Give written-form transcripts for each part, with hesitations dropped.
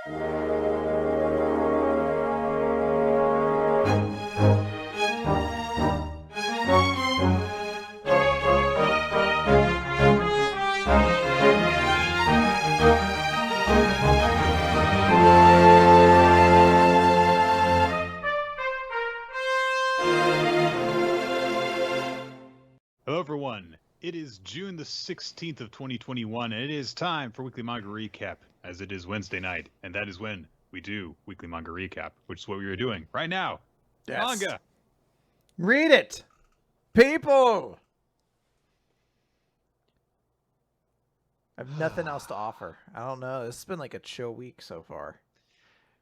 Hello, everyone. It is June the 16th of 2021, and it is time for Weekly Manga Recap, as it is Wednesday night, and that is when we do Weekly Manga Recap, which is what we are doing right now. Yes. Manga! Read it, people! I have nothing else to offer. I don't know. This has been like a chill week so far.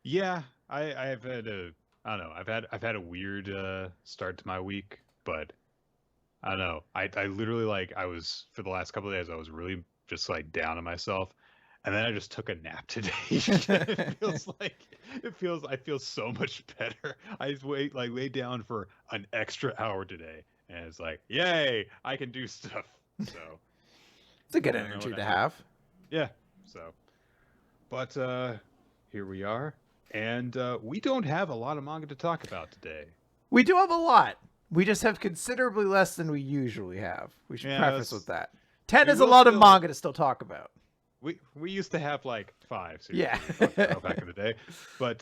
Yeah, I've had I don't know, I've had a weird start to my week, but I don't know. I literally I was for the last couple of days I was really just down on myself, and then I just took a nap today. I feel so much better. I just lay down for an extra hour today, and it's like, yay, I can do stuff. So It's a good energy to have. Yeah. So, but here we are, and we don't have a lot of manga to talk about today. We do have a lot. We just have considerably less than we usually have. We should preface with that. 10 is a lot of manga to still talk about. We used to have 5 series back in the day, but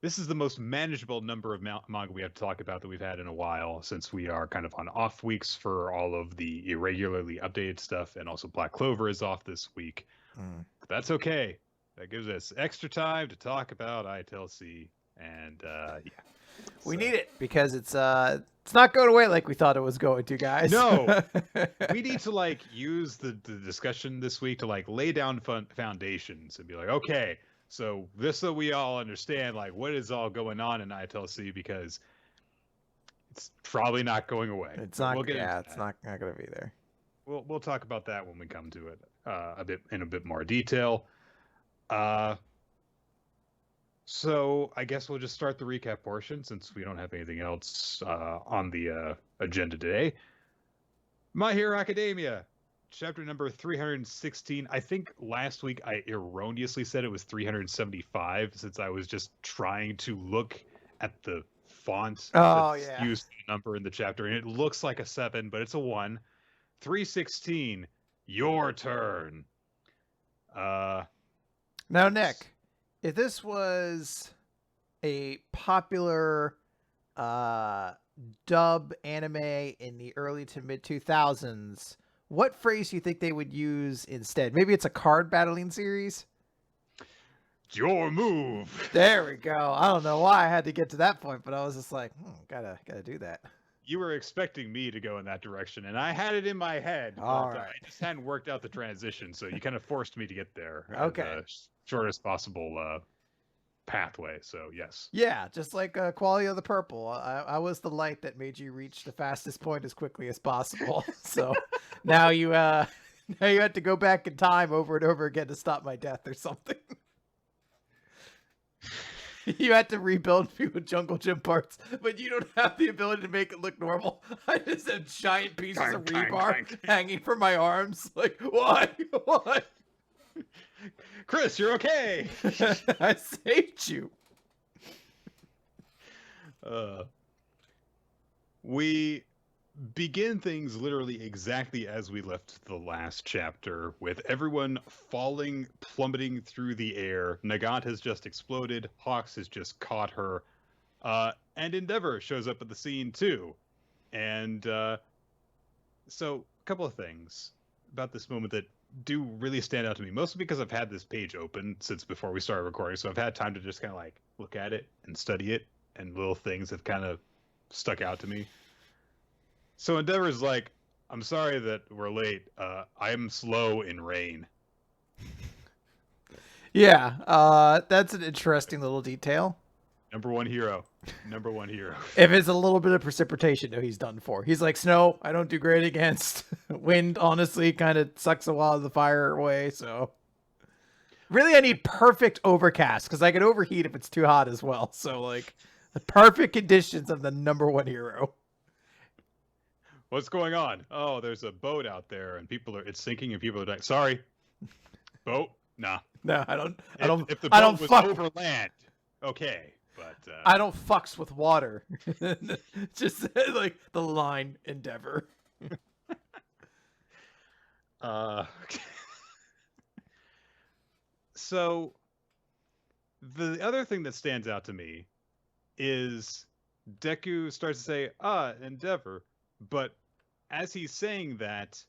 this is the most manageable number of manga we have to talk about that we've had in a while, since we are kind of on off weeks for all of the irregularly updated stuff, and also Black Clover is off this week. But that's okay. That gives us extra time to talk about ITLC, and yeah. We need it because it's not going away like we thought it was going to, guys. No, we need to use the discussion this week to lay down foundations and be like, okay, so this so we all understand what is all going on in ITLC, because it's probably not going away. It's not. It's not going to be there. We'll talk about that when we come to it in a bit more detail. So I guess we'll just start the recap portion, since we don't have anything else on the agenda today. My Hero Academia, chapter number 316. I think last week I erroneously said it was 375, since I was just trying to look at the font that's used the number in the chapter, and it looks like a 7, but it's a 1. 316, your turn. Now, Nick, if this was a popular dub anime in the early to mid 2000s, what phrase do you think they would use instead? Maybe it's a card battling series? Your move. There we go. I don't know why I had to get to that point, but I was just like, gotta do that. You were expecting me to go in that direction, and I had it in my head, but I just hadn't worked out the transition, so you kind of forced me to get there. Okay. The shortest possible pathway, so yes. Yeah, just like Quality of the Purple. I was the light that made you reach the fastest point as quickly as possible. So now you had to go back in time over and over again to stop my death or something. You had to rebuild me with Jungle Gym parts, but you don't have the ability to make it look normal. I just have giant pieces of rebar hanging from my arms. Why? What? Chris, you're okay. I saved you. We begin things literally exactly as we left the last chapter, with everyone plummeting through the air. Nagant has just exploded, Hawks has just caught her, and Endeavor shows up at the scene too. And so a couple of things about this moment that do really stand out to me, mostly because I've had this page open since before we started recording, so I've had time to just kind of look at it and study it, and little things have kind of stuck out to me. So Endeavor's I'm sorry that we're late. I am slow in rain. Yeah, that's an interesting little detail. Number one hero. If it's a little bit of precipitation, no, he's done for. He's like, snow, I don't do great against. Wind, honestly, kind of sucks a lot of the fire away, so. Really, I need perfect overcast, because I can overheat if it's too hot as well. So, the perfect conditions of the number one hero. What's going on? Oh, there's a boat out there, and it's sinking, and people are dying. Sorry. Boat, Nah. No, I don't. If the I boat don't was fuck. over land, okay. But I don't fucks with water. Just like the line Endeavor. So the other thing that stands out to me is Deku starts to say, Endeavor. But as he's saying that,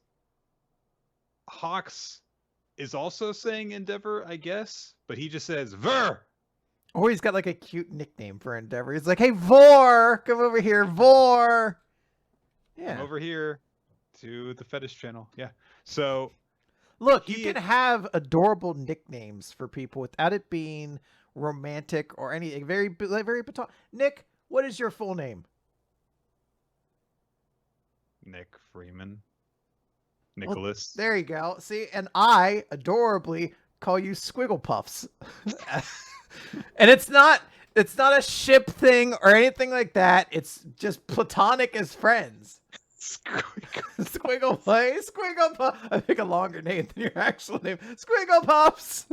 Hawks is also saying Endeavor, I guess. But he just says, Ver! Or he's got like a cute nickname for Endeavor. He's like, hey, Vor! Come over here, Vor! Yeah. Come over here to the fetish channel. Yeah. So look, you can have adorable nicknames for people without it being romantic or anything. Very platonic. Nick, what is your full name? Nick Freeman. Nicholas. Well, there you go. See, and I adorably call you Squiggle Puffs. And it's not a ship thing or anything like that. It's just platonic as friends. Squiggle Play, Squiggle Puff. I pick a longer name than your actual name. Squiggle Puffs.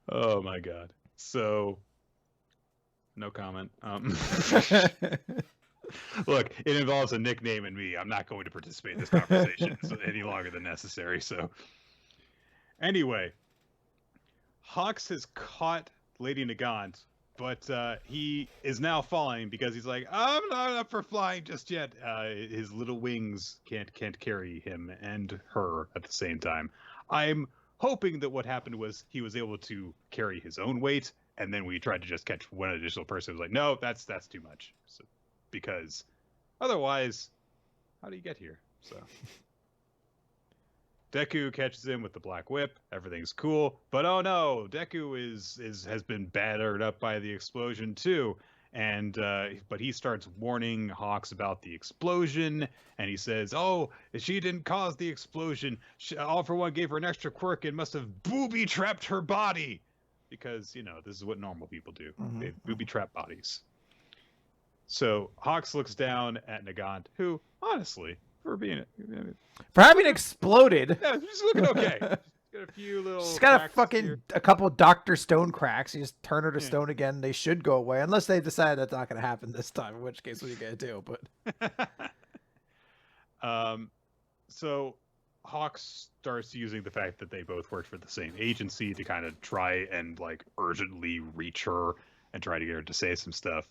Oh my god. So no comment. Look, it involves a nickname and me. I'm not going to participate in this conversation any longer than necessary. So anyway, Hawks has caught Lady Nagant, but he is now falling because he's like, I'm not up for flying just yet. His little wings can't carry him and her at the same time. I'm hoping that what happened was he was able to carry his own weight, and then we tried to just catch one additional person. It was like, no, that's too much. So, because otherwise, how do you get here? So Deku catches him with the black whip. Everything's cool, but oh no, Deku has been battered up by the explosion too. And but he starts warning Hawks about the explosion, and he says, "Oh, she didn't cause the explosion. All for One gave her an extra quirk and must have booby trapped her body, because this is what normal people do. Mm-hmm. They booby trap bodies." So Hawks looks down at Nagant, who honestly, for having exploded, yeah, she's looking okay. She's got a few little. She's got here. a couple Dr. Stone cracks. You just turn her to stone again. They should go away, unless they decide that's not going to happen this time. In which case, what are you going to do? But so Hawks starts using the fact that they both worked for the same agency to kind of try and like urgently reach her and try to get her to say some stuff.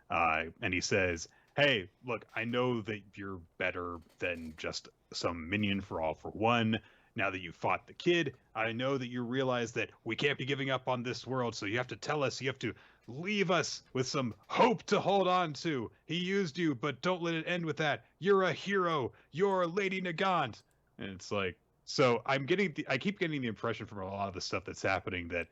And he says, "Hey, look, I know that you're better than just some minion for All for One. Now that you fought the kid, I know that you realize that we can't be giving up on this world, so you have to tell us, you have to leave us with some hope to hold on to. He used you, but don't let it end with that. You're a hero. You're Lady Nagant." And it's like, so I keep getting the impression from a lot of the stuff that's happening that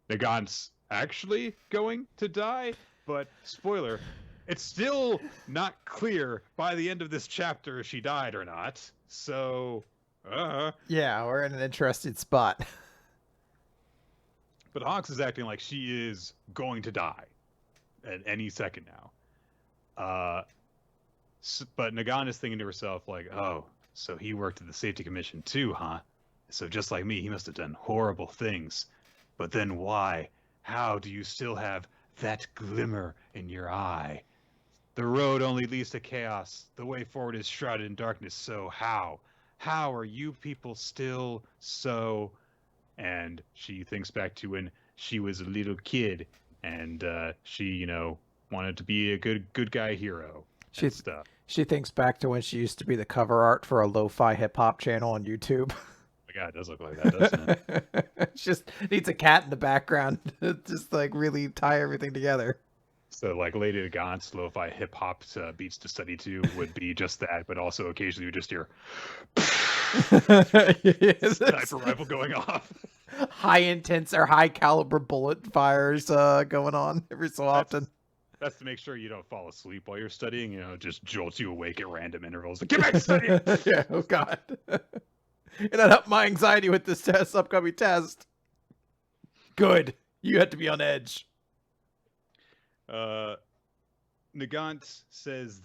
Nagant's actually going to die, but spoiler, it's still not clear by the end of this chapter if she died or not. So yeah, we're in an interesting spot. But Hawks is acting like she is going to die at any second now. But Nagant is thinking to herself like, oh, so he worked at the Safety Commission too, huh? So just like me, he must have done horrible things. But then why? How do you still have that glimmer in your eye? The road only leads to chaos. The way forward is shrouded in darkness. So how? How are you people still so? And she thinks back to when she was a little kid, and she, wanted to be a good guy hero. She thinks back to when she used to be the cover art for a lo-fi hip hop channel on YouTube. Oh my God, it does look like that, doesn't it? Just needs a cat in the background to just like really tie everything together. So like Lady Nagant's lo-fi hip hop beats to study to would be just that, but also occasionally you just hear sniper rifle going off. High intense or high caliber bullet fires going on every so often. That's to make sure you don't fall asleep while you're studying. Just jolts you awake at random intervals. Like, get back to studying. Yeah. Oh God. And that upped my anxiety with this upcoming test. Good. You had to be on edge. Nagant says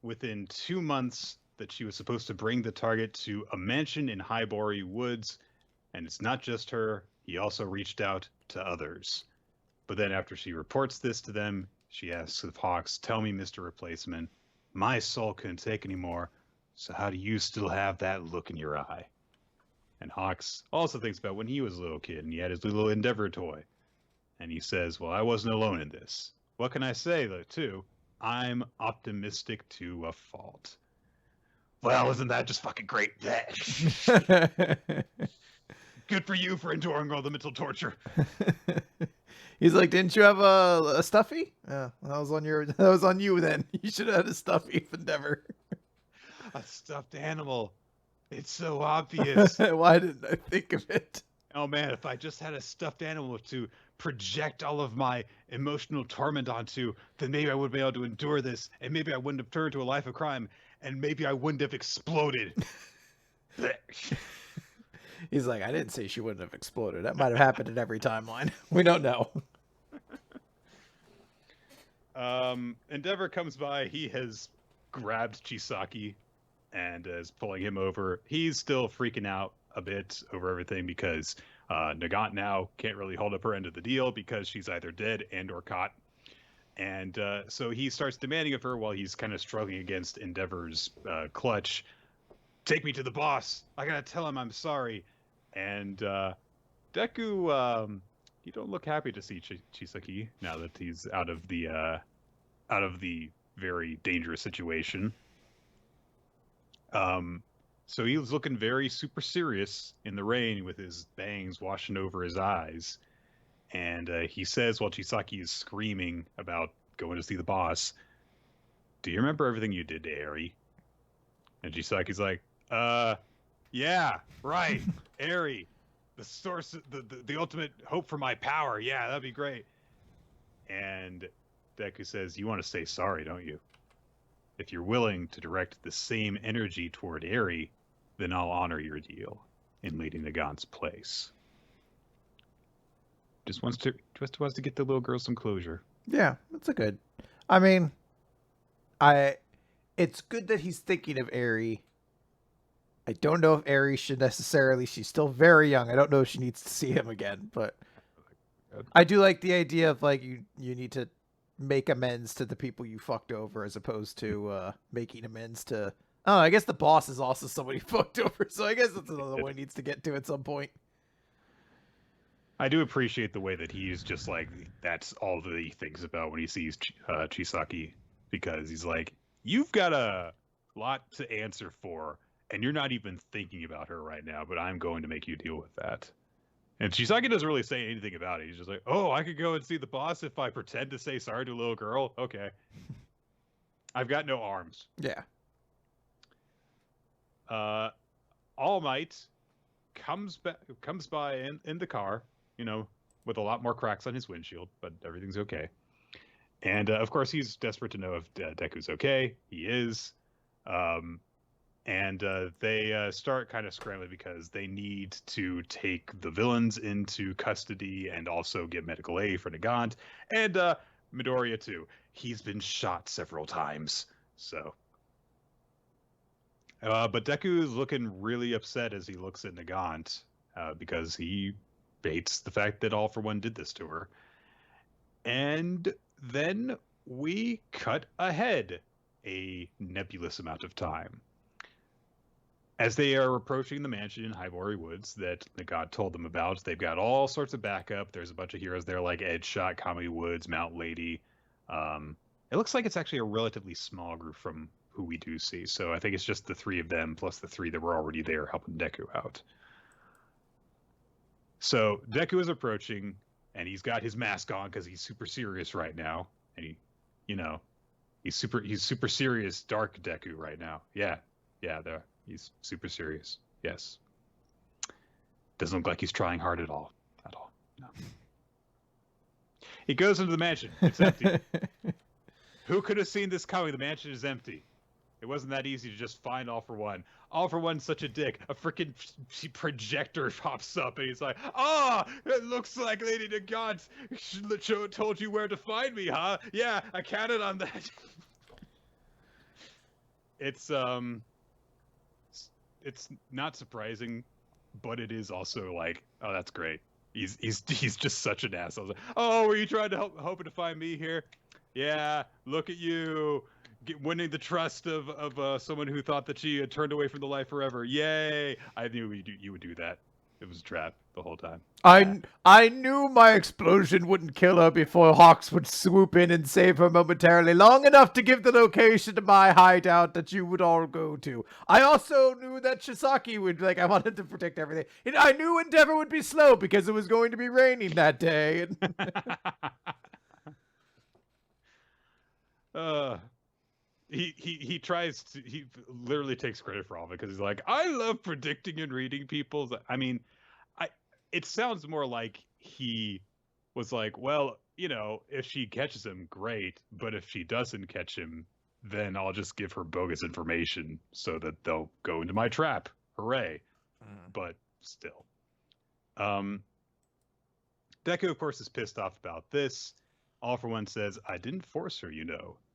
within 2 months that she was supposed to bring the target to a mansion in Highbury Woods, and it's not just her. He also reached out to others. But then after she reports this to them, she asks of Hawks, "Tell me, Mr. Replacement, my soul couldn't take anymore, so how do you still have that look in your eye?" And Hawks also thinks about when he was a little kid and he had his little Endeavor toy. And he says, "Well, I wasn't alone in this. What can I say, though, too? I'm optimistic to a fault." Well, isn't that just fucking great? Good for you for enduring all the mental torture. He's like, "Didn't you have a stuffy?" Yeah, that was on you then. You should have had a stuffy of Endeavor. A stuffed animal. It's so obvious. Why didn't I think of it? Oh man, if I just had a stuffed animal to project all of my emotional torment onto, then maybe I would be able to endure this, and maybe I wouldn't have turned to a life of crime, and maybe I wouldn't have exploded. He's like, "I didn't say she wouldn't have exploded. That might have happened in every timeline. We don't know." Endeavor comes by. He has grabbed Chisaki and is pulling him over. He's still freaking out a bit over everything because Nagant now can't really hold up her end of the deal because she's either dead and or caught. And so he starts demanding of her while he's kind of struggling against Endeavor's clutch. "Take me to the boss. I gotta tell him I'm sorry." And Deku, you don't look happy to see Chisaki now that he's out of the very dangerous situation. So he was looking very super serious in the rain with his bangs washing over his eyes. And he says while Chisaki is screaming about going to see the boss, "Do you remember everything you did to Eri?" And Chisaki's like, yeah, right, Eri, the source, the ultimate hope for my power. Yeah, that'd be great." And Deku says, "You want to say sorry, don't you? If you're willing to direct the same energy toward Eri, then I'll honor your deal in leading Nagant's place." Just wants to get the little girl some closure. Yeah, that's a good. I mean, it's good that he's thinking of Eri. I don't know if Eri should necessarily. She's still very young. I don't know if she needs to see him again, but I do like the idea of like you need to make amends to the people you fucked over as opposed to making amends to. Oh, I guess the boss is also somebody fucked over, so I guess that's another one he needs to get to at some point. I do appreciate the way that he's just like, that's all that he thinks about when he sees Chisaki, because he's like, "You've got a lot to answer for, and you're not even thinking about her right now, but I'm going to make you deal with that." And Chisaki doesn't really say anything about it. He's just like, "Oh, I could go and see the boss if I pretend to say sorry to a little girl? Okay. I've got no arms." Yeah. All Might comes by in the car, with a lot more cracks on his windshield, but everything's okay. And of course, he's desperate to know if Deku's okay. He is. And they start kind of scrambling because they need to take the villains into custody and also get medical aid for Nagant and Midoriya too. He's been shot several times, so. But Deku is looking really upset as he looks at Nagant because he hates the fact that All for One did this to her. And then we cut ahead a nebulous amount of time. As they are approaching the mansion in Highbury Woods that Nagant told them about, they've got all sorts of backup. There's a bunch of heroes there like Edgeshot, Kami Woods, Mount Lady. It looks like it's actually a relatively small group from who we do see. So I think it's just the three of them plus the three that were already there helping Deku out. So Deku is approaching, and he's got his mask on because he's super serious right now. And he's super serious, dark Deku right now. Yeah, there. He's super serious. Yes. Doesn't look like he's trying hard at all. No. He goes into the mansion. It's empty. Who could have seen this coming? The mansion is empty. It wasn't that easy to just find All for One. All for One's such a dick. A freaking projector pops up and he's like, it looks like Lady Nagant told you where to find me, huh? Yeah, I counted on that. It's it's not surprising, but it is also like, oh, that's great. He's just such an asshole. Like, oh, were you trying to hoping to find me here? Yeah, look at you, winning the trust of someone who thought that she had turned away from the light forever. Yay! I knew you would do that. It was a trap the whole time. I knew my explosion wouldn't kill her before Hawks would swoop in and save her momentarily, long enough to give the location to my hideout that you would all go to. I also knew that Shisaki would, I wanted to protect everything. And I knew Endeavor would be slow because it was going to be raining that day. He tries to, he literally takes credit for all of it because he's like, I love predicting and reading people's. I mean, it sounds more like he was like, well, if she catches him, great, but if she doesn't catch him, then I'll just give her bogus information so that they'll go into my trap. Hooray! But still, Deku, of course, is pissed off about this. All for One says, I didn't force her,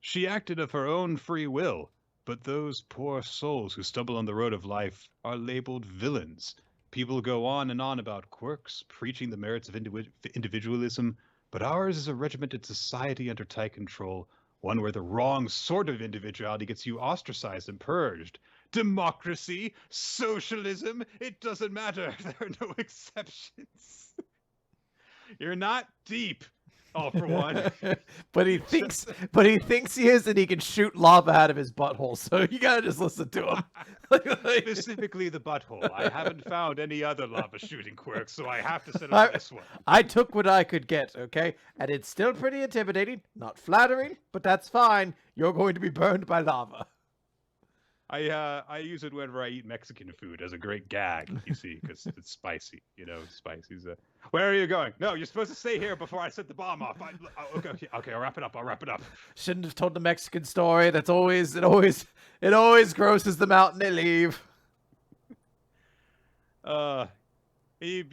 She acted of her own free will, but those poor souls who stumble on the road of life are labeled villains. People go on and on about quirks, preaching the merits of individualism, but ours is a regimented society under tight control, one where the wrong sort of individuality gets you ostracized and purged. Democracy, socialism, it doesn't matter. There are no exceptions. You're not deep. All for One. but he thinks he is, and he can shoot lava out of his butthole. So you gotta just listen to him. Specifically the butthole. I haven't found any other lava shooting quirks, so I have to set up this one. I took what I could get, okay? And it's still pretty intimidating, not flattering, but that's fine. You're going to be burned by lava. I use it whenever I eat Mexican food as a great gag, you see, because it's spicy. Spicy's Where are you going? No, you're supposed to stay here before I set the bomb off. Okay, I'll wrap it up. Shouldn't have told the Mexican story. It always grosses them out and they leave. He,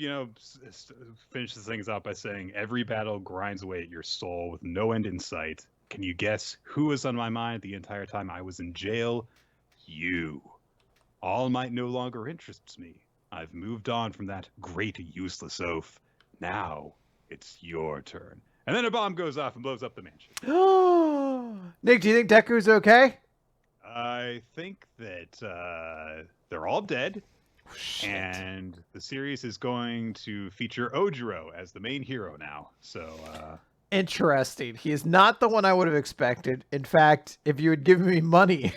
finishes things up by saying, every battle grinds away at your soul with no end in sight. Can you guess who was on my mind the entire time I was in jail? You. All might no longer interests me. I've moved on from that great useless oaf. Now it's your turn. And then a bomb goes off and blows up the mansion. Nick, do you think Deku's okay? I think that they're all dead. Shit. And the series is going to feature Ojiro as the main hero now. So interesting. He is not the one I would have expected. In fact, if you had given me money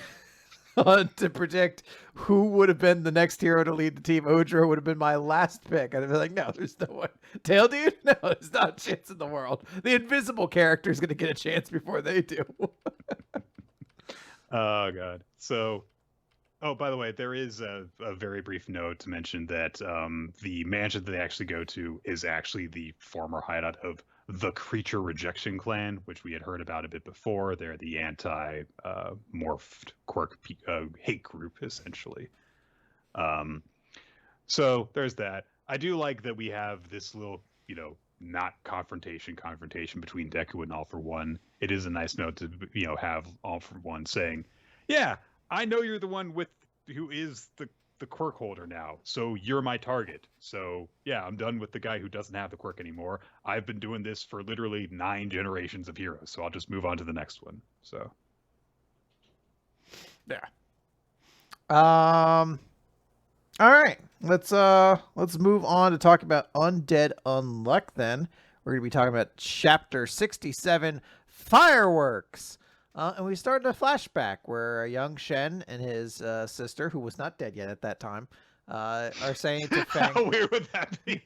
to predict who would have been the next hero to lead the team, Ojiro would have been my last pick. I'd have been like, no, there's no one. Tail Dude? No, there's not a chance in the world. The invisible character is going to get a chance before they do. Oh, God. So, by the way, there is a very brief note to mention that the mansion that they actually go to is actually the former hideout of the Creature Rejection Clan, which we had heard about a bit before. They're the anti-morphed quirk hate group, essentially. So there's that. I do like that we have this little, not confrontation between Deku and All for One. It is a nice note to, have All for One saying, yeah, I know you're the one who is the quirk holder now, so you're my target. So yeah, I'm done with the guy who doesn't have the quirk anymore. I've been doing this for literally 9 generations of heroes, so I'll just move on to the next one. So yeah. All right, let's move on to talk about Undead Unluck. Then we're gonna be talking about chapter 67, Fireworks. And we started a flashback where a young Shen and his sister, who was not dead yet at that time, are saying to Fang... How weird would that be?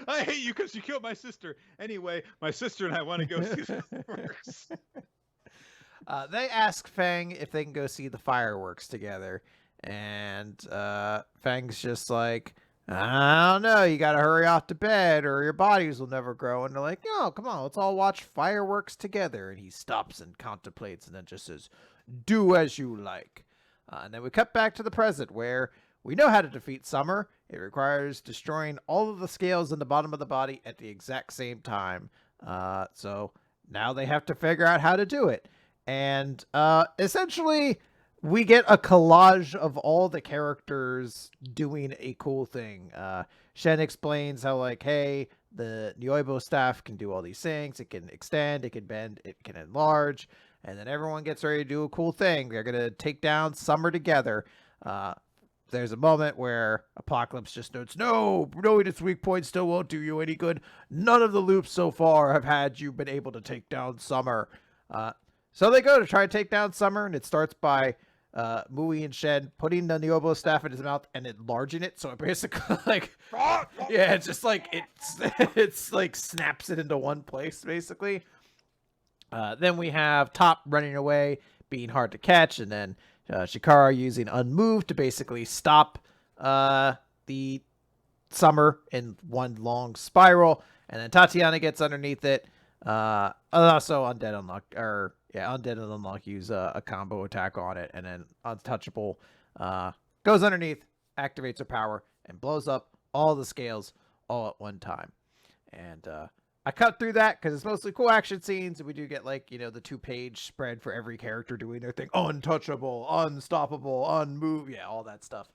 I hate you because you killed my sister. Anyway, my sister and I want to go see the fireworks. They ask Fang if they can go see the fireworks together. And Fang's just like, I don't know, you gotta hurry off to bed or your bodies will never grow. And they're like, no, come on, let's all watch fireworks together. And he stops and contemplates and then just says, do as you like. And then we cut back to the present where we know how to defeat Summer. It requires destroying all of the scales in the bottom of the body at the exact same time. So now they have to figure out how to do it. And essentially we get a collage of all the characters doing a cool thing. Shen explains how, like, hey, the Nyoibo staff can do all these things. It can extend, it can bend, it can enlarge. And then everyone gets ready to do a cool thing. They're going to take down Summer together. There's a moment where Apocalypse just notes, no, knowing its weak point still won't do you any good. None of the loops so far have had you been able to take down Summer. So they go to try to take down Summer, and it starts by Mui and Shen putting the Nyobo staff in his mouth and enlarging it. So it basically, like, yeah, it's just like, it's like snaps it into one place, basically. Then we have Top running away, being hard to catch, and then Shikara using Unmoved to basically stop the Summer in one long spiral, and then Tatiana gets underneath it. Also Undead Unluck, Undead Unluck use a combo attack on it, and then Untouchable goes underneath, activates her power, and blows up all the scales all at one time. And I cut through that because it's mostly cool action scenes, and we do get, like, you know, the 2-page spread for every character doing their thing. Untouchable, unstoppable, unmove, yeah, all that stuff.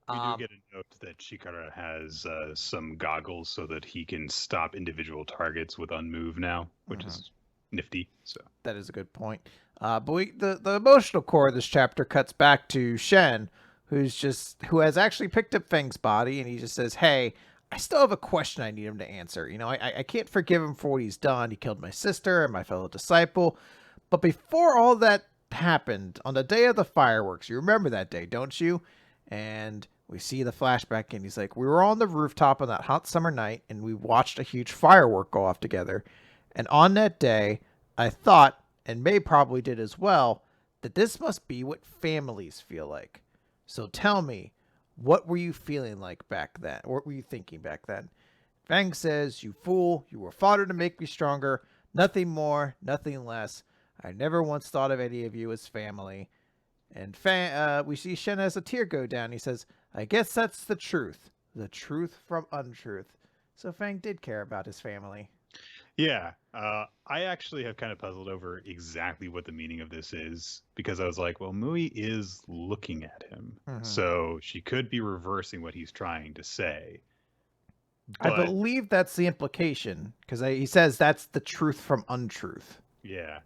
We do get a note that Shikara has some goggles so that he can stop individual targets with Unmove now, which is nifty. So that is a good point. But the emotional core of this chapter cuts back to Shen, who has actually picked up Fang's body, and he just says, hey, I still have a question I need him to answer. You know, I can't forgive him for what he's done. He killed my sister and my fellow disciple. But before all that happened, on the day of the fireworks, you remember that day, don't you? And we see the flashback, and he's like, we were on the rooftop on that hot summer night, and we watched a huge firework go off together. And on that day, I thought, and May probably did as well, that this must be what families feel like. So tell me, what were you feeling like back then? What were you thinking back then? Fang says, you fool, you were fodder to make me stronger. Nothing more, nothing less. I never once thought of any of you as family. And we see Shen has a tear go down. He says, I guess that's the truth. The truth from untruth. So Fang did care about his family. Yeah. I actually have kind of puzzled over exactly what the meaning of this is, because I was like, well, Mui is looking at him. So she could be reversing what he's trying to say. But I believe that's the implication, because he says that's the truth from untruth. Yeah.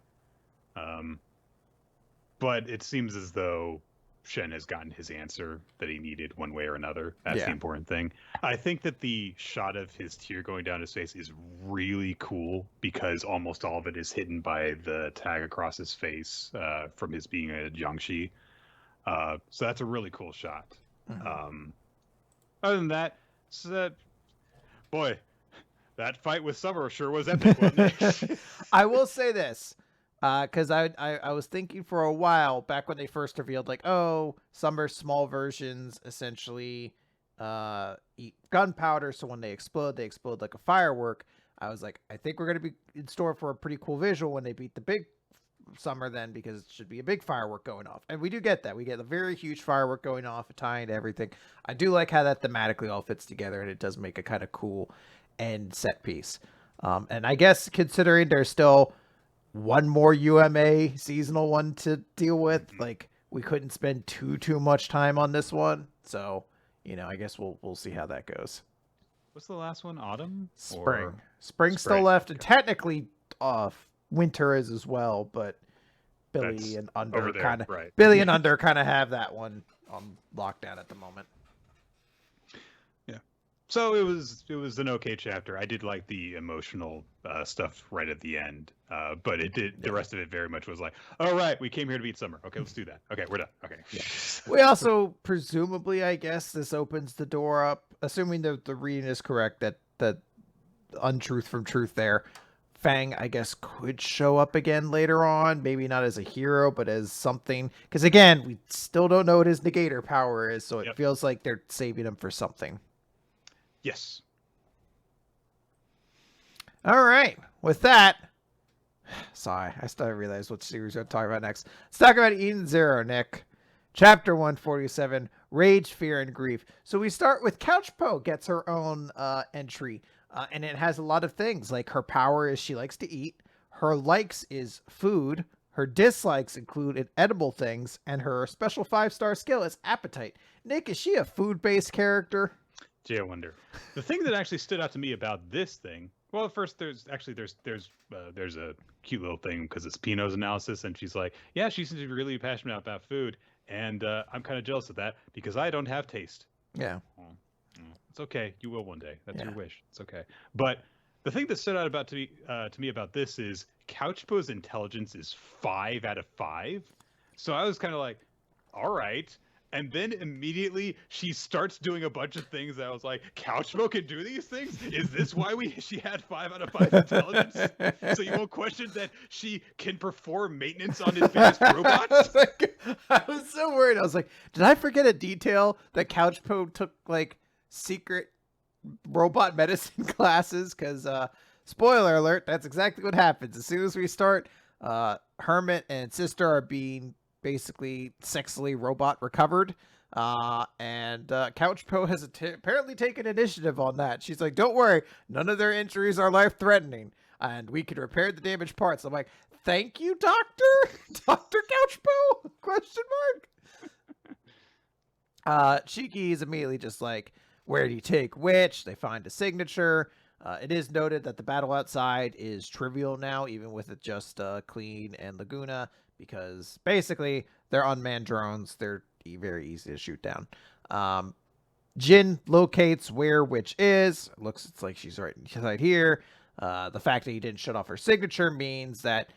But it seems as though Shen has gotten his answer that he needed one way or another. That's the important thing. I think that the shot of his tear going down his face is really cool, because almost all of it is hidden by the tag across his face from his being a Jiangshi. So that's a really cool shot. Other than that, boy, that fight with Summer sure was epic, wasn't it? I will say this. Because I was thinking for a while, back when they first revealed, like, oh, Summer's small versions essentially eat gunpowder, so when they explode like a firework. I was like, I think we're going to be in store for a pretty cool visual when they beat the big Summer then, because it should be a big firework going off. And we do get that. We get a very huge firework going off, tying to everything. I do like how that thematically all fits together, and it does make a kind of cool end set piece. And I guess considering there's still one more UMA seasonal one to deal with, like, we couldn't spend too much time on this one, so, you know, I guess we'll see how that goes. What's the last one? Autumn? Spring still left, and technically winter is as well, but Billy and Under kind of have that one on lockdown at the moment. So it was an okay chapter. I did like the emotional stuff right at the end, but it did. The rest of it very much was like, all right, we came here to beat Summer. Okay, let's do that. Okay, we're done. Okay. Yeah. We also presumably, I guess, this opens the door up, assuming the reading is correct, that untruth from truth there. Fang, I guess, could show up again later on, maybe not as a hero, but as something. Because again, we still don't know what his negator power is, so it feels like they're saving him for something. Yes. All right. With that, sorry, I still realized what series we're talking about next. Let's talk about Eden Zero, Nick. Chapter 147, Rage, Fear, and Grief. So we start with Couchpo gets her own entry, and it has a lot of things. Like, her power is she likes to eat. Her likes is food, Her dislikes include edible things, and her special 5-star skill is appetite. Nick, is she a food-based character? Gee, I wonder. The thing that actually stood out to me about this thing, well, first there's a cute little thing because it's Pinot's analysis, and she's like, yeah, she seems to be really passionate about food, and I'm kind of jealous of that because I don't have taste. Yeah. It's okay. You will one day. That's your wish. It's okay. But the thing that stood out to me about this is Couchpo's intelligence is 5 out of 5. So I was kind of like, all right. And then immediately she starts doing a bunch of things that I was like, Couchpo can do these things? Is this why she had 5 out of 5 intelligence? So you won't question that she can perform maintenance on advanced robots? I was so worried. I was like, did I forget a detail that Couchpo took like secret robot medicine classes? Because spoiler alert, that's exactly what happens. As soon as we start, Hermit and Sister are being basically sexily robot recovered, and Couchpo has apparently taken initiative on that. She's like, don't worry, none of their injuries are life-threatening, and we can repair the damaged parts. I'm like, thank you, Dr. Couchpo? Question mark. Shiki is immediately just like, where do you take which? They find a signature. It is noted that the battle outside is trivial now, even with it just Clean and Laguna, because basically they're unmanned drones. They're very easy to shoot down. Jin locates where which is. It's like she's right here. The fact that he didn't shut off her signature means that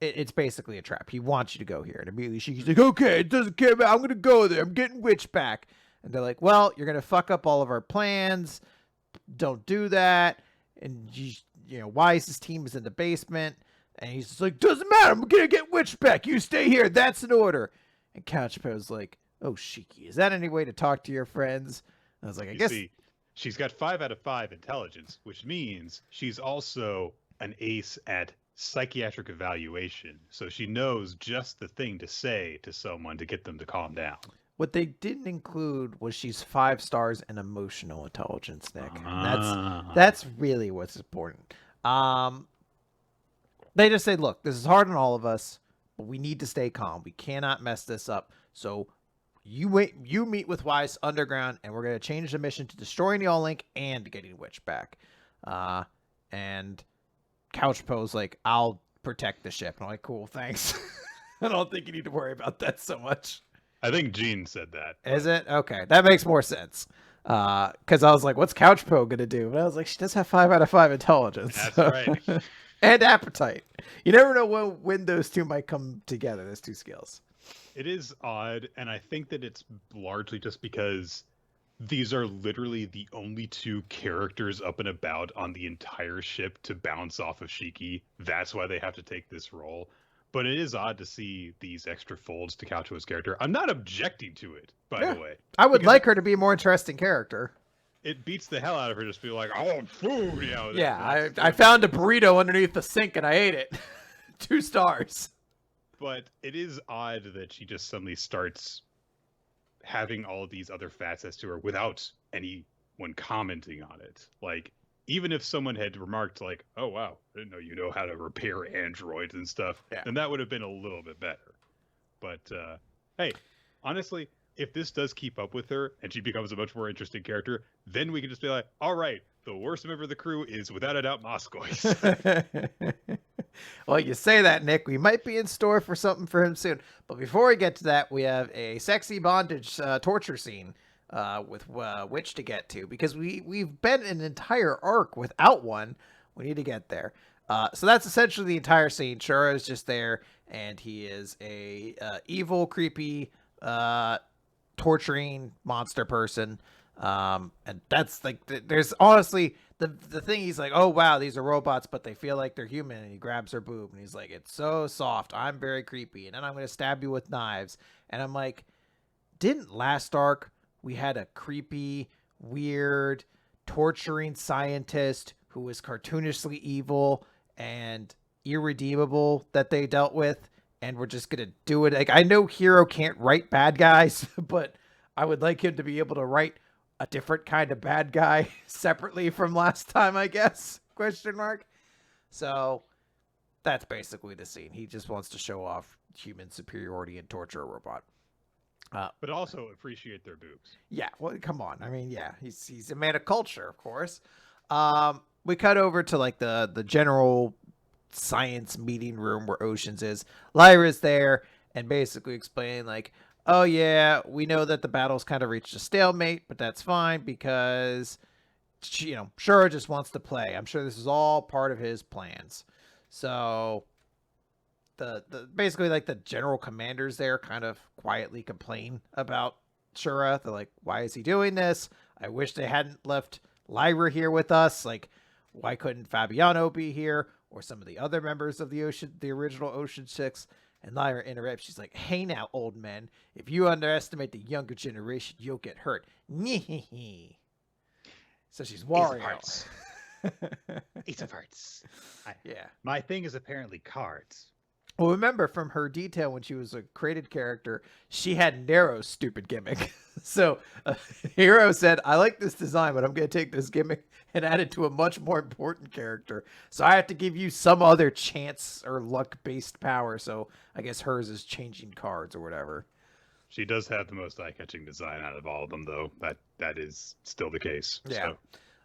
it's basically a trap. He wants you to go here. And immediately she's like, okay, it doesn't care about, I'm going to go there. I'm getting witch back. And they're like, well, you're going to fuck up all of our plans. Don't do that. And Wise's team is in the basement. And he's just like, doesn't matter. I'm going to get witch back. You stay here. That's an order. And Couchpo's like, oh, Shiki, is that any way to talk to your friends? And I was like, I guess. See, she's got 5 out of 5 intelligence, which means she's also an ace at psychiatric evaluation. So she knows just the thing to say to someone to get them to calm down. What they didn't include was she's 5 stars in emotional intelligence, Nick. And that's really what's important. They just say, look, this is hard on all of us, but we need to stay calm. We cannot mess this up. So you meet with Wise underground, and we're going to change the mission to destroying the All-Link and getting Witch back. And Couchpo's like, I'll protect the ship. And I'm like, cool, thanks. I don't think you need to worry about that so much. I think Gene said that. Is it? Okay. That makes more sense. Because I was like, what's Couchpo going to do? But I was like, she does have 5 out of 5 intelligence. That's right. And appetite. You never know when those two might come together, those two skills. It is odd, and I think that it's largely just because these are literally the only 2 characters up and about on the entire ship to bounce off of Shiki. That's why they have to take this role. But it is odd to see these extra folds to Couchpo's character. I'm not objecting to it, by the way. I would like her to be a more interesting character. It beats the hell out of her just to be like, oh, food. I found a burrito underneath the sink and I ate it. 2 stars. But it is odd that she just suddenly starts having all of these other facets to her without anyone commenting on it. Like, even if someone had remarked like, oh, wow, I didn't know you know how to repair androids and stuff, then that would have been a little bit better. But, hey, honestly, if this does keep up with her and she becomes a much more interesting character, then we can just be like, all right, the worst member of the crew is without a doubt Moscow. Well, you say that, Nick. We might be in store for something for him soon. But before we get to that, we have a sexy bondage torture scene with Witch to get to, because we've been an entire arc without one. We need to get there. So that's essentially the entire scene. Shura is just there, and he is a evil, creepy, torturing monster person. And that's like, there's honestly the thing. He's like, oh wow, these are robots, but they feel like they're human. And he grabs her boob and he's like, it's so soft. I'm very creepy. And then I'm going to stab you with knives. And I'm like, didn't last arc we had a creepy, weird, torturing scientist who was cartoonishly evil and irredeemable that they dealt with? And we're just going to do it. Like, I know Hero can't write bad guys, but I would like him to be able to write a different kind of bad guy separately from last time, I guess, question mark. So that's basically the scene. He just wants to show off human superiority and torture a robot. But also appreciate their boobs. Yeah, well, come on. I mean, yeah, he's a man of culture, of course. We cut over to like the general science meeting room where Oceans is. Lyra's there and basically explaining like, oh yeah, we know that the battle's kind of reached a stalemate, but that's fine because Shura just wants to play. I'm sure this is all part of his plans. So the basically like the general commanders there kind of quietly complain about Shura. They're like, why is he doing this? I wish they hadn't left Lyra here with us. Like, why couldn't Fabiano be here or some of the other members of the original Ocean Six? And Lyra interrupts. She's like, hey now, old men, if you underestimate the younger generation, you'll get hurt. So she's Wario. Ace of Hearts. Yeah. My thing is apparently cards. Well, remember from her detail when she was a created character, she had Nero's stupid gimmick. So Hero said, I like this design, but I'm going to take this gimmick and add it to a much more important character. So I have to give you some other chance or luck-based power. So I guess hers is changing cards or whatever. She does have the most eye-catching design out of all of them, though. That is still the case. Yeah.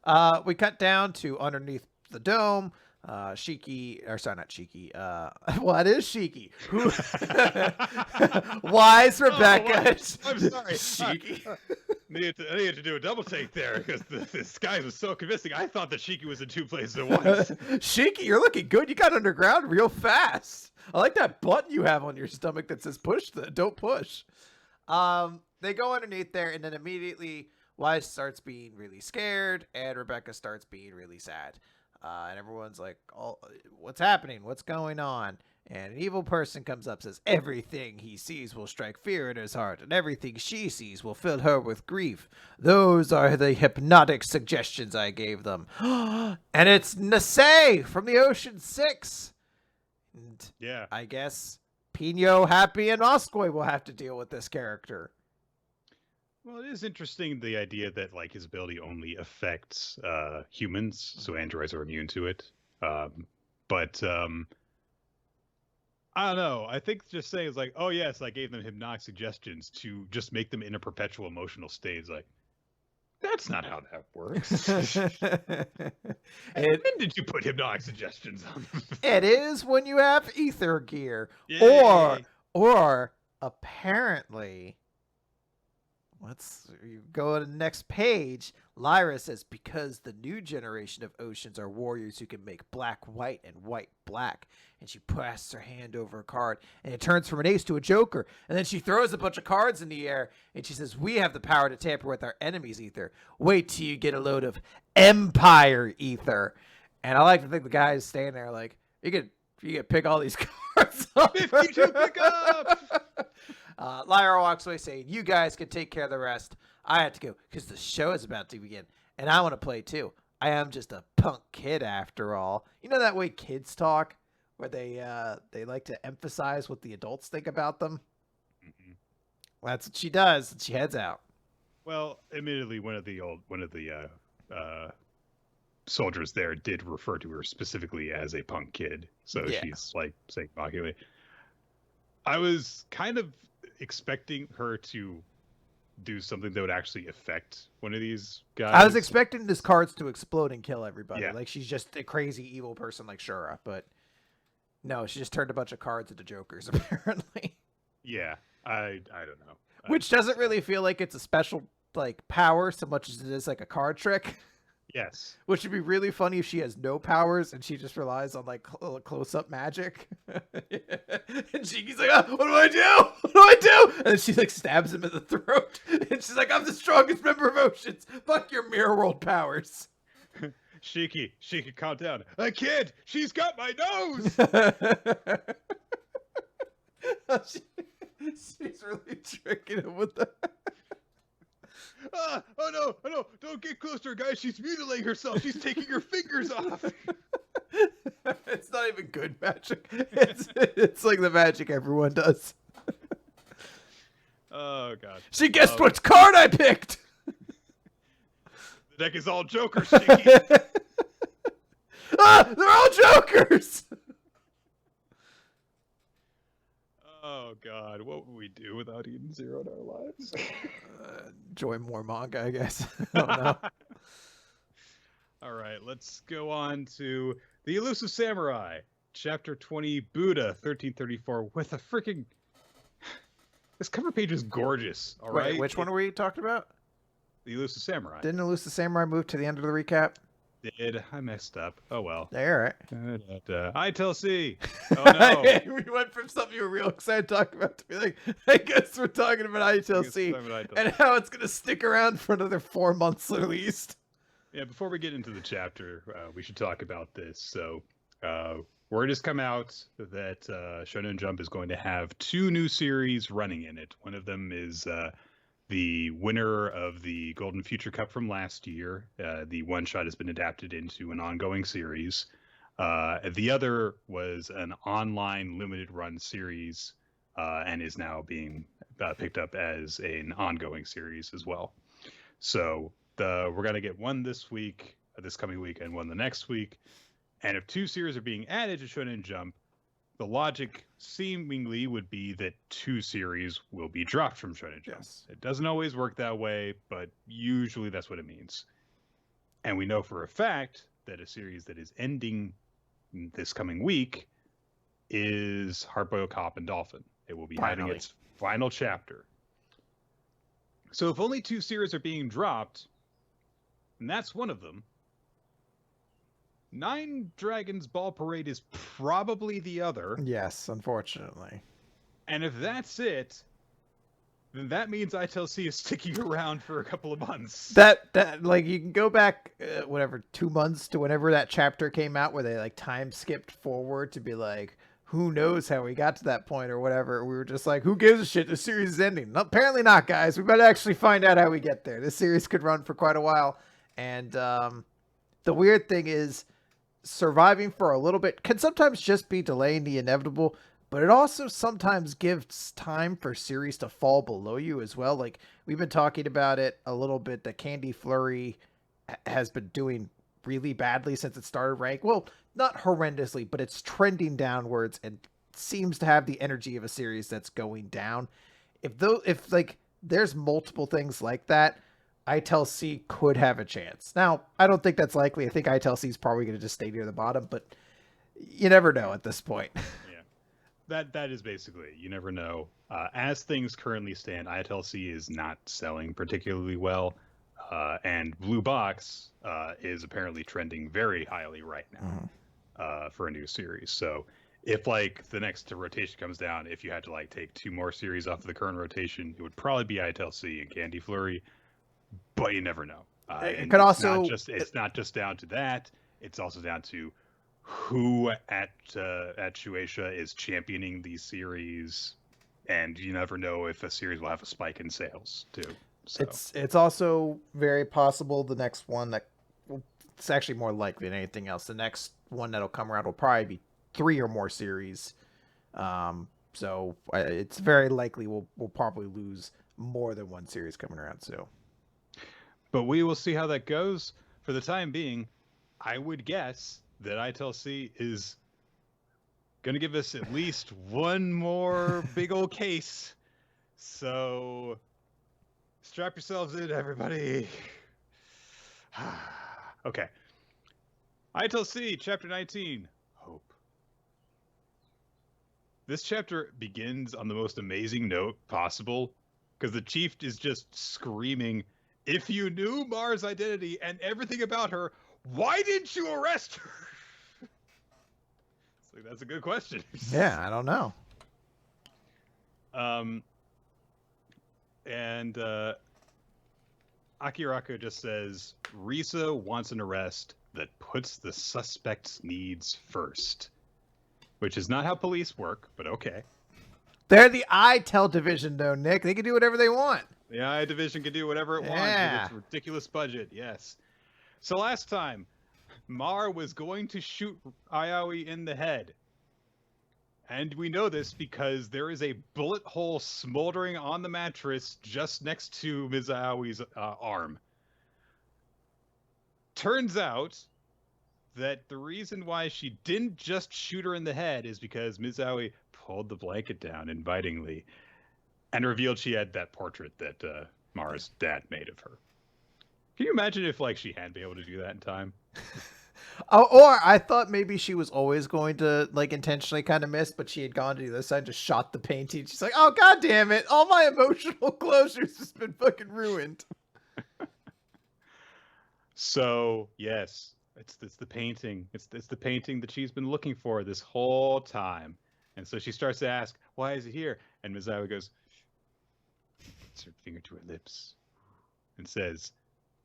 So. We cut down to underneath the dome. Shiki, or sorry, not Shiki. Well, it is Shiki. Wise Rebecca. Oh, I'm sorry. Shiki. I needed to do a double take there because this guy was so convincing. I thought that Shiki was in two places at once. Shiki, you're looking good. You got underground real fast. I like that button you have on your stomach that says push. Don't push. They go underneath there, and then immediately Wise starts being really scared, and Rebecca starts being really sad. And everyone's like, oh, what's happening? What's going on? And an evil person comes up and says, everything he sees will strike fear in his heart, and everything she sees will fill her with grief. Those are the hypnotic suggestions I gave them. And it's Nisei from the Ocean Six. And yeah. I guess Pino, Happy, and Oskoi will have to deal with this character. Well, it is interesting, the idea that like his ability only affects humans, so androids are immune to it. But I don't know. I think just saying it's like, oh yes, I gave them hypnotic suggestions to just make them in a perpetual emotional state. It's like, that's not how that works. When did you put hypnotic suggestions on them? It is when you have ether gear. Yay. Or apparently, let's go to the next page. Lyra says, because the new generation of Oceans are warriors who can make black white and white black. And she passes her hand over a card, and it turns from an ace to a joker. And then she throws a bunch of cards in the air, and she says, we have the power to tamper with our enemies' ether. Wait till you get a load of Empire ether. And I like to think the guy is standing there like, you could pick all these cards up. 52 pickup! Lyra walks away saying, you guys can take care of the rest. I have to go because the show is about to begin, and I want to play too. I am just a punk kid after all. You know that way kids talk, where they like to emphasize what the adults think about them? Mm-hmm. Well, that's what she does, and she heads out. Well, admittedly, one of the soldiers there did refer to her specifically as a punk kid, so yeah. She's like saying mockingly. I was kind of expecting her to do something that would actually affect one of these guys. I was expecting his cards to explode and kill everybody. Yeah. Like she's just a crazy evil person like Shura, but no, she just turned a bunch of cards into jokers apparently. Yeah, I don't know. Which doesn't really feel like it's a special like power so much as it is like a card trick. Yes. Which would be really funny if she has no powers and she just relies on like close-up magic. And Shiki's like, oh, what do I do? What do I do? And then she like stabs him in the throat. And she's like, I'm the strongest member of Oceans. Fuck your mirror world powers. Shiki, calm down. A kid, she's got my nose. She's really tricking him with that. Oh no, don't get closer, guys. She's mutilating herself. She's taking her fingers off. It's not even good magic. It's like the magic everyone does. Oh, God. She guessed what card I picked. The deck is all jokers, Shiki. They're all jokers. God, what would we do without Eden Zero in our lives? Enjoy more manga, I guess. I don't know. All right, let's go on to the Elusive Samurai, Chapter 20, Buddha, 1334, with a freaking... This cover page is gorgeous, all right? Wait, which one are we talking about? The Elusive Samurai. Didn't Elusive Samurai move to the end of the recap? I messed up. Oh, well. There, right. I tell C. Oh, no. We went from something you were real excited to talk about to be like, I guess we're talking about ITLC and how it's going to stick around for another 4 months at least. Yeah, before we get into the chapter, we should talk about this. So, word has come out that Shonen Jump is going to have 2 new series running in it. One of them is the winner of the Golden Future Cup from last year. The one shot has been adapted into an ongoing series. The other was an online limited run series and is now being picked up as an ongoing series as well. So we're going to get one this week, this coming week, and one the next week. And if 2 series are being added to Shonen Jump, the logic seemingly would be that 2 series will be dropped from Shonen Jump. Yes. It doesn't always work that way, but usually that's what it means. And we know for a fact that a series that is ending this coming week is Hardboiled Cop and Dolphin. It will be having its final chapter. So if only 2 series are being dropped, and that's one of them, 9 Dragons Ball Parade is probably the other. Yes, unfortunately. And if that's it, then that means ITLC is sticking around for a couple of months. That like you can go back whatever 2 months to whenever that chapter came out where they like time skipped forward to be like, who knows how we got to that point or whatever. We were just like, who gives a shit? The series is ending. No, apparently not, guys. We better actually find out how we get there. This series could run for quite a while. And the weird thing is, surviving for a little bit can sometimes just be delaying the inevitable, but it also sometimes gives time for series to fall below you as well. Like we've been talking about it a little bit, that Candy Flurry has been doing really badly since it started rank. Well, not horrendously, but it's trending downwards and seems to have the energy of a series that's going down. If like there's multiple things like that, ITLC could have a chance. Now, I don't think that's likely. I think ITLC is probably going to just stay near the bottom, but you never know at this point. Yeah, that is basically, you never know. As things currently stand, ITLC is not selling particularly well, and Blue Box is apparently trending very highly right now for a new series. So if like the next rotation comes down, if you had to like take 2 more series off of the current rotation, it would probably be ITLC and Candy Flurry. But you never know. It could also... It's not just down to that. It's also down to who at Shueisha is championing these series, and you never know if a series will have a spike in sales too. So. It's also very possible the next one that... It's actually more likely than anything else. The next one that'll come around will probably be 3 or more series. So it's very likely we'll probably lose more than 1 series coming around soon. But we will see how that goes. For the time being, I would guess that ITLC is going to give us at least 1 more big old case. So strap yourselves in, everybody. Okay. ITLC, Chapter 19, Hope. This chapter begins on the most amazing note possible, because the chief is just screaming, if you knew Mars' identity and everything about her, why didn't you arrest her? It's like, that's a good question. Yeah, I don't know. And Akirako just says, Risa wants an arrest that puts the suspect's needs first. Which is not how police work, but okay. They're the ITEL division, though, Nick. They can do whatever they want. The I division can do whatever it wants with its ridiculous budget, yes. So last time, Mar was going to shoot Ayaoi in the head. And we know this because there is a bullet hole smoldering on the mattress just next to Ms. Ayaoi's arm. Turns out that the reason why she didn't just shoot her in the head is because Ms. Aoi pulled the blanket down invitingly and revealed she had that portrait that Mara's dad made of her. Can you imagine if like she hadn't been able to do that in time? Oh, or I thought maybe she was always going to like intentionally kind of miss, but she had gone to the other side, just shot the painting. She's like, "Oh god damn it! All my emotional closure's just been fucking ruined." So yes, it's the painting. It's the painting that she's been looking for this whole time. And so she starts to ask, "Why is it here?" And Misawa goes, puts her finger to her lips, and says,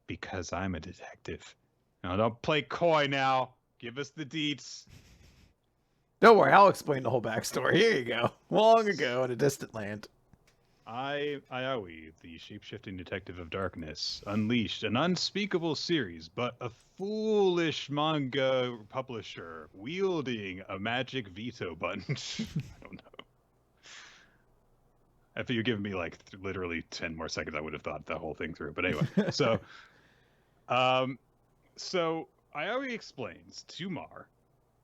"Because I'm a detective." Now don't play coy now. Give us the deets. Don't worry, I'll explain the whole backstory. Here you go. Long ago in a distant land. Ayaoi, the shape-shifting detective of darkness, unleashed an unspeakable series, but a foolish manga publisher wielding a magic veto button. I don't know. If you give me like literally 10 more seconds, I would have thought the whole thing through. But anyway, so Ayaoi explains to Mar,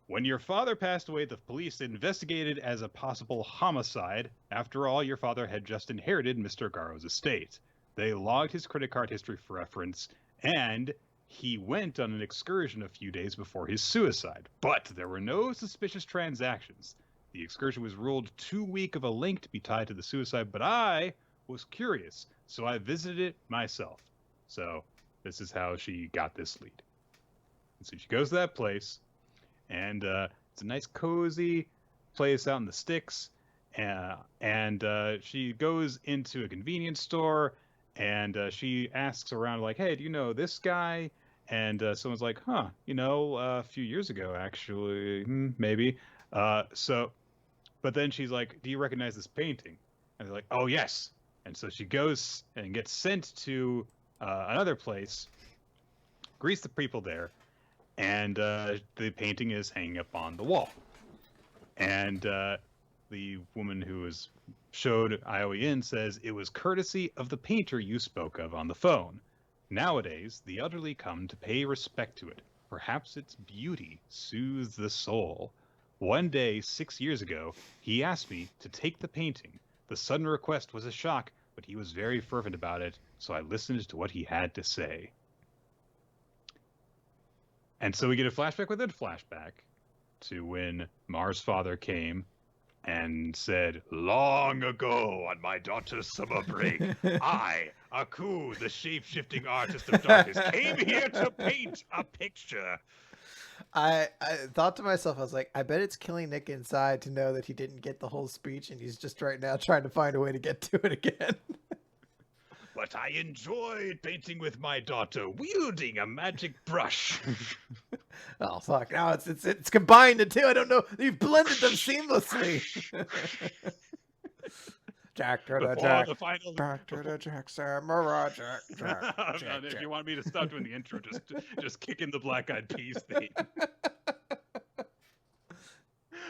when your father passed away, the police investigated as a possible homicide. After all, your father had just inherited Mr. Garo's estate. They logged his credit card history for reference, and he went on an excursion a few days before his suicide. But there were no suspicious transactions. The excursion was ruled too weak of a link to be tied to the suicide, but I was curious, so I visited it myself. So this is how she got this lead. And so she goes to that place, and it's a nice cozy place out in the sticks, and she goes into a convenience store, and she asks around like, "Hey, do you know this guy?" And someone's like, "Huh, a few years ago, actually, maybe." But then she's like, "Do you recognize this painting?" And they're like, "Oh, yes." And so she goes and gets sent to another place, greets the people there, and the painting is hanging up on the wall. And the woman who was showed Ayaoi in says, "It was courtesy of the painter you spoke of on the phone. Nowadays, the elderly come to pay respect to it. Perhaps its beauty soothes the soul. One day, 6 years ago, he asked me to take the painting. The sudden request was a shock, but he was very fervent about it, so I listened to what he had to say." And so we get a flashback within a flashback to when Mar's father came and said, "Long ago on my daughter's summer break, I, Aku, the shape-shifting artist of darkness, came here to paint a picture." I thought to myself, I was like, I bet it's killing Nick inside to know that he didn't get the whole speech, and he's just right now trying to find a way to get to it again. "But I enjoyed painting with my daughter, wielding a magic brush." Oh fuck! Now it's combined the two. I don't know. You've blended them seamlessly. Jack to the Jack. The final... Back to the Jack Samurai. Jack. If you want me to stop doing the intro, just kick in the Black Eyed Peas theme.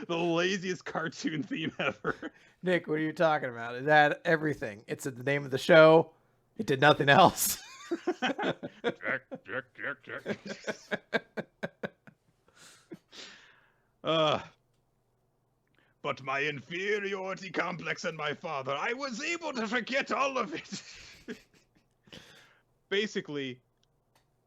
The laziest cartoon theme ever. Nick, what are you talking about? Is that everything? It's the name of the show. It did nothing else. Jack. But my inferiority complex and my father, I was able to forget all of it. Basically,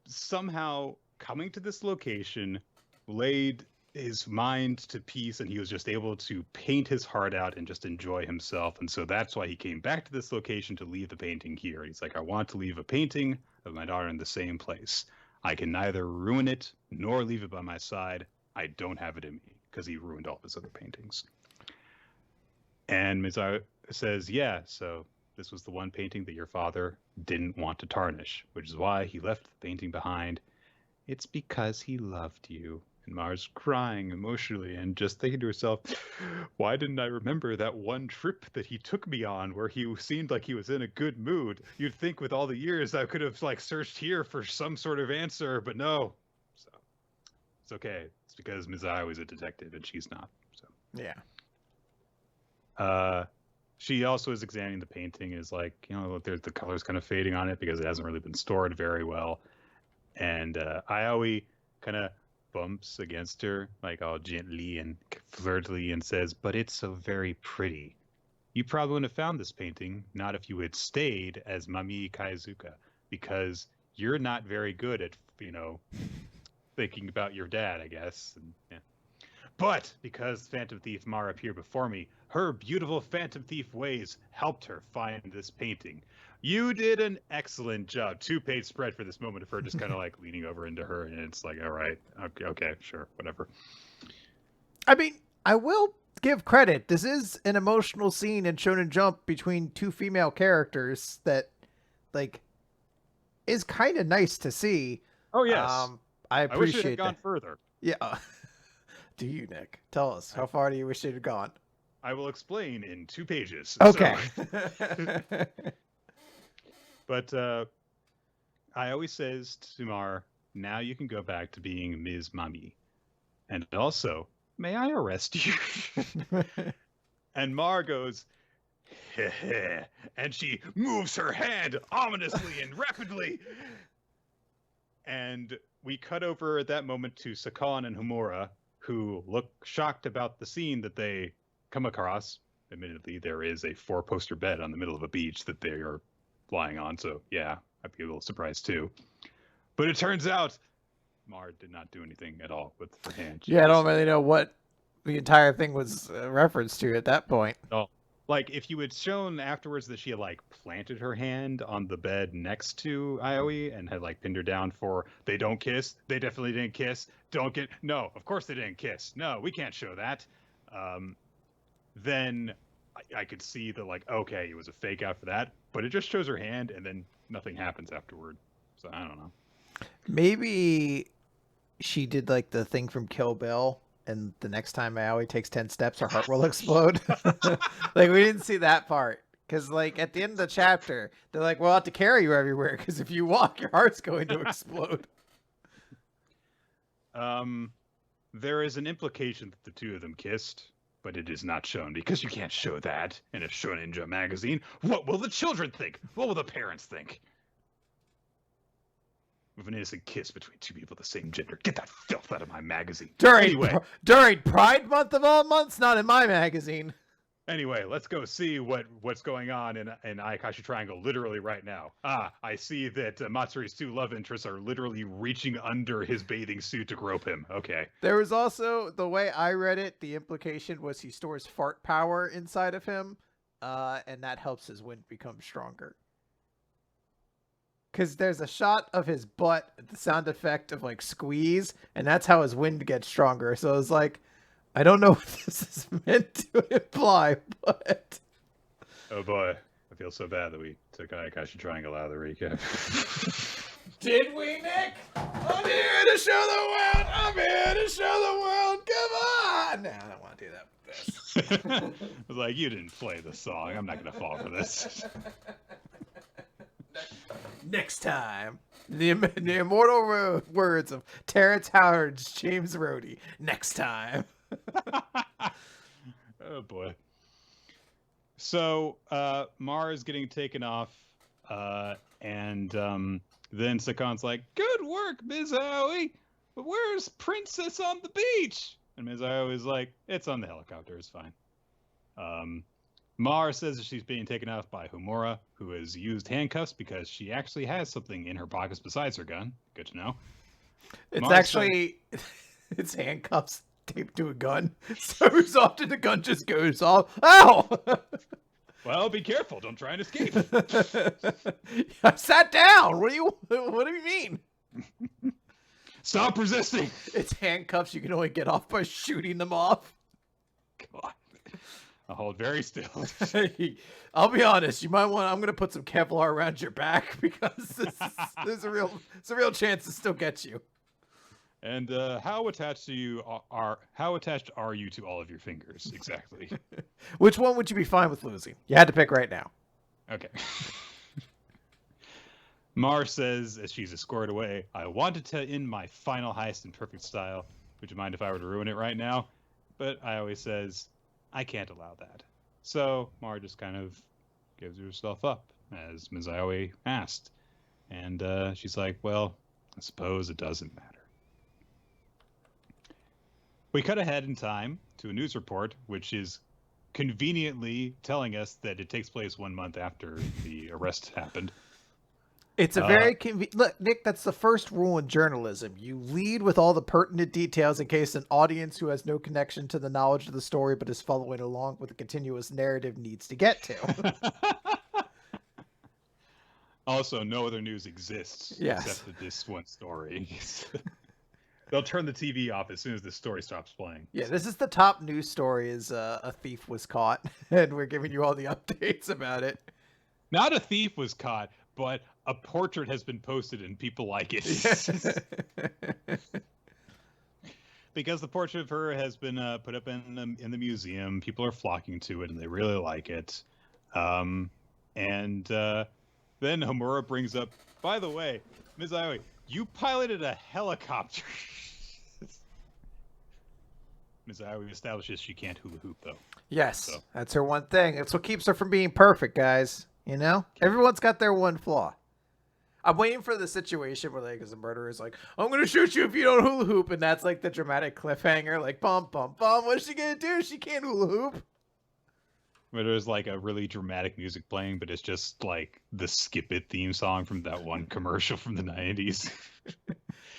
somehow coming to this location laid his mind to peace, and he was just able to paint his heart out and just enjoy himself. And so that's why he came back to this location to leave the painting here. He's like, "I want to leave a painting of my daughter in the same place. I can neither ruin it nor leave it by my side. I don't have it in me," because he ruined all of his other paintings. And Misawa says, "Yeah, so this was the one painting that your father didn't want to tarnish, which is why he left the painting behind. It's because he loved you." And Mars crying emotionally and just thinking to herself, "Why didn't I remember that one trip that he took me on where he seemed like he was in a good mood? You'd think with all the years I could have like searched here for some sort of answer, but no." So it's okay. It's because Misawa is a detective and she's not. So yeah. She also is examining the painting, is like, the color's kind of fading on it because it hasn't really been stored very well. And Ayaoi kind of bumps against her, like all gently and flirtily, and says, "But it's so very pretty. You probably wouldn't have found this painting, not if you had stayed as Mami Kaizuka, because you're not very good at, thinking about your dad, I guess." And, yeah. But because Phantom Thief Mara appeared before me, her beautiful Phantom Thief ways helped her find this painting. You did an excellent job. 2-page spread for this moment of her just kind of like leaning over into her, and it's like, all right, okay, sure, whatever. I mean, I will give credit. This is an emotional scene in Shonen Jump between two female characters that, like, is kind of nice to see. Oh yes, I I wish it appreciate had gone that. further. Yeah. Do you, Nick? Tell us. How far do you wish it had gone? I will explain in 2 pages. Okay. So, but I always says to Mar, now you can go back to being Ms. Mami. And also, may I arrest you? And Mar goes, heh heh, and she moves her hand ominously and rapidly. And we cut over at that moment to Sakan and Homura, who look shocked about the scene that they come across. Admittedly, there is a 4-poster bed on the middle of a beach that they are lying on, so yeah, I'd be a little surprised too. But it turns out Mar did not do anything at all with her hand. Yeah, I don't really know what the entire thing was referenced to at that point. Oh, like if you had shown afterwards that she had like planted her hand on the bed next to Aoi and had like pinned her down for they don't kiss, they definitely didn't kiss, no, of course they didn't kiss, no, we can't show that. Then I could see that like, okay, it was a fake out for that, but it just shows her hand and then nothing happens afterward. So I don't know. Maybe she did like the thing from Kill Bill, and the next time Aoi takes 10 steps, her heart will explode. Like, we didn't see that part. Because, like, at the end of the chapter, they're like, we'll have to carry you everywhere, because if you walk, your heart's going to explode. There is an implication that the two of them kissed, but it is not shown, because you can't show that in a Shonen Jump magazine. What will the children think? What will the parents think? With an innocent kiss between two people of the same gender. Get that filth out of my magazine. During Pride Month of all months, not in my magazine. Anyway, let's go see what's going on in Ayakashi Triangle literally right now. I see that Matsuri's 2 love interests are literally reaching under his bathing suit to grope him. Okay. There was also, the way I read it, the implication was he stores fart power inside of him, and that helps his wind become stronger. Because there's a shot of his butt, the sound effect of like squeeze, and that's how his wind gets stronger. So it's like, I don't know what this is meant to imply, but... Oh boy, I feel so bad that we took Ayakashi Triangle out of the recap. Did we, Nick? I'm here to show the world! I'm here to show the world! Come on! No, I don't want to do that with this. I was like, you didn't play the song. I'm not going to fall for this. Next time. The immortal words of Terrence Howard's James Rhodey. Next time. Oh boy. So Mar is getting taken off, and then Sakan's like, "Good work, Ms. Aoi, but where's Princess on the beach?" And Ms. Aoi is like, "It's on the helicopter, it's fine." Mar says that she's being taken off by Homura, who has used handcuffs because she actually has something in her pockets besides her gun. Good to know. It's Mar actually it's handcuffs taped to a gun. So as often the gun just goes off. Ow! Well, be careful. Don't try and escape. I sat down. What do you mean? Stop resisting. It's handcuffs. You can only get off by shooting them off. God. I'll hold very still. I'll be honest. You might want. I'm gonna put some Kevlar around your back because there's a real chance to still get you. And how attached are you to all of your fingers exactly? Which one would you be fine with losing? You had to pick right now. Okay. Mar says as she's escorted away, "I wanted to end my final heist in perfect style. Would you mind if I were to ruin it right now?" But I always says, "I can't allow that." So Mar just kind of gives herself up, as Ms. Aoi asked. And she's like, "Well, I suppose it doesn't matter." We cut ahead in time to a news report, which is conveniently telling us that it takes place 1 month after the arrest happened. It's a very look, Nick. That's the first rule in journalism. You lead with all the pertinent details in case an audience who has no connection to the knowledge of the story but is following along with the continuous narrative needs to get to. Also, no other news exists except for this one story. They'll turn the TV off as soon as the story stops playing. Yeah, this is the top news story: is a thief was caught, and we're giving you all the updates about it. Not a thief was caught, but a portrait has been posted and people like it. Because the portrait of her has been put up in the museum. People are flocking to it and they really like it. Then Homura brings up, by the way, Ms. Aoi, you piloted a helicopter. Ms. Aoi establishes she can't hula hoop, though. Yes, so. That's her one thing. That's what keeps her from being perfect, guys. You know? Everyone's got their one flaw. I'm waiting for the situation where, like, as a murderer is like, I'm going to shoot you if you don't hula hoop. And that's, like, the dramatic cliffhanger. Like, bum, bum, bum. What's she going to do? She can't hula hoop. Where there's, like, a really dramatic music playing, but it's just, like, the Skip It theme song from that one commercial from the 90s.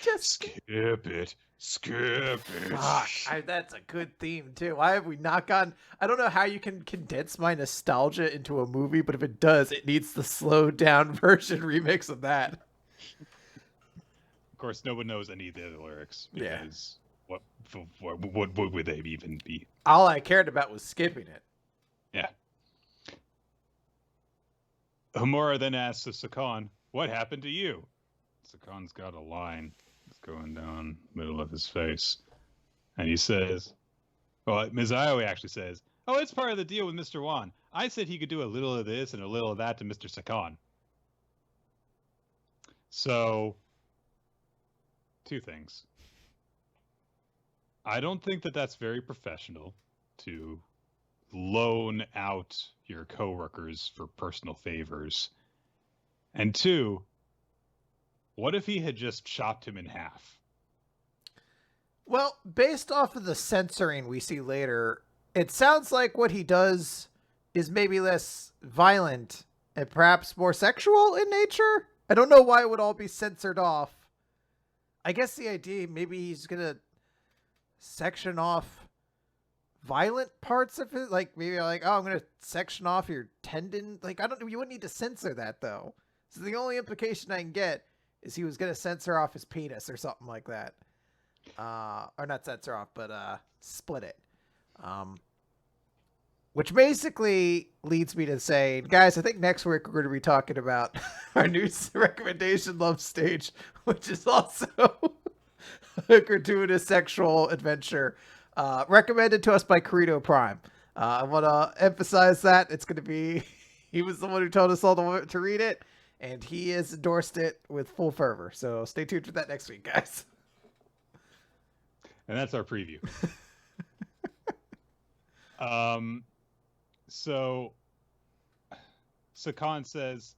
Just skip it. Skip it. That's a good theme, too. Why have we not gotten... I don't know how you can condense my nostalgia into a movie, but if it does, it needs the slowed-down version remix of that. Of course, no one knows any of the other lyrics. Because what would they even be? All I cared about was skipping it. Yeah. Homura then asks Sakan, what happened to you? Sakan's got a line. Going down the middle of his face. And he says, well, Ms. Aoi actually says, oh, it's part of the deal with Mr. Wan. I said he could do a little of this and a little of that to Mr. Sakan. So, two things. I don't think that that's very professional to loan out your coworkers for personal favors. And two, what if he had just chopped him in half? Well, based off of the censoring we see later, it sounds like what he does is maybe less violent and perhaps more sexual in nature. I don't know why it would all be censored off. I guess the idea, maybe he's going to section off violent parts of it. Like, maybe like, oh, I'm going to section off your tendon. Like, I don't know. You wouldn't need to censor that, though. So the only implication I can get is he was going to censor off his penis or something like that. Or not censor off, but split it. Which basically leads me to say, guys, I think next week we're going to be talking about our new recommendation love stage, which is also a gratuitous sexual adventure recommended to us by Corito Prime. I want to emphasize that. It's going to be, he was the one who told us all to read it. And he has endorsed it with full fervor. So stay tuned for that next week, guys. And that's our preview. So Sakan says,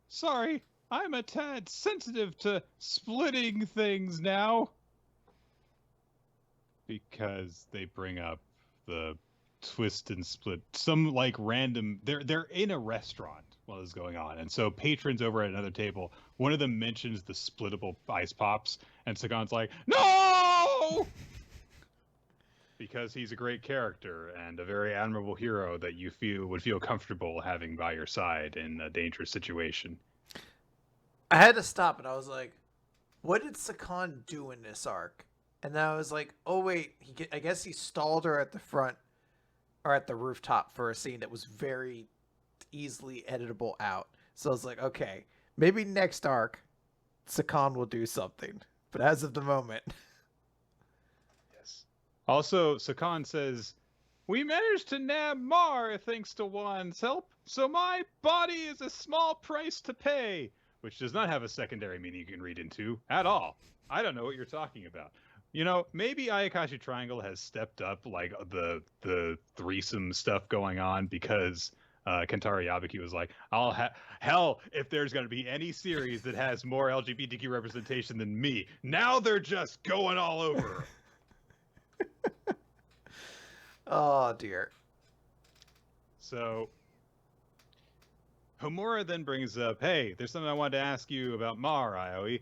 sorry, I'm a tad sensitive to splitting things now. Because they bring up the twist and split, some like random, they're in a restaurant while this is going on, and so patrons over at another table, one of them mentions the splittable ice pops, and Sagan's like, no, because he's a great character and a very admirable hero that you would feel comfortable having by your side in a dangerous situation. I had to stop and I was like, what did Sakan do in this arc? And then I was like, oh wait, I guess he stalled her at the front or at the rooftop for a scene that was very easily editable out. So I was like, okay, maybe next arc, Sakan will do something. But as of the moment. Yes. Also, Sakan says, we managed to nab Mar thanks to Wan's help, so my body is a small price to pay. Which does not have a secondary meaning you can read into at all. I don't know what you're talking about. You know, maybe Ayakashi Triangle has stepped up like the threesome stuff going on because Kentaro Yabuki was like, hell, if there's going to be any series that has more LGBTQ representation than me, now they're just going all over. Oh dear. So Homura then brings up, hey, there's something I wanted to ask you about Mar, Ioi.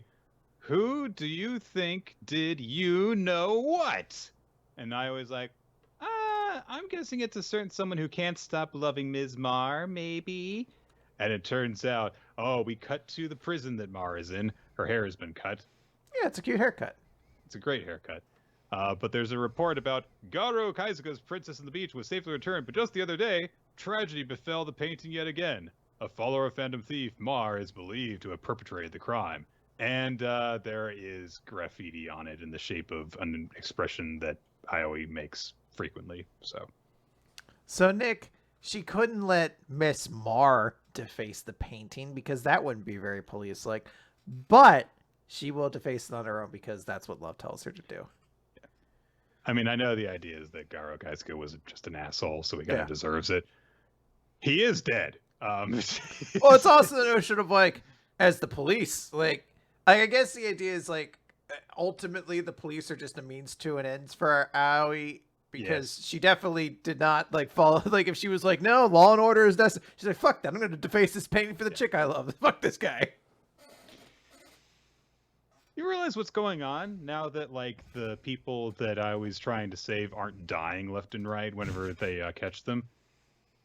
Who do you think did you know what? And Ioi's like, I'm guessing it's a certain someone who can't stop loving Ms. Mar, maybe. And it turns out, we cut to the prison that Mar is in. Her hair has been cut. Yeah, it's a cute haircut. It's a great haircut. But there's a report about Garo Kaizuka's Princess on the Beach was safely returned, but just the other day, tragedy befell the painting yet again. A follower of Phantom Thief, Mar, is believed to have perpetrated the crime. And there is graffiti on it in the shape of an expression that Ioi makes frequently. So Nick, she couldn't let Miss Mar deface the painting because that wouldn't be very police-like. But she will deface it on her own because that's what love tells her to do. Yeah. I mean, I know the idea is that Garo Kaizuka was just an asshole, so he kind of deserves it. He is dead. Well, it's also the notion of like, as the police, like, I guess the idea is like, ultimately the police are just a means to an end for Aoi, because she definitely did not like follow. Like, if she was like, no, law and order is necessary, she's like, fuck that, I'm going to deface this painting for the chick I love. Fuck this guy. You realize what's going on now that like the people that I was trying to save aren't dying left and right whenever they catch them?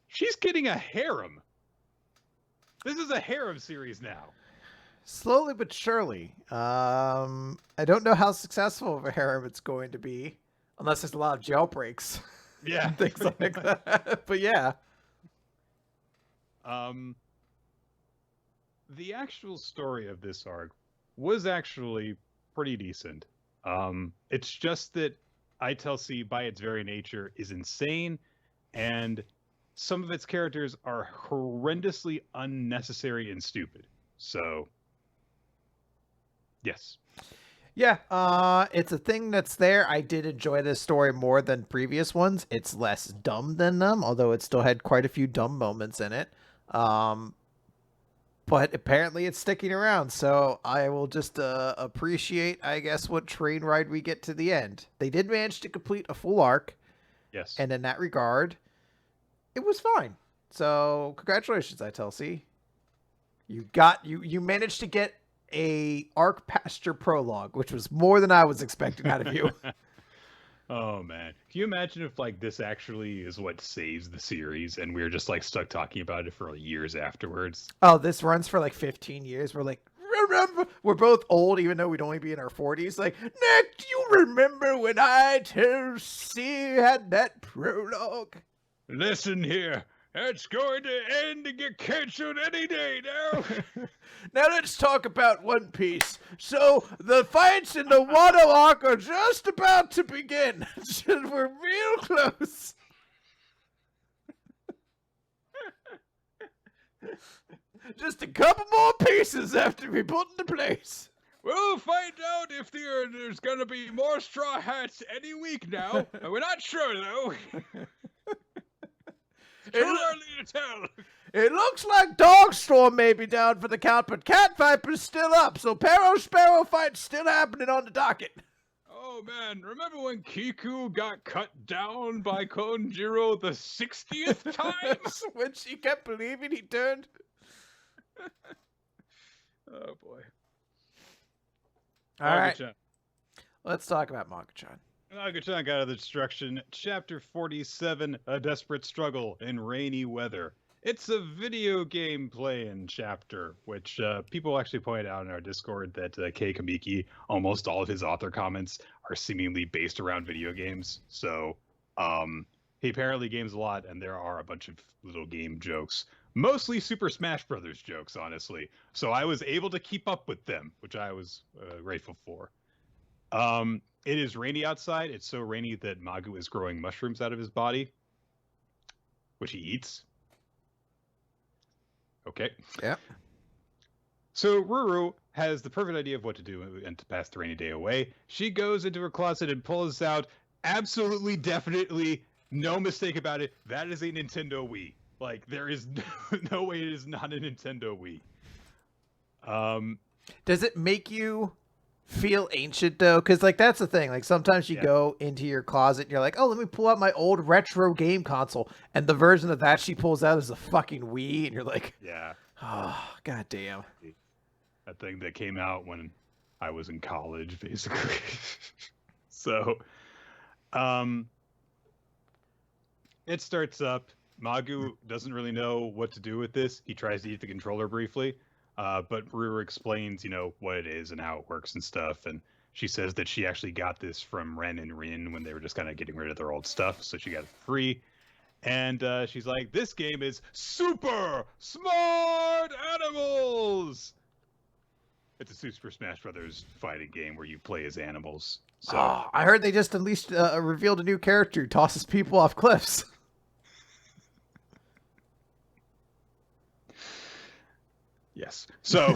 She's getting a harem. This is a harem series now. Slowly but surely. I don't know how successful of a harem it's going to be, unless there's a lot of jailbreaks. Yeah, things like that. But yeah. The actual story of this arc was actually pretty decent. It's just that ITLC, by its very nature, is insane, and some of its characters are horrendously unnecessary and stupid. So, yes. Yeah, it's a thing that's there. I did enjoy this story more than previous ones. It's less dumb than them, although it still had quite a few dumb moments in it. But apparently it's sticking around, so I will just appreciate, I guess, what train ride we get to the end. They did manage to complete a full arc. Yes. And in that regard, it was fine. So congratulations, ITLC. You managed to get a arc past your prologue, which was more than I was expecting out of you. Oh man, can you imagine if like this actually is what saves the series and we're just like stuck talking about it for like, years afterwards? Oh, this runs for like 15 years. We're like, remember, we're both old, even though we'd only be in our 40s. Like, Nick, do you remember when ITLC had that prologue? Listen here, it's going to end and get canceled any day now. Now let's talk about One Piece. So the fights in the Wano arc are just about to begin. We're real close. Just a couple more pieces have to be put into place. We'll find out if there's going to be more Straw Hats any week now. We're not sure, though. Too early to tell. It looks like Dogstorm may be down for the count, but Cat Viper's still up, so Pero Sparrow fight's still happening on the docket. Oh man, remember when Kiku got cut down by Konjiro the 60th time? When she kept believing he turned. Oh boy. All right. Let's talk about Magu-chan. Magu-chan got out of the destruction. Chapter 47, A Desperate Struggle in Rainy Weather. It's a video game playing chapter, which people actually pointed out in our Discord that Kei Kamiki, almost all of his author comments are seemingly based around video games. So he apparently games a lot, and there are a bunch of little game jokes. Mostly Super Smash Brothers jokes, honestly. So I was able to keep up with them, which I was grateful for. It is rainy outside. It's so rainy that Magu is growing mushrooms out of his body, which he eats. Okay. Yeah. So Ruru has the perfect idea of what to do and to pass the rainy day away. She goes into her closet and pulls out, absolutely, definitely, no mistake about it, that is a Nintendo Wii. Like, there is no way it is not a Nintendo Wii. Does it make you feel ancient though, because like that's the thing. Like sometimes you Yeah. go into your closet and you're like, oh, let me pull out my old retro game console, and the version of that she pulls out is a fucking Wii, and you're like, Yeah. oh, goddamn. That thing that came out when I was in college, basically. So, um, it starts up. Magu doesn't really know what to do with this. He tries to eat the controller briefly, but Ruru explains, what it is and how it works and stuff. And she says that she actually got this from Ren and Rin when they were just kind of getting rid of their old stuff, so she got it free. And she's like, "This game is super smart animals." It's a Super Smash Brothers fighting game where you play as animals. So Oh, I heard they just unleashed, revealed a new character who tosses people off cliffs. yes. So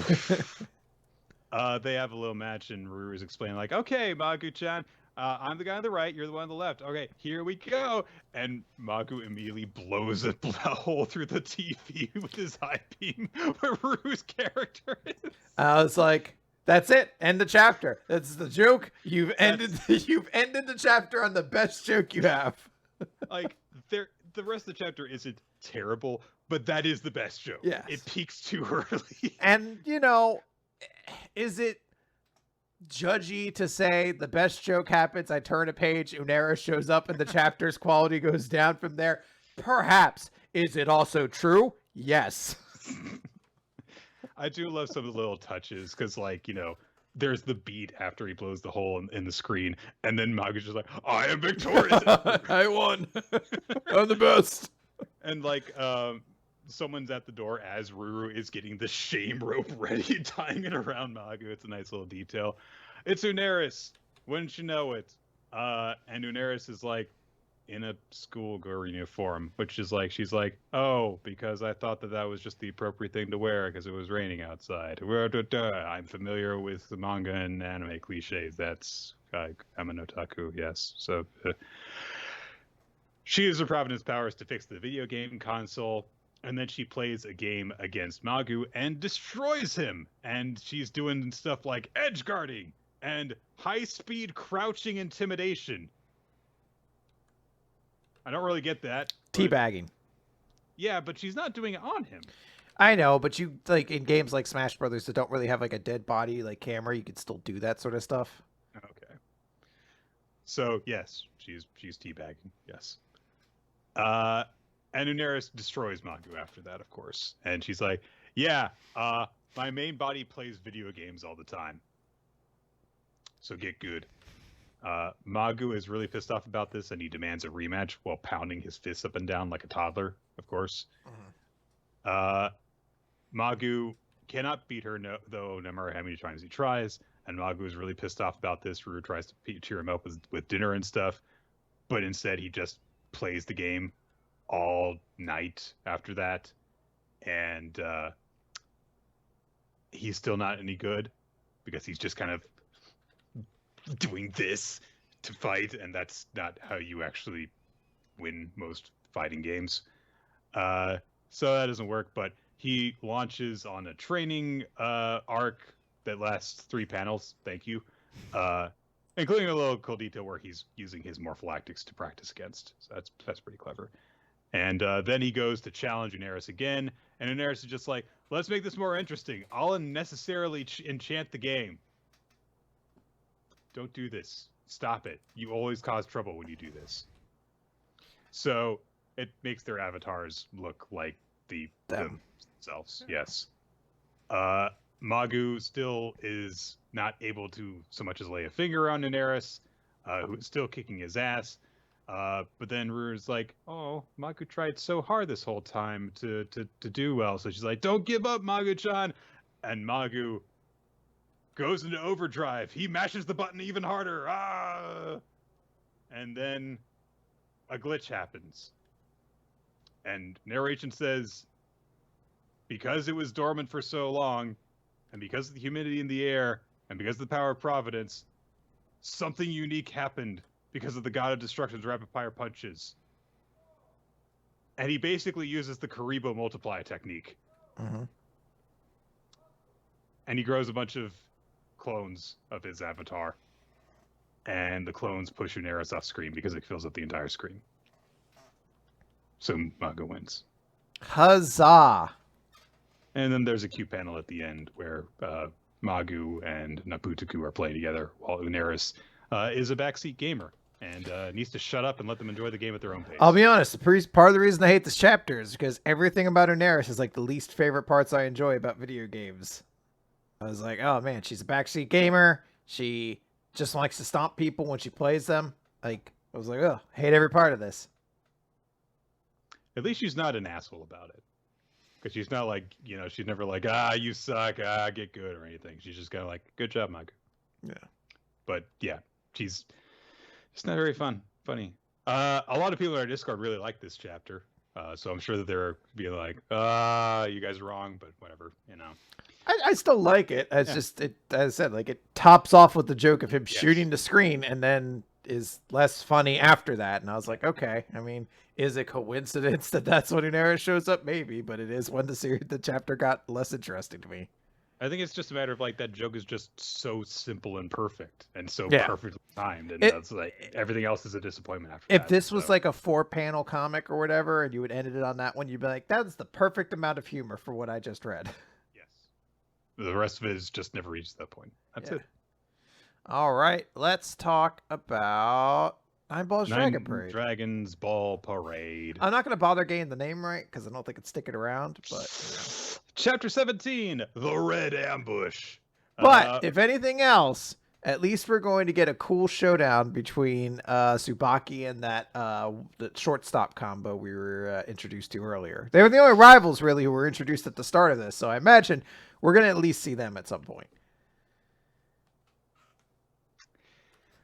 they have a little match, and Ruru's explaining like, "Okay, Magu-chan, I'm the guy on the right, you're the one on the left. Okay, here we go." And Magu immediately blows a hole through the TV with his eye beam where Ruru's character is. I was like, that's it. End the chapter. That's the joke. You've ended the chapter on the best joke you have. Like the rest of the chapter isn't terrible, but that is the best joke. Yes. It peaks too early. And is it judgy to say the best joke happens, I turn a page, Unera shows up, and the chapter's quality goes down from there? Perhaps. Is it also true? Yes. I do love some of the little touches because, there's the beat after he blows the hole in the screen, and then Magu's just like, "I am victorious." I won. I'm the best. And someone's at the door as Ruru is getting the shame rope ready, tying it around Magu. It's a nice little detail. It's Uneris. Wouldn't you know it? And Uneris is like in a schoolgirl uniform, which is like, she's like, "Oh, because I thought that was just the appropriate thing to wear because it was raining outside." I'm familiar with the manga and anime cliches. That's I'm an otaku, yes. So she uses her Providence powers to fix the video game console, and then she plays a game against Magu and destroys him. And she's doing stuff like edge guarding and high-speed crouching intimidation. I don't really get that. Teabagging. Yeah, but she's not doing it on him. I know, but you in games like Smash Brothers that don't really have like a dead body camera, you could still do that sort of stuff. Okay. So yes, she's teabagging. Yes. And Uneris destroys Magu after that, of course. And she's like, "Yeah, my main body plays video games all the time. So get good." Magu is really pissed off about this, and he demands a rematch while pounding his fists up and down like a toddler, of course. Mm-hmm. Magu cannot beat her, though, no matter how many times he tries. And Magu is really pissed off about this. Ruru tries to cheer him up with dinner and stuff, but instead he just plays the game all night after that. And he's still not any good because he's just kind of doing this to fight, and that's not how you actually win most fighting games. So that doesn't work, but he launches on a training arc that lasts 3 panels. Thank you. Including a little cool detail where he's using his morphalactics to practice against. So that's pretty clever. And then he goes to challenge Uneris again, and Uneris is just like, "Let's make this more interesting. I'll unnecessarily enchant the game. Don't do this. Stop it. You always cause trouble when you do this." So it makes their avatars look like themselves. Yes. Magu still is not able to so much as lay a finger on Uneris, who is still kicking his ass. But then Ruru's like, "Oh, Magu tried so hard this whole time to do well." So she's like, "Don't give up, Magu-chan." And Magu goes into overdrive. He mashes the button even harder. And then a glitch happens. And narration says, because it was dormant for so long, and because of the humidity in the air, and because of the power of Providence, something unique happened because of the God of Destruction's rapid fire punches. And he basically uses the Karibo multiply technique. Mm-hmm. And he grows a bunch of clones of his avatar, and the clones push Uneris off screen because it fills up the entire screen. So Manga wins. Huzzah! And then there's a cute panel at the end where Magu and Naputaku are playing together while Uneris is a backseat gamer and needs to shut up and let them enjoy the game at their own pace. I'll be honest, part of the reason I hate this chapter is because everything about Uneris is like the least favorite parts I enjoy about video games. I was like, oh man, she's a backseat gamer. She just likes to stomp people when she plays them. Like, I was like, oh, hate every part of this. At least she's not an asshole about it. Because she's not like, she's never like, you suck, get good or anything. She's just kind of like, good job, Magu. Yeah. But yeah, she's not very funny. A lot of people in our Discord really like this chapter. So I'm sure that they're being like, you guys are wrong, but whatever, I still like it. It's just, as I said, like it tops off with the joke of him shooting the screen and then is less funny after that. And I was like, okay, I mean, is it coincidence that that's when Uneris shows up? Maybe, but it is when the chapter got less interesting to me. I think it's just a matter of like that joke is just so simple and perfect and so perfectly timed, and that's like everything else is a disappointment after. If this was like a 4-panel comic or whatever, and you would ended it on that one, you'd be like, "That's the perfect amount of humor for what I just read." Yes, the rest of it is just never reached that point. That's it. All right, let's talk about Nine Dragon Parade. Dragons Ball Parade. I'm not going to bother getting the name right because I don't think it's sticking around. But Chapter 17, The Red Ambush. But if anything else, at least we're going to get a cool showdown between Tsubaki and that the shortstop combo we were introduced to earlier. They were the only rivals really who were introduced at the start of this, so I imagine we're going to at least see them at some point.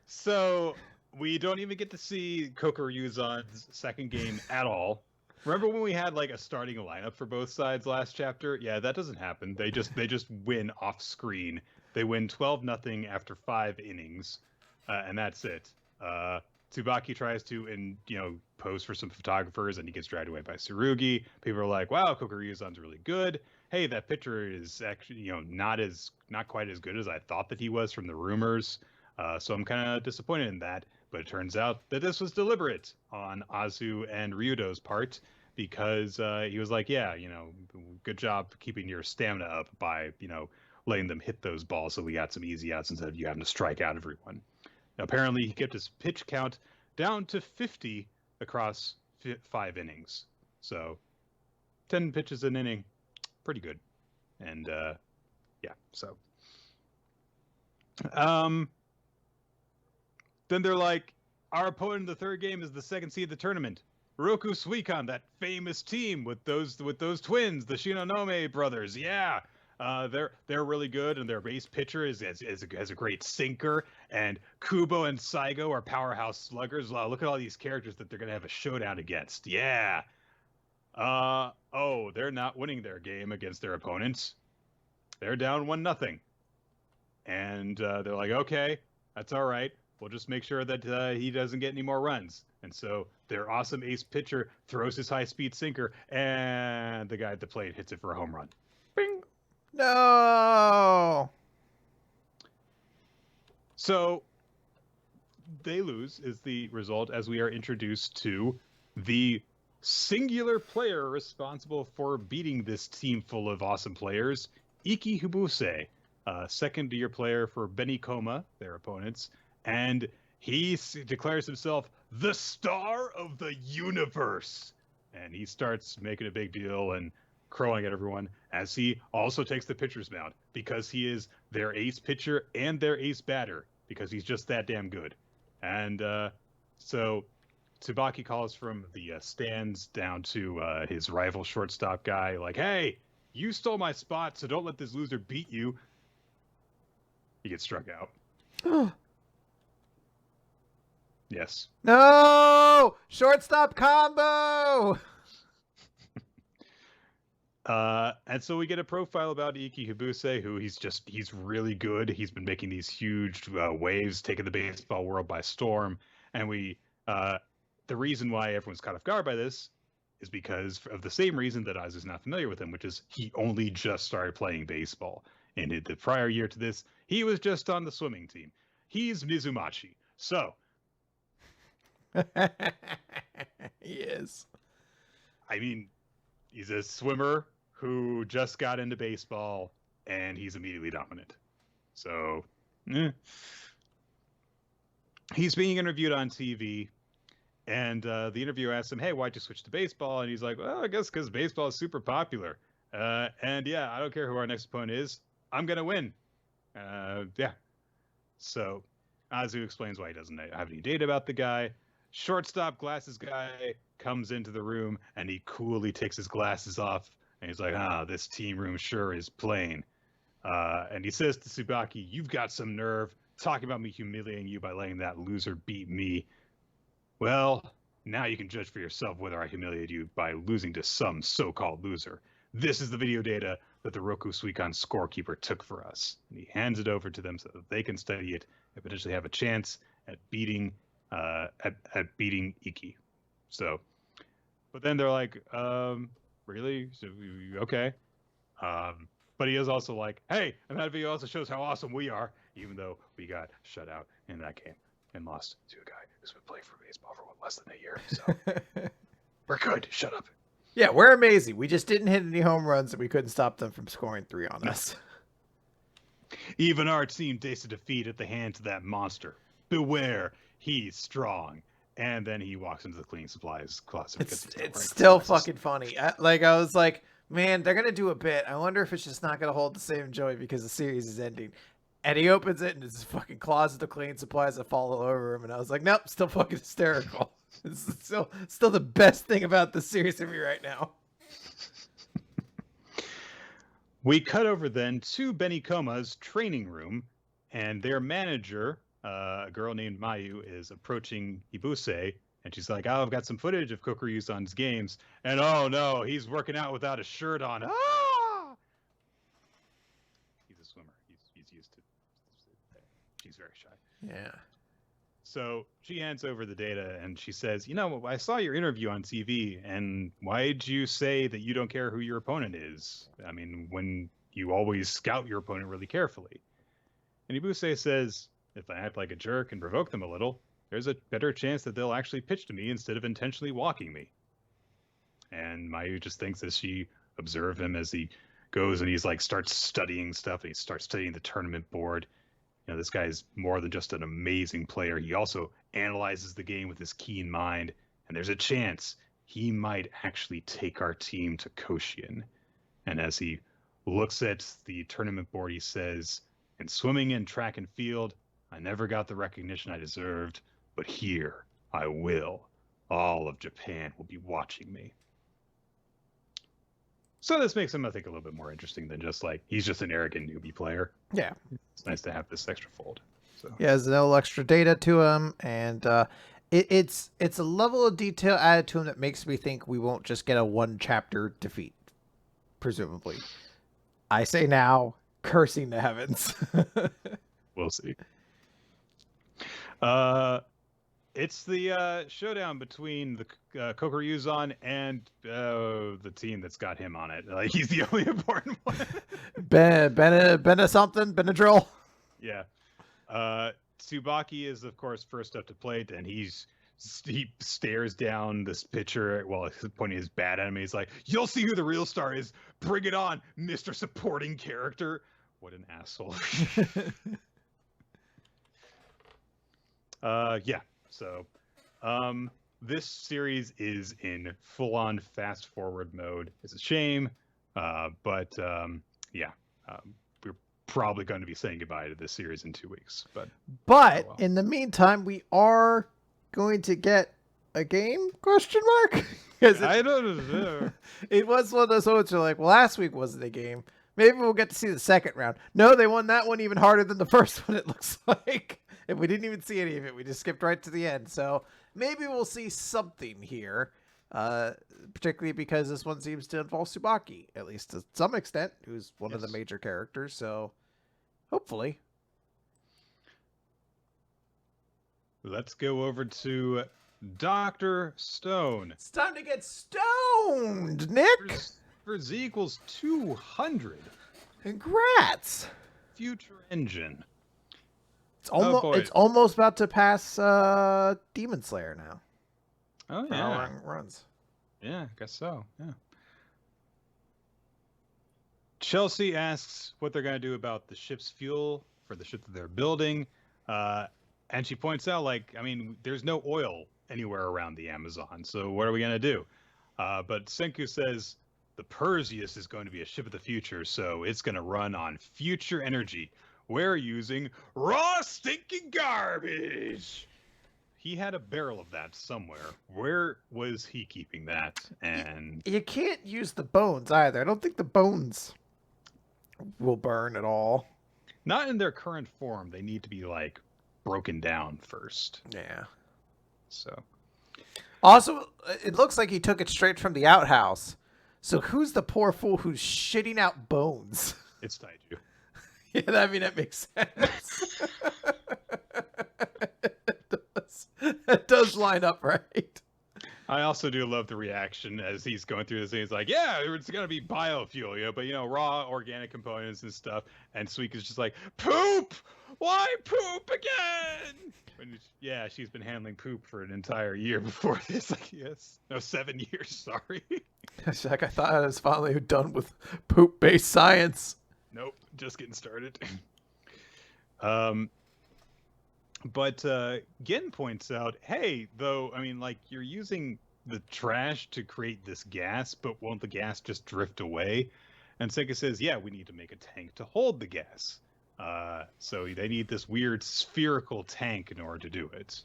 So we don't even get to see Kokuryuzan's second game at all. Remember when we had like a starting lineup for both sides last chapter? Yeah, that doesn't happen. They just win off screen. They win 12-0 after 5 innings, and that's it. Tsubaki tries to pose for some photographers, and he gets dragged away by Tsurugi. People are like, "Wow, Kokuryuzan's really good. Hey, that pitcher is actually not quite as good as I thought that he was from the rumors." So I'm kind of disappointed in that. But it turns out that this was deliberate on Azu and Ryudo's part because he was like, yeah, good job keeping your stamina up by, letting them hit those balls so we got some easy outs instead of you having to strike out everyone. Now, apparently, he kept his pitch count down to 50 across 5 innings. So 10 pitches an inning, pretty good. And, yeah, so... Then they're like, our opponent in the third game is the second seed of the tournament. Roku Suikon, that famous team with those twins, the Shinonome brothers. Yeah, they're really good, and their base pitcher has a great sinker. And Kubo and Saigo are powerhouse sluggers. Wow, look at all these characters that they're gonna have a showdown against. Yeah. They're not winning their game against their opponents. They're down 1-0. And they're like, okay, that's all right. We'll just make sure that he doesn't get any more runs. And so their awesome ace pitcher throws his high-speed sinker, and the guy at the plate hits it for a home run. Bing! No! So they lose is the result as we are introduced to the singular player responsible for beating this team full of awesome players, Iki Hibuse, second-year player for Benikoma, their opponents. And he declares himself the star of the universe. And he starts making a big deal and crowing at everyone as he also takes the pitcher's mound because he is their ace pitcher and their ace batter because he's just that damn good. And so Tsubaki calls from the stands down to his rival shortstop guy like, hey, you stole my spot, so don't let this loser beat you. He gets struck out. Yes. No! Shortstop combo! And so we get a profile about Iki Hibuse, who he's really good. He's been making these huge waves, taking the baseball world by storm. And the reason why everyone's caught off guard by this is because of the same reason that Oz is not familiar with him, which is he only just started playing baseball. In the prior year to this, he was just on the swimming team. He's Mizumachi. So, He is. I mean, he's a swimmer who just got into baseball, and he's immediately dominant. So, he's being interviewed on TV, and the interviewer asks him, "Hey, why'd you switch to baseball?" And he's like, "Well, I guess because baseball is super popular. And yeah, I don't care who our next opponent is. I'm gonna win." Yeah. So, Azu explains why he doesn't have any data about the guy. Shortstop glasses guy comes into the room, and he coolly takes his glasses off, and he's like, this team room sure is plain. And he says to Tsubaki, "You've got some nerve talking about me humiliating you by letting that loser beat me. Well, now you can judge for yourself whether I humiliated you by losing to some so-called loser. This is the video data that the Roku Suikon scorekeeper took for us." And he hands it over to them so that they can study it and potentially have a chance at beating beating Iki. So, but then they're like, really? So, okay. But he is also like, "Hey, and that video also shows how awesome we are, even though we got shut out in that game and lost to a guy who's been playing for baseball for less than a year. So we're good. Shut up." Yeah, we're amazing. We just didn't hit any home runs, and we couldn't stop them from scoring 3 on us. "Even our team tasted defeat at the hands of that monster. Beware, he's strong." And then he walks into the cleaning supplies closet. It's still fucking funny. I was like, man, they're gonna do a bit. I wonder if it's just not gonna hold the same joy because the series is ending. And he opens it, and it's this fucking closet of cleaning supplies that fall all over him. And I was like, nope, still fucking hysterical. It's still the best thing about the series to me right now. We cut over then to Benikoma's training room, and their manager, a girl named Mayu, is approaching Ibuse, and she's like, "Oh, I've got some footage of Kokuryu's games, and oh no, he's working out without a shirt on." He's a swimmer. He's used to. She's very shy. Yeah. So she hands over the data, and she says, "I saw your interview on TV, and why'd you say that you don't care who your opponent is? I mean, when you always scout your opponent really carefully." And Ibuse says, "If I act like a jerk and provoke them a little, there's a better chance that they'll actually pitch to me instead of intentionally walking me." And Mayu just thinks as she observed him as he goes and he's like starts studying stuff, and he starts studying the tournament board. This guy is more than just an amazing player. He also analyzes the game with his keen mind, and there's a chance he might actually take our team to Koshien. And as he looks at the tournament board, he says, "In swimming and track and field, I never got the recognition I deserved, but here I will. All of Japan will be watching me." So this makes him, I think, a little bit more interesting than just like, he's just an arrogant newbie player. Yeah. It's nice to have this extra fold. So. Yeah, there's no extra data to him, and it's a level of detail added to him that makes me think we won't just get a 1-chapter defeat, presumably. I say now, cursing the heavens. We'll see. It's the showdown between the Kokuryuzan and the team that's got him on it. Like, he's the only important one. Benadryl. Yeah. Tsubaki is, of course, first up to plate, and he stares down this pitcher while pointing his bat at him. He's like, "You'll see who the real star is. Bring it on, Mr. Supporting Character." What an asshole. Yeah. So, this series is in full-on fast-forward mode. It's a shame, but yeah, we're probably going to be saying goodbye to this series in 2 weeks. But oh well. In the meantime, we are going to get a game? Question mark? I don't know. It was one of those moments where like, well, last week wasn't a game. Maybe we'll get to see the second round. No, they won that one even harder than the first one, it looks like. And we didn't even see any of it. We just skipped right to the end. So maybe we'll see something here, particularly because this one seems to involve Tsubaki, at least to some extent, who's one of the major characters. So hopefully. Let's go over to Dr. Stone. It's time to get stoned, Nick. For Z equals 200. Congrats! Future engine. It's almost about to pass Demon Slayer now. Oh, yeah. How long runs. Yeah, I guess so. Yeah. Chelsea asks what they're going to do about the ship's fuel for the ship that they're building. And she points out, there's no oil anywhere around the Amazon. So what are we going to do? But Senku says the Perseus is going to be a ship of the future. So it's going to run on future energy. We're using raw stinking garbage. He had a barrel of that somewhere. Where was he keeping that? And you can't use the bones either. I don't think the bones will burn at all. Not in their current form. They need to be broken down first. Yeah. So. Also, it looks like he took it straight from the outhouse. So who's the poor fool who's shitting out bones? It's Taiju. Yeah, that makes sense. It does line up right. I also do love the reaction as he's going through this thing. He's like, yeah, it's going to be biofuel, but, raw organic components and stuff. And Suika's just like, poop! Why poop again? Yeah, she's been handling poop for an entire year before this, I guess. No, 7 years, sorry. It's like, I thought I was finally done with poop-based science. Nope, just getting started. But Gen points out, hey, though, you're using the trash to create this gas, but won't the gas just drift away? And Senku says, yeah, we need to make a tank to hold the gas. So they need this weird spherical tank in order to do it.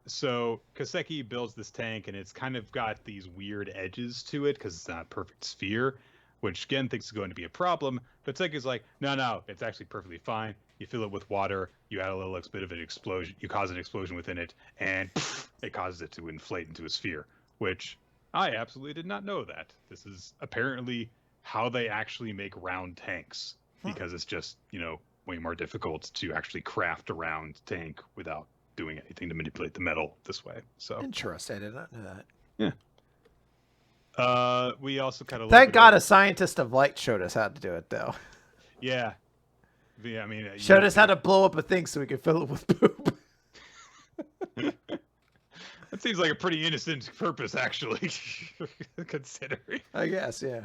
So Kaseki builds this tank, and it's kind of got these weird edges to it because it's not a perfect sphere, which Gen thinks is going to be a problem. But Seku's like, no, it's actually perfectly fine. You fill it with water, you add a little bit of an explosion, you cause an explosion within it, and it causes it to inflate into a sphere, which I absolutely did not know that. This is apparently how they actually make round tanks, because it's just, way more difficult to actually craft a round tank without doing anything to manipulate the metal this way. So interesting. I did not know that. Yeah. We also kind of thank God a scientist of light showed us how to do it, though. Yeah. Showed us how to blow up a thing so we could fill it with poop. That seems like a pretty innocent purpose, actually, considering. I guess, yeah.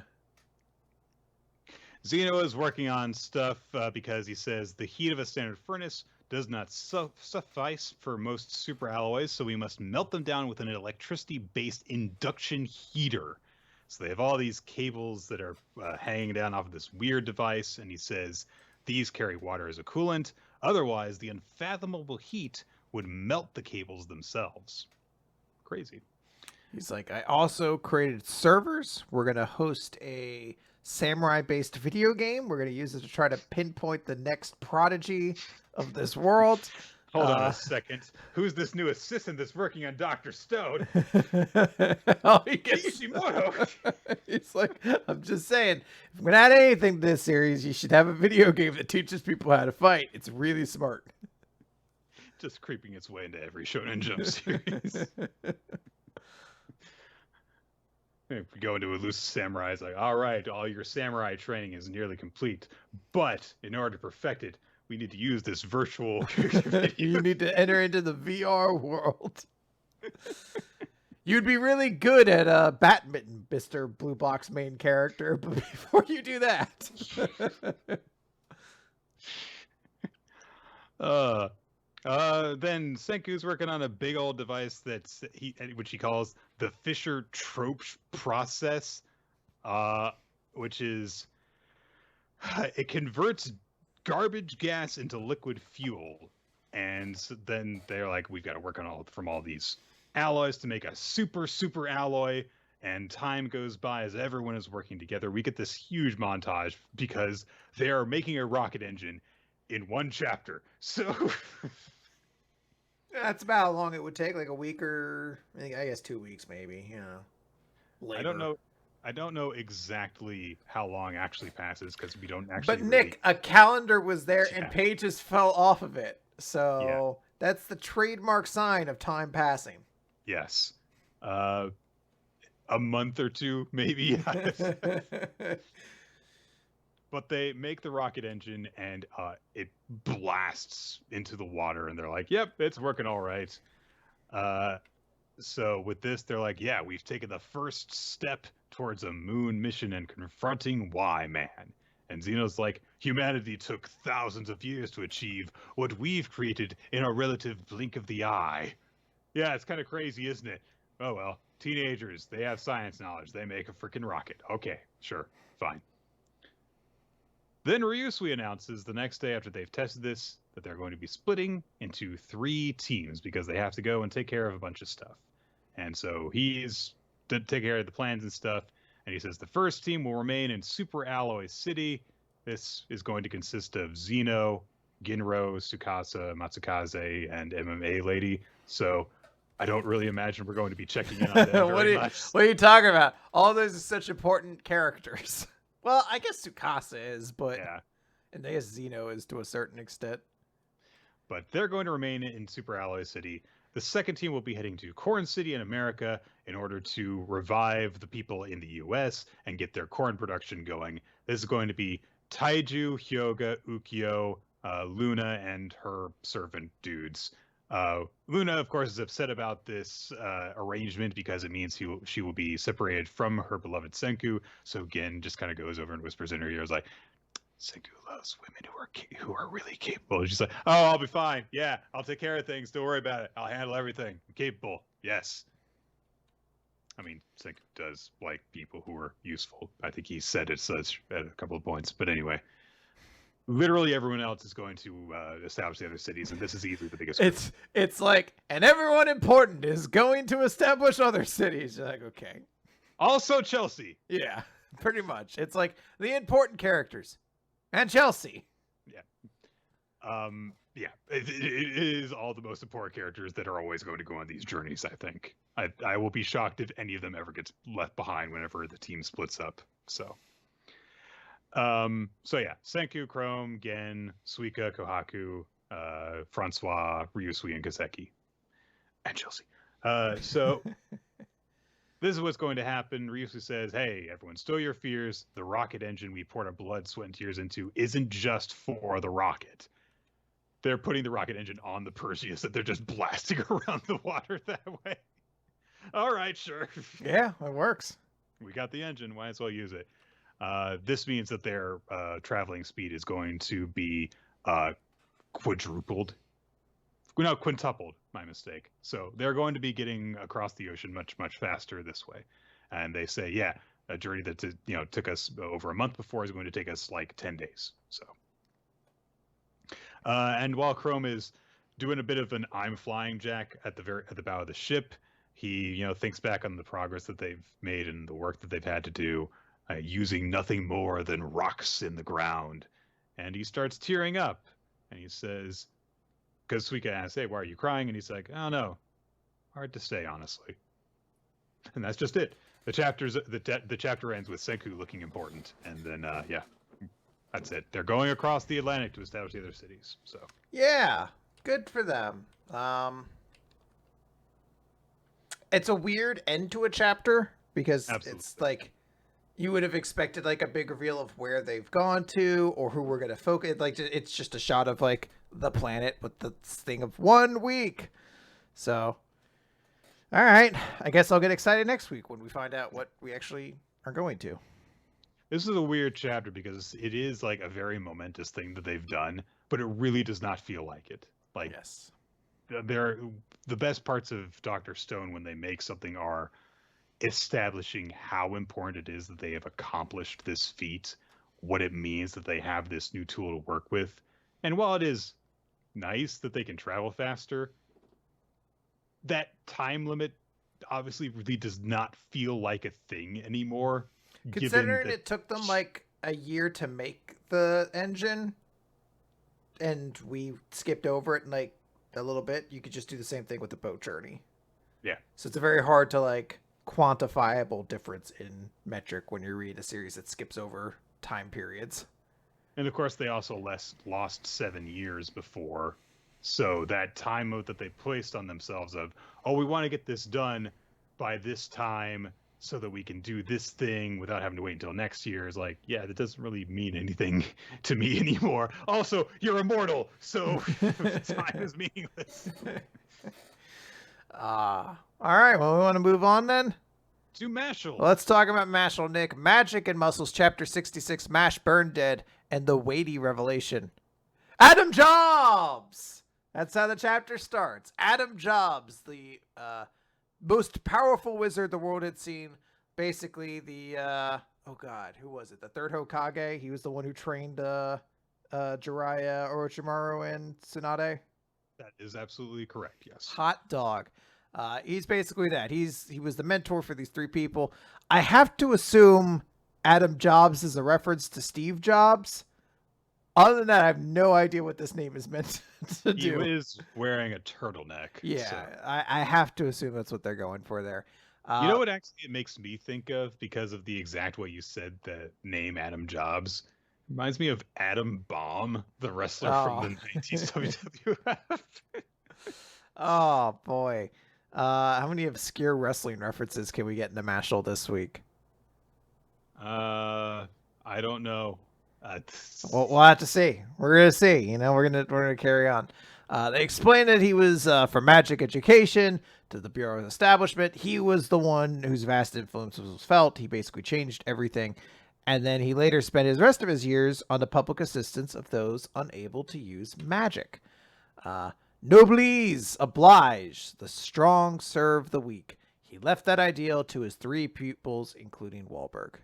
Zeno is working on stuff because he says the heat of a standard furnace does not suffice for most super alloys, so we must melt them down with an electricity-based induction heater. So they have all these cables that are hanging down off of this weird device, and he says these carry water as a coolant. Otherwise, the unfathomable heat would melt the cables themselves. Crazy. He's like, I also created servers. We're going to host a samurai-based video game. We're going to use it to try to pinpoint the next prodigy of this world. Hold on a second. Who's this new assistant that's working on Dr. Stone? Oh, he gets He's like, I'm just saying, if we're not anything to this series, you should have a video game that teaches people how to fight. It's really smart. Just creeping its way into every Shonen Jump series. If we go into Elusive Samurai, it's like, all right, all your samurai training is nearly complete, but in order to perfect it, we need to use this virtual video. You need to enter into the VR world. You'd be really good at badminton, Mr. Blue Box main character, but before you do that. Then Senku's working on a big old device which he calls the Fischer-Tropsch process, which is it converts garbage gas into liquid fuel, and so then they're like, we've got to work on all these alloys to make a super alloy. And time goes by as everyone is working together. We get this huge montage because they are making a rocket engine in one chapter. So that's about how long it would take, like a week or I guess 2 weeks, maybe. Labor. I don't know exactly how long actually passes because we don't actually. But Nick, a calendar was there and pages fell off of it, so that's the trademark sign of time passing. Yes, a month or two, maybe. But they make the rocket engine, and it blasts into the water, and they're like, "Yep, it's working all right." So with this, they're like, "Yeah, we've taken the first step towards a moon mission and confronting Y-Man." And Xeno's like, "Humanity took thousands of years to achieve what we've created in a relative blink of the eye." Yeah, it's kind of crazy, isn't it? Oh well, teenagers, they have science knowledge. They make a freaking rocket. Okay, sure, fine. Then Ryusui announces the next day after they've tested this that they're going to be splitting into 3 teams because they have to go and take care of a bunch of stuff. And so he's to take care of the plans and stuff. And he says the first team will remain in Super Alloy City. This is going to consist of Xeno, Ginro, Tsukasa, Matsukaze, and MMA Lady. So I don't really imagine we're going to be checking in on them very much. What are you talking about? All those are such important characters. Well, I guess Tsukasa is, but Yeah. And I guess Xeno is to a certain extent. But they're going to remain in Super Alloy City. The second team will be heading to Corn City in America in order to revive the people in the US and get their corn production going. This is going to be Taiju, Hyoga, Ukyo, Luna, and her servant dudes. Luna, of course, is upset about this arrangement because it means she will be separated from her beloved Senku. So Gen just kind of goes over and whispers in her ear, like, "Senku loves women who are really capable." And she's like, "Oh, I'll be fine. Yeah, I'll take care of things. Don't worry about it. I'll handle everything. I'm capable. Yes." I mean, Senku does like people who are useful. I think he said it such at a couple of points. But anyway, literally everyone else is going to establish the other cities, and this is easily the biggest group. It's like, and everyone important is going to establish other cities. You're like, okay. Also Chelsea. Yeah, pretty much. It's like the important characters. And Chelsea. Yeah. Yeah. It is all the most important characters that are always going to go on these journeys, I think. I will be shocked if any of them ever gets left behind whenever the team splits up. So yeah, Senku, Chrome, Gen, Suika, Kohaku, Francois, Ryusui, and Kaseki. And Chelsea. So this is what's going to happen. Ryusui says, "Hey, everyone, stow your fears. The rocket engine we poured our blood, sweat, and tears into isn't just for the rocket." They're putting the rocket engine on the Perseus that they're just blasting around the water that way. All right, sure. Yeah, it works. We got the engine. Might as well use it. This means that their traveling speed is going to be quintupled. My mistake. So they're going to be getting across the ocean much, much faster this way. And they say, yeah, a journey that took us over a month before is going to take us like 10 days. So, and while Chrome is doing a bit of an "I'm flying" jack at the bow of the ship, he thinks back on the progress that they've made and the work that they've had to do, using nothing more than rocks in the ground, and he starts tearing up, and he says, because Suika asks, "Hey, why are you crying?" And he's like, "Oh no, hard to say, honestly." And that's just it. The chapter ends with Senku looking important, and then yeah, that's it. They're going across the Atlantic to establish the other cities. So yeah, good for them. It's a weird end to a chapter because Absolutely. It's like you would have expected like a big reveal of where they've gone to or who we're gonna focus. Like it's just a shot of like the planet with the thing of 1 week. So, all right, I guess I'll get excited next week when we find out what we actually are going to. This is a weird chapter because it is like a very momentous thing that they've done, but it really does not feel like it. Like, yes, the best parts of Dr. Stone when they make something are establishing how important it is that they have accomplished this feat, what it means that they have this new tool to work with. And while it is nice that they can travel faster, that time limit obviously really does not feel like a thing anymore. Considering it took them like a year to make the engine and we skipped over it in like a little bit, you could just do the same thing with the boat journey. Yeah. So it's a very hard to like quantifiable difference in metric when you read a series that skips over time periods. And of course, they also lost 7 years before. So that time mode that they placed on themselves of, oh, we want to get this done by this time, so that we can do this thing without having to wait until next year. Is like, yeah, that doesn't really mean anything to me anymore. Also, you're immortal, so time is meaningless. All right, well, we want to move on then? To Mashle. Well, let's talk about Mashle, Nick. Magic and Muscles, Chapter 66, Mash Burn Dead, and the weighty revelation. Adam Jobs! That's how the chapter starts. Adam Jobs, the most powerful wizard the world had seen. Basically, the, oh god, who was it? The third Hokage? He was the one who trained Jiraiya, Orochimaru, and Tsunade? That is absolutely correct, yes. Hot dog. He's basically that. He was the mentor for these three people. I have to assume Adam Jobs is a reference to Steve Jobs. Other than that, I have no idea what this name is meant to do. He is wearing a turtleneck. Yeah, so. I have to assume that's what they're going for there. You know what actually it makes me think of, because of the exact way you said the name Adam Jobs? Reminds me of Adam Bomb, the wrestler from the 90s WWF. Oh, boy. How many obscure wrestling references can we get into Mashle this week? I don't know. Well, we'll have to see. We're gonna see. You know, we're gonna carry on. They explained that he was from magic education to the Bureau's establishment. He was the one whose vast influence was felt. He basically changed everything. And then he later spent his rest of his years on the public assistance of those unable to use magic. Noblesse oblige, the strong serve the weak. He left that ideal to his three pupils, including Wahlberg.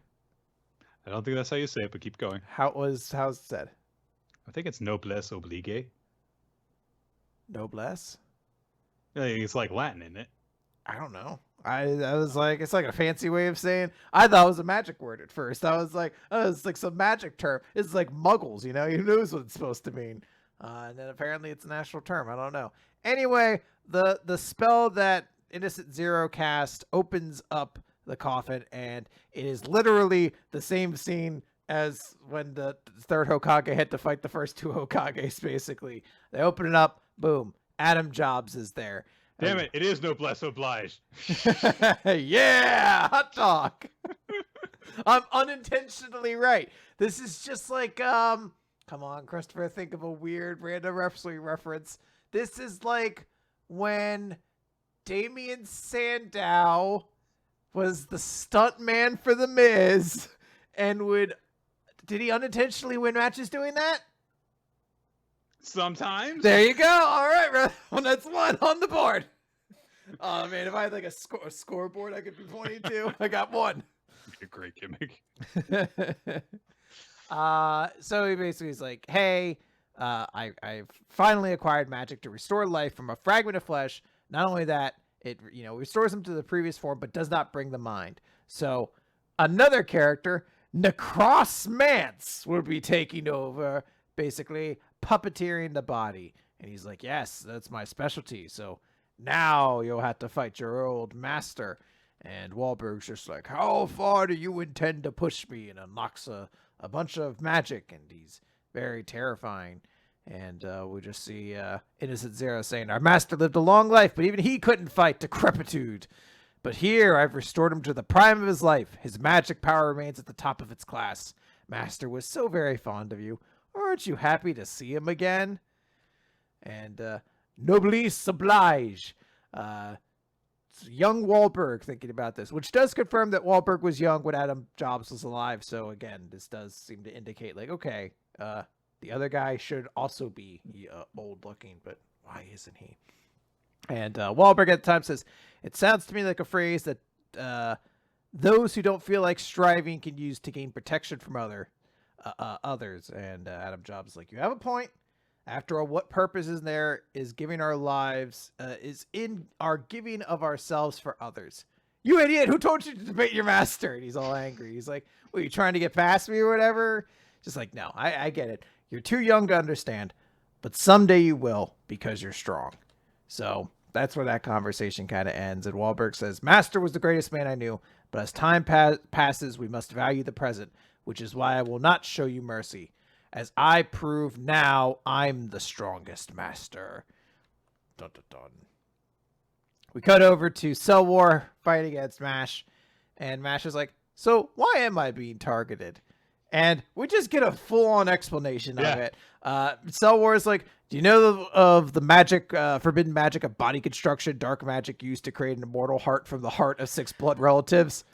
I don't think that's how you say it, but keep going. How's it said? I think it's noblesse oblige. Noblesse? It's like Latin, isn't it? I don't know. I was like, it's like a fancy way of saying. I thought it was a magic word at first. I was like, oh, it's like some magic term. It's like muggles, you know. Who knows what it's supposed to mean? And then apparently it's a national term. I don't know. Anyway, the spell that Innocent Zero cast opens up the coffin, and it is literally the same scene as when the third Hokage had to fight the first two Hokages, basically. They open it up, boom, Adam Jobs is there. Damn it, it is noblesse oblige. Yeah, hot dog. I'm unintentionally right. This is just like, come on, Christopher, think of a weird random wrestling reference. This is like when Damien Sandow was the stunt man for The Miz and did he unintentionally win matches doing that? Sometimes. There you go. All right, well, that's one on the board. Oh, man, if I had like a scoreboard I could be pointing to, I got one. A great gimmick. So he basically is like, hey, I've finally acquired magic to restore life from a fragment of flesh. Not only that, it restores them to the previous form, but does not bring the mind. So another character, Necros Mance, will be taking over, basically puppeteering the body. And he's like, yes, that's my specialty. So now you'll have to fight your old master. And Wahlberg's just like, how far do you intend to push me? And unlocks a bunch of magic, and he's very terrifying. And we just see Innocent Zero saying, our master lived a long life, but even he couldn't fight decrepitude. But here I've restored him to the prime of his life. His magic power remains at the top of its class. Master was so very fond of you. Aren't you happy to see him again? And noblesse oblige. Young Wahlberg thinking about this, which does confirm that Wahlberg was young when Adam Jobs was alive. So again, this does seem to indicate like, okay, the other guy should also be old looking, but why isn't he? And Wahlberg at the time says, it sounds to me like a phrase that those who don't feel like striving can use to gain protection from others. And Adam Jobs is like, you have a point. After all, what purpose is there is giving our lives, is in our giving of ourselves for others. You idiot, who told you to debate your master? And he's all angry. He's like, what, are you trying to get past me or whatever? Just like, no, I get it. You're too young to understand, but someday you will because you're strong. So that's where that conversation kind of ends. And Wahlberg says, Master was the greatest man I knew, but as time passes, we must value the present, which is why I will not show you mercy. As I prove now, I'm the strongest master. Dun, dun, dun. We cut over to Cell War fight against Mash. And Mash is like, so why am I being targeted? And we just get a full-on explanation of it. Cell War is like, do you know of the magic, forbidden magic of body construction, dark magic used to create an immortal heart from the heart of 6 blood relatives?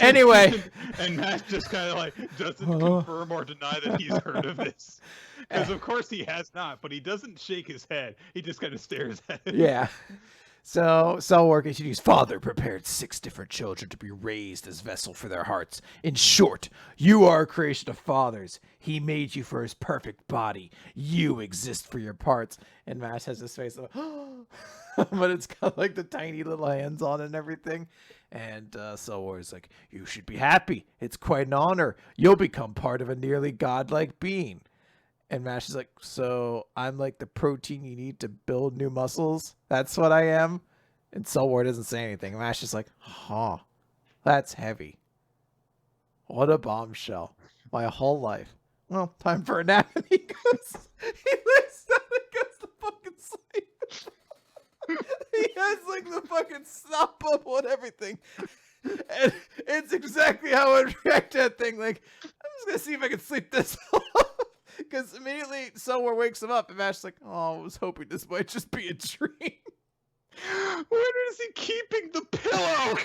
Anyway. And Matt just kind of like doesn't confirm or deny that he's heard of this. Because of course he has not, but he doesn't shake his head. He just kind of stares at it. Yeah. So Cellwar continues, Father prepared 6 different children to be raised as vessel for their hearts. In short, you are a creation of Father's. He made you for his perfect body. You exist for your parts. And Mash has this face of, but it's got like the tiny little hands on it and everything. And Cellwar is like, you should be happy. It's quite an honor. You'll become part of a nearly godlike being. And Mash is like, so I'm like the protein you need to build new muscles? That's what I am? And Cellwar doesn't say anything. Mash is like, huh, that's heavy. What a bombshell. My whole life. Well, time for a nap. And he lays down and goes to fucking sleep. He has like the fucking snot bubble and everything. And it's exactly how I would react to that thing. Like, I'm just going to see if I can sleep this off. Because immediately Cellwar wakes him up and Mash's like, oh, I was hoping this might just be a dream. Where is he keeping the pillow?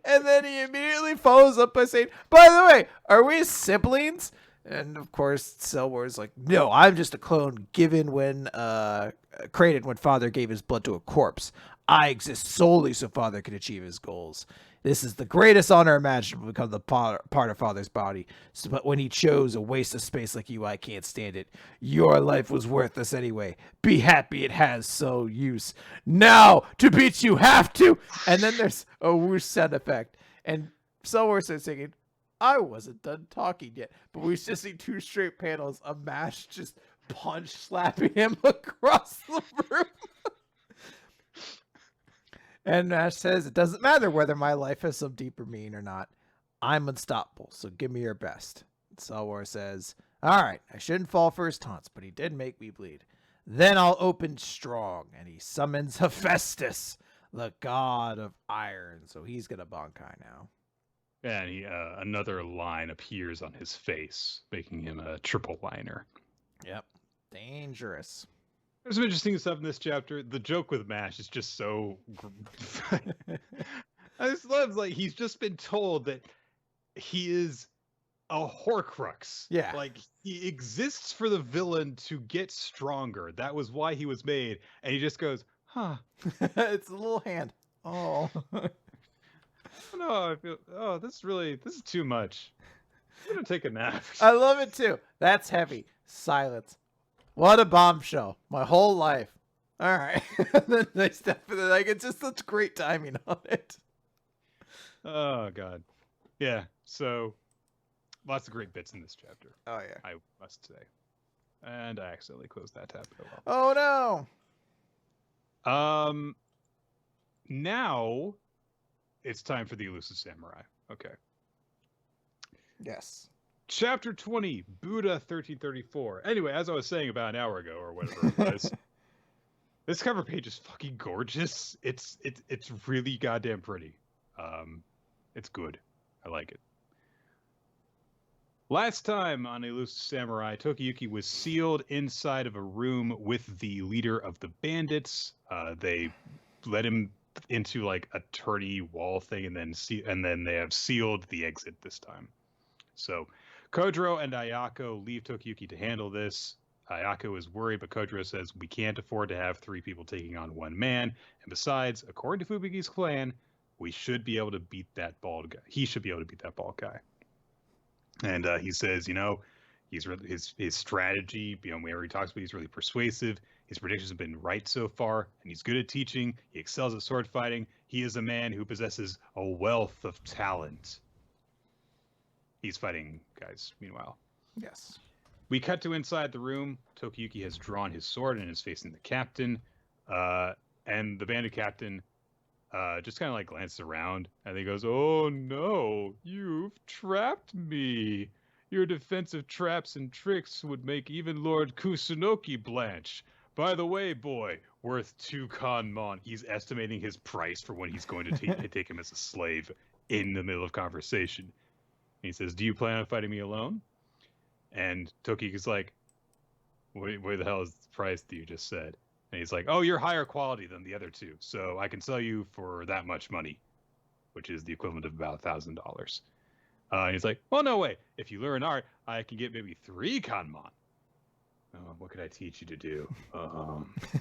And then he immediately follows up by saying, by the way, are we siblings? And of course, Cellwar's like, no, I'm just a clone given when, created when Father gave his blood to a corpse. I exist solely so Father can achieve his goals. This is the greatest honor imaginable to become the part of Father's body. So, but when he chose a waste of space like you, I can't stand it. Your life was worthless anyway. Be happy it has so use. Now, to beat you have to. And then there's a whoosh sound effect. And Cellwar starts singing, I wasn't done talking yet. But we just see 2 straight panels of Mash just punch slapping him across the room. And Mash says, it doesn't matter whether my life has some deeper meaning or not. I'm unstoppable, so give me your best. Cellwar says, all right, I shouldn't fall for his taunts, but he did make me bleed. Then I'll open strong. And he summons Hephaestus, the god of iron. So he's going to Bankai now. And he, another line appears on his face, making him a triple liner. Yep. Dangerous. There's some interesting stuff in this chapter. The joke with Mash is just so... I just love, like, he's just been told that he is a Horcrux. Yeah. Like, he exists for the villain to get stronger. That was why he was made. And he just goes, huh. It's a little hand. Oh. No, I feel... Oh, this is too much. I'm going to take a nap. I love it, too. That's heavy. Silence. What a bombshell. My whole life. All right. Then they step in, like, it's just such great timing on it. Oh, God. Yeah, so lots of great bits in this chapter. Oh, yeah. I must say. And I accidentally closed that tab. Oh, no. Now it's time for the Elusive Samurai. Okay. Yes. Chapter 20, Buddha 1334. Anyway, as I was saying about an hour ago or whatever it was, this cover page is fucking gorgeous. It's really goddamn pretty. It's good. I like it. Last time on Elusive Samurai, Tokiyuki was sealed inside of a room with the leader of the bandits. They let him into like a turny wall thing, and then they have sealed the exit this time. So Kodro and Ayako leave Tokiyuki to handle this. Ayako is worried, but Kodro says, we can't afford to have 3 people taking on 1 man. And besides, according to Fubiki's clan, we should be able to beat that bald guy. He should be able to beat that bald guy. And he says, you know, he's really, his strategy, you know, where he talks about, he's really persuasive. His predictions have been right so far, and he's good at teaching. He excels at sword fighting. He is a man who possesses a wealth of talent. He's fighting guys, meanwhile. Yes. We cut to inside the room. Tokiyuki has drawn his sword and is facing the captain. And the bandit captain just kind of like glances around, and he goes, oh no, you've trapped me. Your defensive traps and tricks would make even Lord Kusunoki blanch. by the way, boy, worth 2 kanmon. He's estimating his price for when he's going to take him as a slave in the middle of conversation. And he says, do you plan on fighting me alone? And Tokiyuki's like, where the hell is the price that you just said? And he's like, oh, you're higher quality than the other two, so I can sell you for that much money, which is the equivalent of about $1,000. And he's like, well, no way. If you learn art, I can get maybe 3 kanmon. Oh, what could I teach you to do?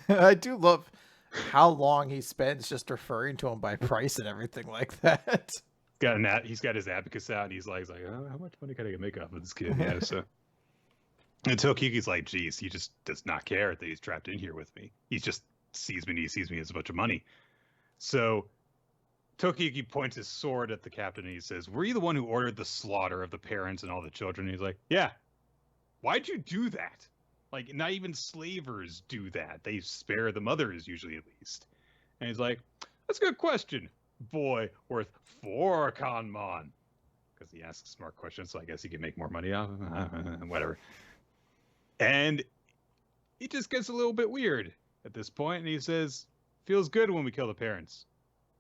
I do love how long he spends just referring to him by price and everything like that. He's got his abacus out, and he's like, oh, how much money can I make off of this kid? Yeah, so. And Tokiyuki's like, geez, he just does not care that he's trapped in here with me. He just sees me as a bunch of money. So Tokiyuki points his sword at the captain, and he says, were you the one who ordered the slaughter of the parents and all the children? And he's like, yeah. Why'd you do that? Like, not even slavers do that. They spare the mothers, usually, at least. And he's like, that's a good question. Boy, worth 4 kanmon. Because he asks smart questions, so I guess he can make more money off of him. Whatever. And he just gets a little bit weird at this point, and he says, feels good when we kill the parents.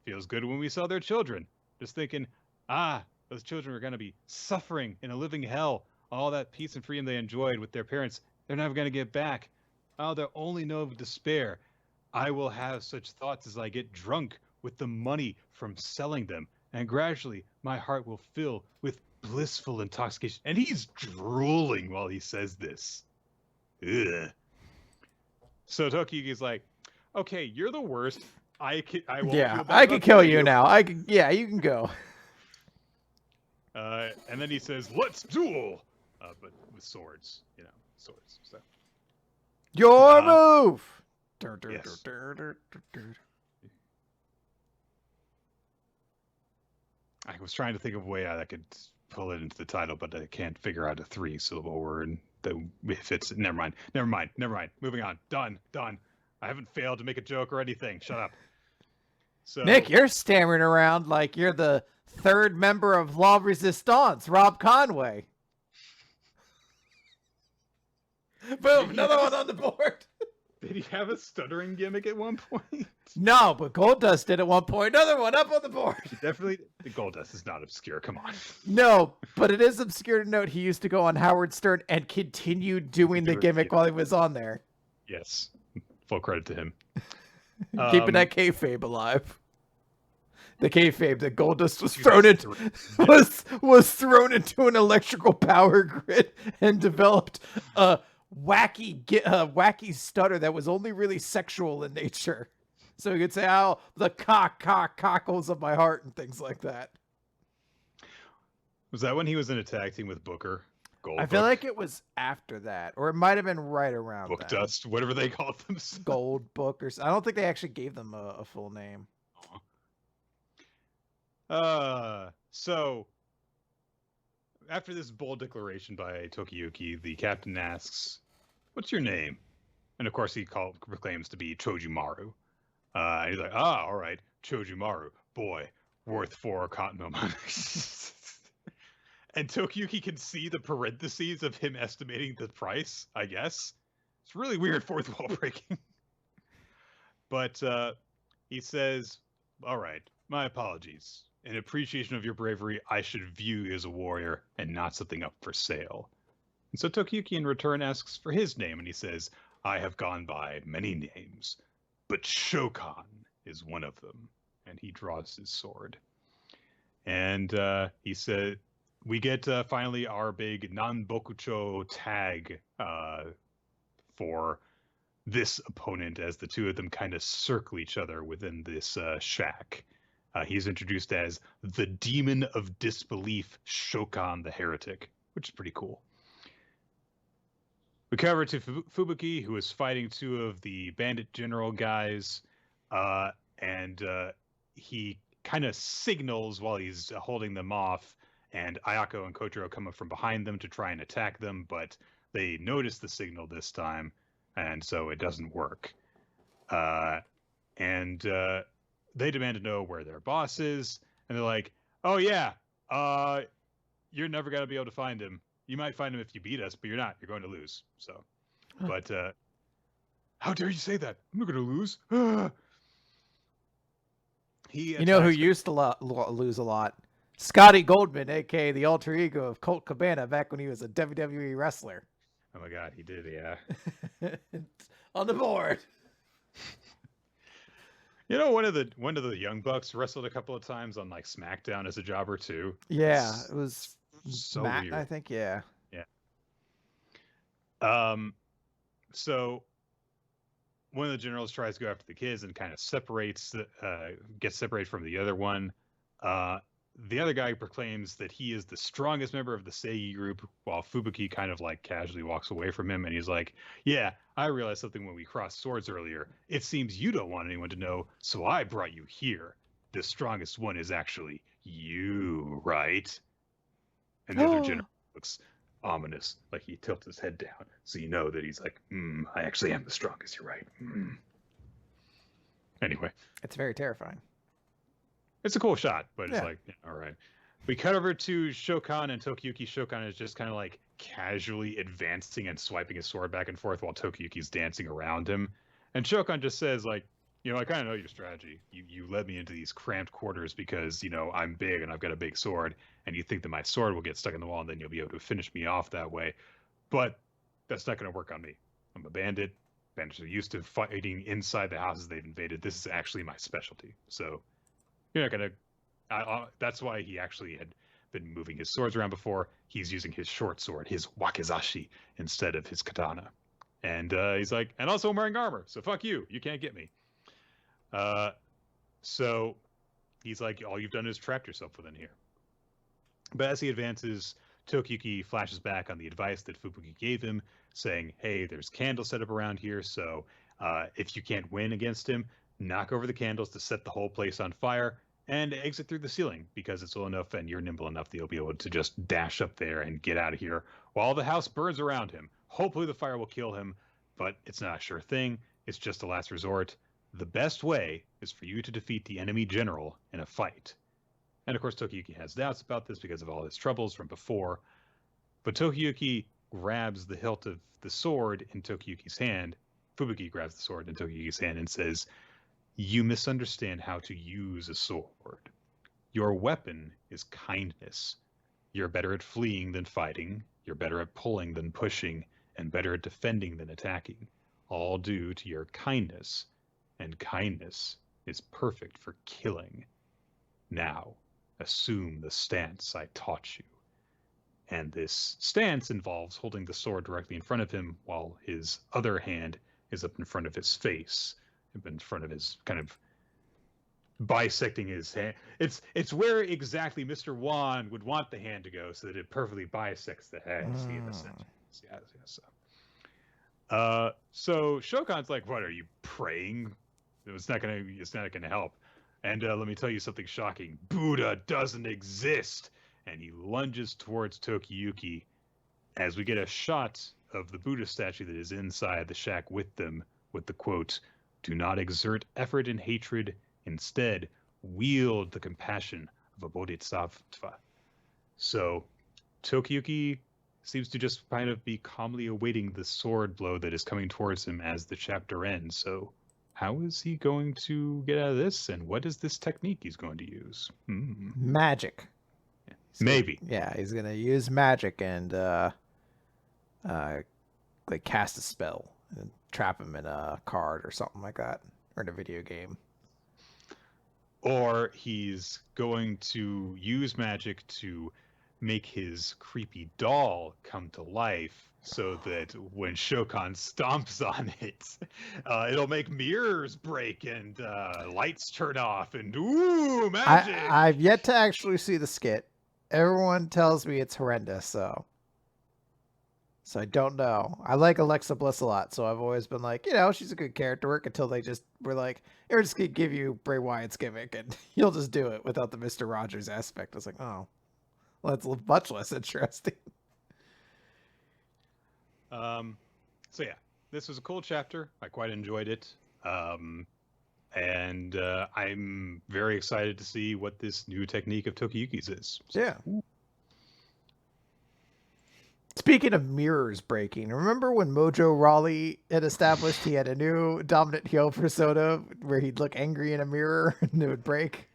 Feels good when we sell their children. Just thinking, those children are going to be suffering in a living hell. All that peace and freedom they enjoyed with their parents, they're never going to get back. Oh, they'll only know of despair. I will have such thoughts as I get drunk with the money from selling them, and gradually my heart will fill with blissful intoxication. And he's drooling while he says this. Ugh. So Tokiyuki's like, okay, you're the worst. I won't. Yeah, I can kill you now. You can go. And then he says, let's duel. But with swords, swords. So. Your move. Yes. I was trying to think of a way I could pull it into the title, but I can't figure out a 3-syllable word that fits. Never mind. Moving on. Done. I haven't failed to make a joke or anything. Shut up. So Nick, you're stammering around like you're the 3rd member of La Resistance, Rob Conway. Boom, another one on the board. Did he have a stuttering gimmick at one point? No, but Goldust did at one point. Another one up on the board. Definitely, the Goldust is not obscure. Come on. No, but it is obscure to note he used to go on Howard Stern and continued doing the gimmick while he was on there. Yes, full credit to him. Keeping that kayfabe alive. The kayfabe that Goldust was thrown into an electrical power grid and developed a wacky stutter that was only really sexual in nature. So you could say, "Oh, the cockles of my heart" and things like that. Was that when he was in a tag team with Booker? I feel like it was after that, or it might have been right around Book Dust, whatever they called themselves. Gold Book, or I don't think they actually gave them a full name. So after this bold declaration by Tokiyuki, the captain asks, "What's your name?" And of course, he proclaims to be Chojumaru. And he's like, all right, Chojumaru, boy, worth 4 kanmon. And Tokiyuki can see the parentheses of him estimating the price, I guess. It's really weird fourth wall breaking. But he says, all right, my apologies. In appreciation of your bravery, I should view you as a warrior and not something up for sale. And so Tokiyuki in return asks for his name, and he says, I have gone by many names, but Shokan is one of them. And he draws his sword. And he said, we get finally our big Nanbokucho tag for this opponent as the two of them kind of circle each other within this shack. He's introduced as the Demon of Disbelief, Shokan the Heretic, which is pretty cool. We cover to Fubuki, who is fighting 2 of the bandit general guys, and he kind of signals while he's holding them off, and Ayako and Kotaro come up from behind them to try and attack them, but they notice the signal this time, and so it doesn't work. And they demand to know where their boss is, and they're like, oh yeah, you're never going to be able to find him. You might find him if you beat us, but you're not. You're going to lose. So, but How dare you say that? I'm not going to lose. He You know who attacks. used to lose a lot? Scotty Goldman, aka the alter ego of Colt Cabana, back when he was a WWE wrestler. Oh my God, he did, yeah. On the board. You know, one of the Young Bucks wrestled a couple of times on like SmackDown as a jobber too. Yeah, it was So Matt, weird. I think. Yeah. Yeah. So one of the generals tries to go after the kids and kind of gets separated from the other one. The other guy proclaims that he is the strongest member of the Seigi group, while Fubuki kind of like casually walks away from him, and he's like, "Yeah, I realized something when we crossed swords earlier. It seems you don't want anyone to know, so I brought you here. The strongest one is actually you, right?" And the other general looks ominous, like he tilts his head down, so you know that he's like, I actually am the strongest, you're right. Anyway. It's very terrifying. It's a cool shot, but it's Yeah. like, yeah, all right. We cut over to Shokan and Tokiyuki. Shokan is just kind of like casually advancing and swiping his sword back and forth while Tokiyuki's dancing around him. And Shokan just says, like, I kind of know your strategy. You led me into these cramped quarters because, I'm big and I've got a big sword, and you think that my sword will get stuck in the wall and then you'll be able to finish me off that way. But that's not going to work on me. I'm a bandit. Bandits are used to fighting inside the houses they've invaded. This is actually my specialty. So you're not gonna. That's why he actually had been moving his swords around before. He's using his short sword, his wakizashi, instead of his katana. And he's like, and also I'm wearing armor, so fuck you. You can't get me. So he's like, all you've done is trapped yourself within here. But as he advances, Tokiyuki flashes back on the advice that Fubuki gave him, saying, hey, there's candles set up around here, so if you can't win against him, knock over the candles to set the whole place on fire, and exit through the ceiling, because it's low enough and you're nimble enough that you'll be able to just dash up there and get out of here while the house burns around him. Hopefully the fire will kill him, but it's not a sure thing. It's just a last resort. The best way is for you to defeat the enemy general in a fight. And of course, Tokiyuki has doubts about this because of all his troubles from before. But Tokiyuki grabs the hilt of the sword in Tokiyuki's hand. Fubuki grabs the sword in Tokiyuki's hand and says, you misunderstand how to use a sword. Your weapon is kindness. You're better at fleeing than fighting. You're better at pulling than pushing, and better at defending than attacking. All due to your kindness. And kindness is perfect for killing. Now, assume the stance I taught you. And this stance involves holding the sword directly in front of him while his other hand is up in front of his face, in front of his kind of bisecting his hand. It's where exactly Mr. Wan would want the hand to go so that it perfectly bisects the head. See, in the center. Yes. So Shokan's like, what, are you praying? It's not gonna help. And let me tell you something shocking. Buddha doesn't exist. And he lunges towards Tokiyuki as we get a shot of the Buddha statue that is inside the shack with them, with the quote, do not exert effort in hatred. Instead, wield the compassion of a bodhisattva. So Tokiyuki seems to just kind of be calmly awaiting the sword blow that is coming towards him as the chapter ends. So how is he going to get out of this? And what is this technique he's going to use? Magic. Maybe. He's going to use magic and like cast a spell and trap him in a card or something like that, or in a video game. Or he's going to use magic to make his creepy doll come to life so that when Shokan stomps on it, it'll make mirrors break and lights turn off and ooh, magic! I've yet to actually see the skit. Everyone tells me it's horrendous, so I don't know. I like Alexa Bliss a lot, so I've always been like, she's a good character work until they just were like, we're just going to give you Bray Wyatt's gimmick and you'll just do it without the Mr. Rogers aspect. I was like, oh, well, that's much less interesting. So yeah, this was a cool chapter. I quite enjoyed it. And I'm very excited to see what this new technique of Tokiyuki's is. So, yeah. Ooh. Speaking of mirrors breaking, remember when Mojo Rawley had established he had a new dominant heel persona where he'd look angry in a mirror and it would break?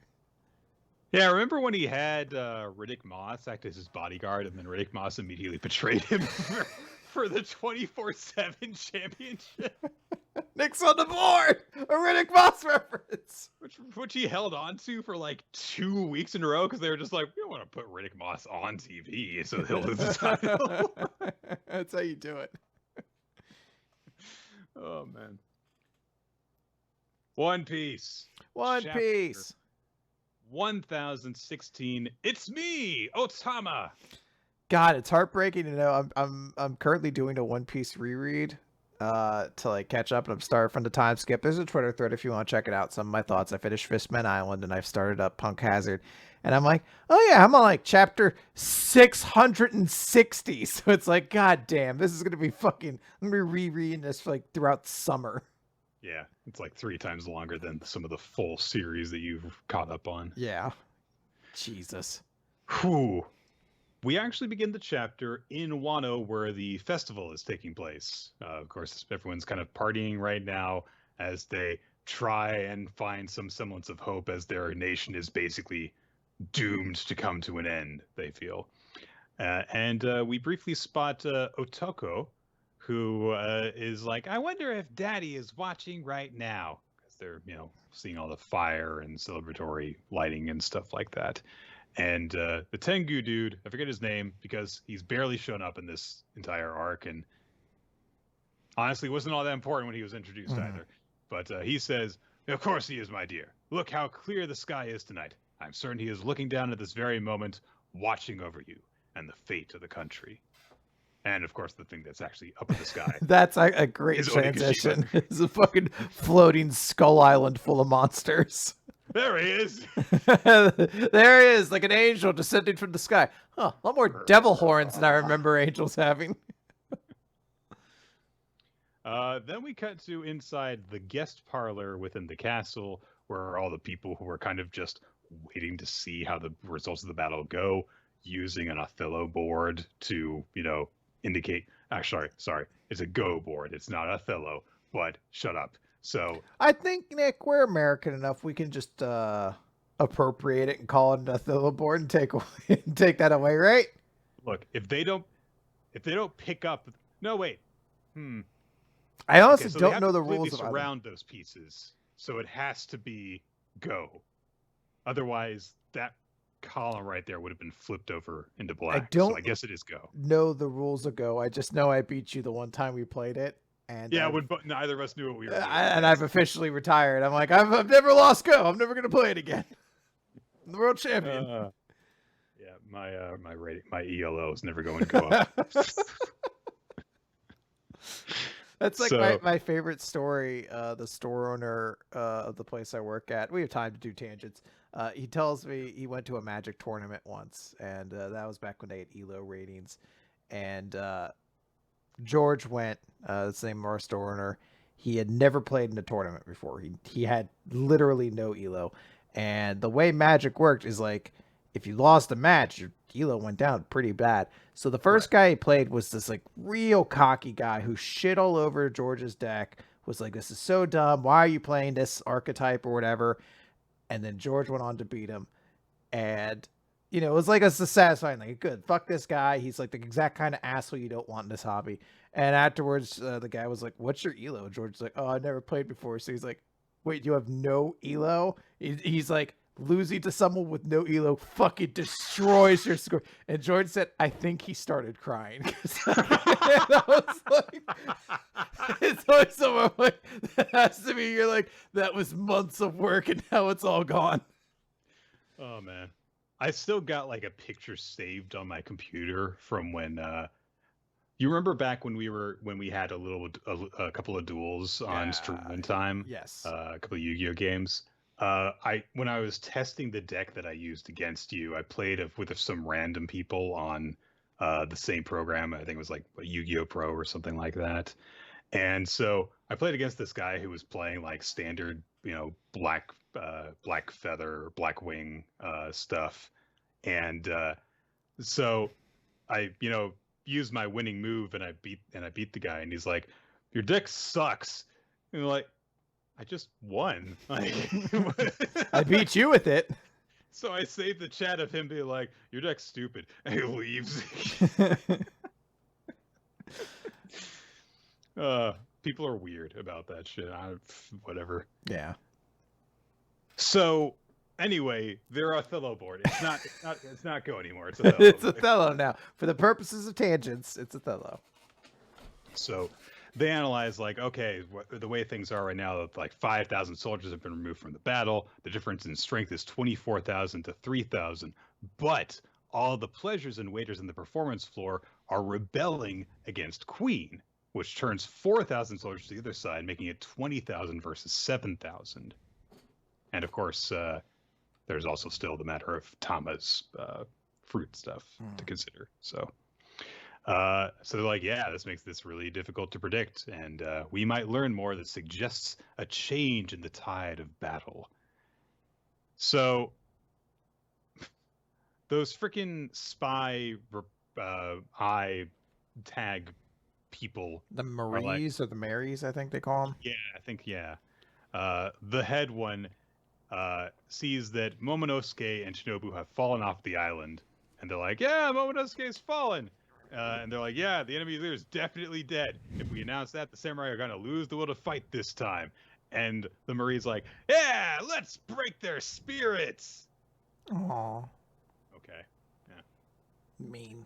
Yeah, remember when he had Riddick Moss act as his bodyguard, and then Riddick Moss immediately betrayed him for the 24/7 championship, Nick's on the board! A Riddick Moss reference! which he held on to for like 2 weeks in a row because they were just like, we don't want to put Riddick Moss on TV, so he'll lose the title. That's how you do it. Oh man. One Piece. One Chapter Piece. 1016. It's me, Otama. God, it's heartbreaking to know I'm currently doing a One Piece reread to like catch up, and I'm starting from the time skip. There's a Twitter thread if you want to check it out. Some of my thoughts. I finished Fistman Island and I've started up Punk Hazard, and I'm like, oh yeah, I'm on like chapter 660. So it's like, god damn, this is gonna be fucking. I'm gonna be rereading this for like throughout summer. Yeah, it's like 3 times longer than some of the full series that you've caught up on. Yeah, Jesus. Whew. We actually begin the chapter in Wano where the festival is taking place. Of course, everyone's kind of partying right now as they try and find some semblance of hope as their nation is basically doomed to come to an end, they feel. And we briefly spot Otoko, who is like, I wonder if Daddy is watching right now. Because they're, seeing all the fire and celebratory lighting and stuff like that. And the Tengu dude, I forget his name because he's barely shown up in this entire arc, and honestly wasn't all that important when he was introduced either. But he says, of course he is, my dear. Look how clear the sky is tonight. I'm certain he is looking down at this very moment, watching over you and the fate of the country. And of course, the thing that's actually up in the sky. That's a great transition. It's a fucking floating skull island full of monsters. There he is. There he is, like an angel descending from the sky. Huh, a lot more devil horns than I remember angels having. Then we cut to inside the guest parlor within the castle, where all the people who are kind of just waiting to see how the results of the battle go, using an Othello board to, indicate. Sorry, it's a Go board. It's not Othello, but shut up. So I think, Nick, we're American enough. We can just appropriate it and call it an Othello board and take that away, right? Look, if they don't pick up. No, wait. I honestly don't know the rules of surround those pieces, so it has to be Go. Otherwise, that column right there would have been flipped over into black. So I guess it is Go. Know the rules of Go. I just know I beat you the one time we played it. And yeah, when neither of us knew what we were doing. And I've officially retired. I'm like, I've never lost Go. I'm never gonna play it again. I'm the world champion. Yeah, my rating, my ELO is never going to go up. That's like my favorite story. The store owner of the place I work at. We have time to do tangents. He tells me he went to a Magic tournament once, and that was back when they had ELO ratings, and George went, the same our store owner. He had never played in a tournament before. He had literally no ELO. And the way Magic worked is like, if you lost a match, your ELO went down pretty bad. So the first guy he played was this like real cocky guy who shit all over George's deck, was like, this is so dumb. Why are you playing this archetype or whatever? And then George went on to beat him. And it was like a satisfying, like, good, fuck this guy. He's like the exact kind of asshole you don't want in this hobby. And afterwards, the guy was like, what's your ELO? George's like, oh, I never played before. So he's like, wait, you have no ELO? He's like, losing to someone with no ELO fucking destroys your score. And George said, I think he started crying. I was like, it's always someone like, that has to be, you're like, that was months of work and now it's all gone. Oh, man. I still got like a picture saved on my computer from when you remember back when we had a couple of duels on stream one time. Yes. A couple of Yu-Gi-Oh games. When I was testing the deck that I used against you, I played with some random people on the same program. I think it was like a Yu-Gi-Oh Pro or something like that. And so I played against this guy who was playing like standard, black feather, black wing stuff. And so I, used my winning move and I beat the guy, and he's like, "Your deck sucks." And I'm like, I just won. Like, I beat you with it. So I saved the chat of him being like, "Your deck's stupid," and he leaves. People are weird about that shit. Whatever. Yeah. So anyway, they're Othello board. It's not Go anymore. It's Othello. It's Othello now. For the purposes of tangents, it's Othello. So they analyze, like, okay, the way things are right now, like 5,000 soldiers have been removed from the battle. The difference in strength is 24,000 to 3,000. But all the pleasures and waiters in the performance floor are rebelling against Queen, which turns 4,000 soldiers to the other side, making it 20,000 versus 7,000. And of course, there's also still the matter of Tama's fruit stuff to consider. So they're like, yeah, this makes this really difficult to predict, and we might learn more that suggests a change in the tide of battle. So those freaking spy eye tag people, the Maries or the Marys, I think they call them. Yeah, I think, yeah. The head one sees that Momonosuke and Shinobu have fallen off the island, and they're like, yeah, Momonosuke's fallen. And they're like, yeah, the enemy leader is definitely dead. If we announce that, the samurai are going to lose the will to fight this time. And the Marie's like, yeah, let's break their spirits. Aw. Okay. Yeah. Mean.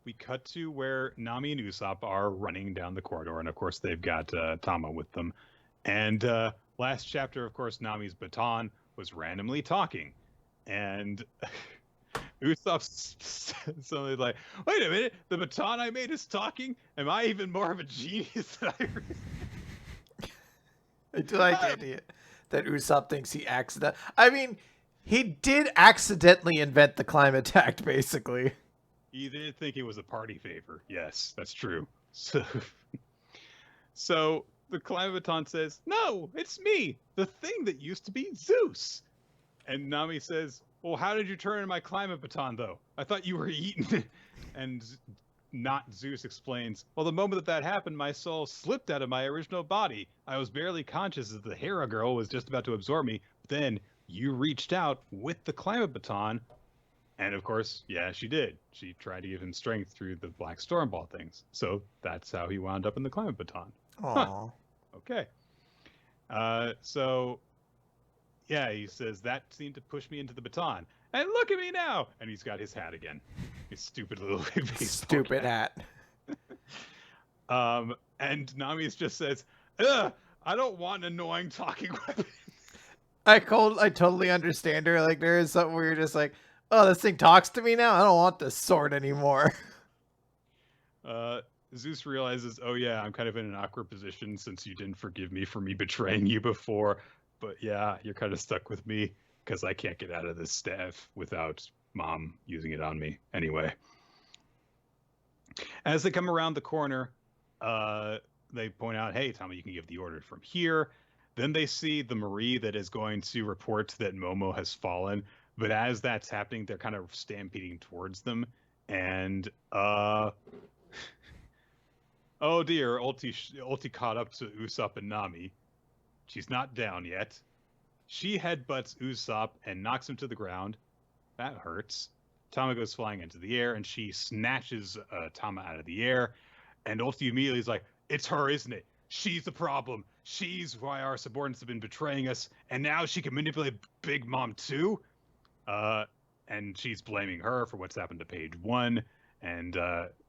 We cut to where Nami and Usopp are running down the corridor. And, of course, they've got Tama with them. And last chapter, of course, Nami's baton was randomly talking. And... Usopp said something like, wait a minute, the baton I made is talking? Am I even more of a genius than I really... I do like the idea that Usopp thinks he I mean, he did accidentally invent the climate act, basically. He did think it was a party favor. Yes, that's true. So the climate baton says, no, it's me, the thing that used to be Zeus. And Nami says, well, how did you turn into my climate baton, though? I thought you were eaten. And not Zeus explains, well, the moment that happened, my soul slipped out of my original body. I was barely conscious that the Hera girl was just about to absorb me. Then you reached out with the climate baton. And of course, yeah, she did. She tried to give him strength through the Black Storm Ball things. So that's how he wound up in the climate baton. Aww. Huh. Okay. So... yeah, he says, that seemed to push me into the baton. And look at me now! And he's got his hat again. His stupid little baseball stupid hat. And Nami just says, ugh, I don't want an annoying talking weapon. I totally understand her. Like, there is something where you're just like, oh, this thing talks to me now? I don't want this sword anymore. Zeus realizes, oh yeah, I'm kind of in an awkward position since you didn't forgive me for me betraying you before. But yeah, you're kind of stuck with me because I can't get out of this staff without Mom using it on me. Anyway, as they come around the corner, they point out, hey, Tama, you can give the order from here. Then they see the Marie that is going to report that Momo has fallen. But as that's happening, they're kind of stampeding towards them. And, oh dear, Ulti caught up to Usopp and Nami. She's not down yet. She headbutts Usopp and knocks him to the ground. That hurts. Tama goes flying into the air, and she snatches Tama out of the air. And Ulti immediately is like, it's her, isn't it? She's the problem. She's why our subordinates have been betraying us, and now she can manipulate Big Mom too? And she's blaming her for what's happened to Page 1. And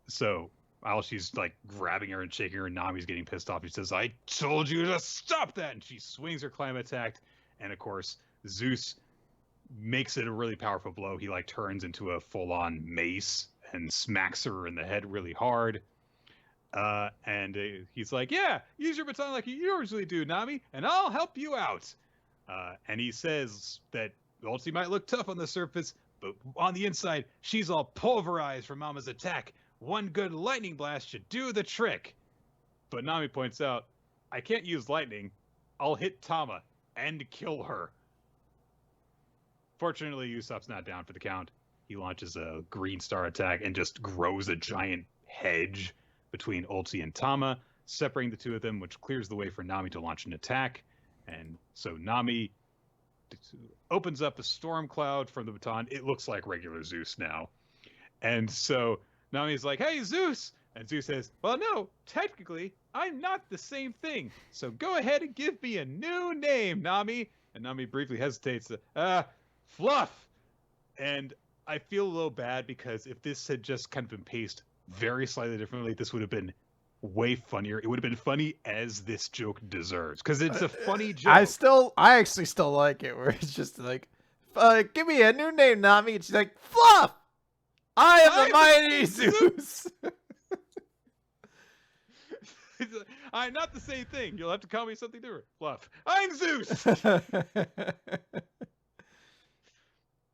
so... while she's like grabbing her and shaking her, and Nami's getting pissed off. He says, I told you to stop that! And she swings her climate attack. And of course, Zeus makes it a really powerful blow. He like turns into a full-on mace and smacks her in the head really hard. And he's like, yeah, use your baton like you usually do, Nami, and I'll help you out. And he says that Ulti might look tough on the surface, but on the inside, she's all pulverized from Mama's attack. One good lightning blast should do the trick. But Nami points out, I can't use lightning. I'll hit Tama and kill her. Fortunately, Usopp's not down for the count. he launches a green star attack and just grows a giant hedge between Ulti and Tama, separating the two of them, which clears the way for Nami to launch an attack. And so Nami opens up a storm cloud from the baton. It looks like regular Zeus now. And so Nami's like, hey, Zeus! And Zeus says, well, no, technically, I'm not the same thing. So go ahead and give me a new name, Nami. And Nami briefly hesitates. Fluff! And I feel a little bad because if this had just kind of been paced very slightly differently, this would have been way funnier. It would have been funny as this joke deserves, because it's a funny joke. I actually still like it, where it's just like, give me a new name, Nami. And she's like, Fluff! I am the mighty Zeus! I'm not the same thing. You'll have to call me something different. Fluff. I'm Zeus!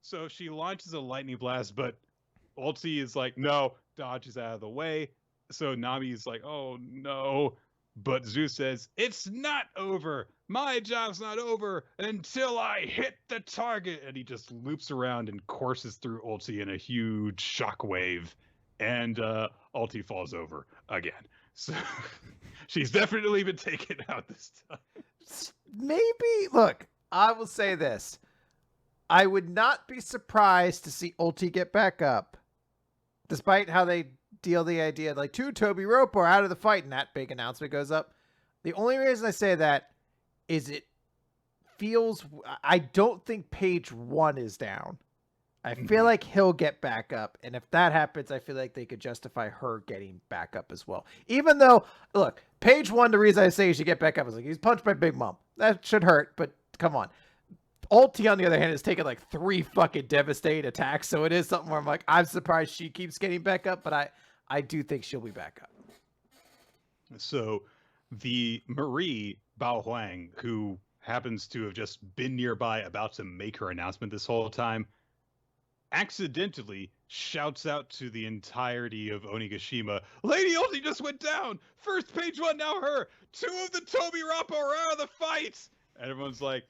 So she launches a lightning blast, but Ulti is like, no, dodges out of the way. So Nami's like, oh no. But Zeus says, it's not over. My job's not over until I hit the target. And he just loops around and courses through Ulti in a huge shockwave. And Ulti falls over again. So she's definitely been taken out this time. Maybe, look, I will say this. I would not be surprised to see Ulti get back up, despite how they deal the idea like two Toby Rope are out of the fight, and that big announcement goes up. The only reason I say that is it feels, I don't think page 1 is down. I feel like he'll get back up, and if that happens, I feel like they could justify her getting back up as well. Even though, look, page 1, the reason I say he should get back up is like he's punched by Big Mom. That should hurt, but come on. Ulti, on the other hand, has taken like 3 fucking devastating attacks, so it is something where I'm like, I'm surprised she keeps getting back up, but I do think she'll be back up. So the Marie Bao Huang, who happens to have just been nearby about to make her announcement this whole time, accidentally shouts out to the entirety of Onigashima, Lady Ulti just went down! First page 1, now her! 2 of the Toby Rappo are out of the fight! And everyone's like,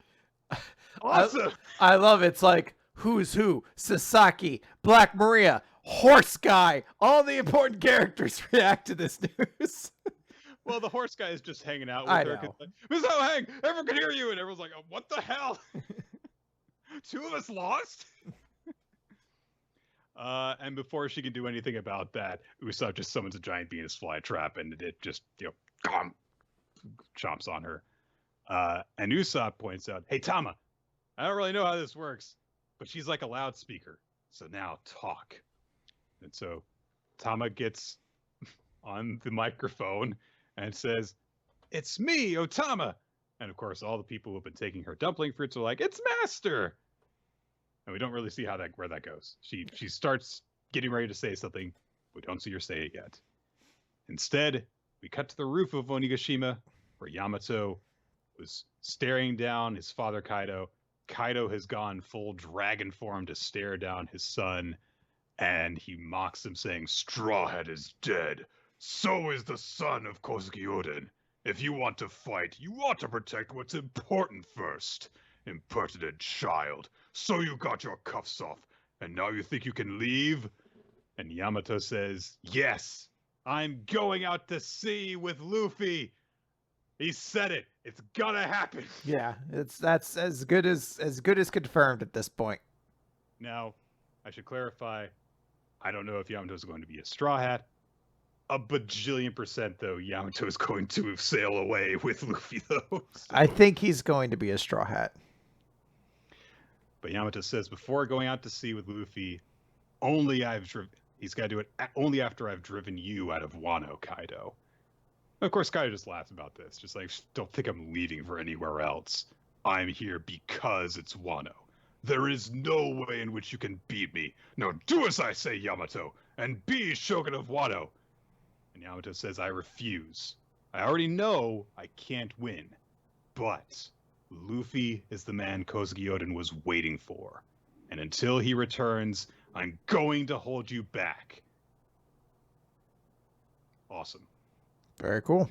awesome! I love it. It's like, who's who? Sasaki, Black Maria, Horse Guy. All the important characters react to this news. Well, the horse guy is just hanging out with I her. know. Like, Miss Ho Hang, everyone can hear you! And everyone's like, oh, what the hell? 2 of us lost? And before she can do anything about that, Usopp just summons a giant Venus flytrap, and it just, chomps on her. And Usopp points out, hey, Tama, I don't really know how this works, but she's like a loudspeaker. So now talk. And so Tama gets on the microphone and says, it's me, Otama. And of course, all the people who have been taking her dumpling fruits are like, it's Master. And we don't really see where that goes. She starts getting ready to say something. We don't see her say it yet. Instead, we cut to the roof of Onigashima, where Yamato was staring down his father Kaido. Kaido has gone full dragon form to stare down his son, and he mocks him, saying, Straw Hat is dead. So is the son of Kozuki Oden. If you want to fight, you ought to protect what's important first. Impertinent child. So you got your cuffs off, and now you think you can leave? And Yamato says, yes, I'm going out to sea with Luffy. He said it. It's gonna happen. Yeah, that's as good as confirmed at this point. Now, I should clarify, I don't know if Yamato's going to be a Straw Hat. A bajillion %, though, Yamato is going to sail away with Luffy, though. So. I think he's going to be a Straw Hat. But Yamato says, before going out to sea with Luffy, he's got to do it only after I've driven you out of Wano, Kaido. And of course, Kaido just laughs about this. Just like, don't think I'm leaving for anywhere else. I'm here because it's Wano. There is no way in which you can beat me. Now do as I say, Yamato, and be Shogun of Wano. And Yamato says, I refuse. I already know I can't win. But Luffy is the man Kozuki Oden was waiting for. And until he returns, I'm going to hold you back. Awesome. Very cool.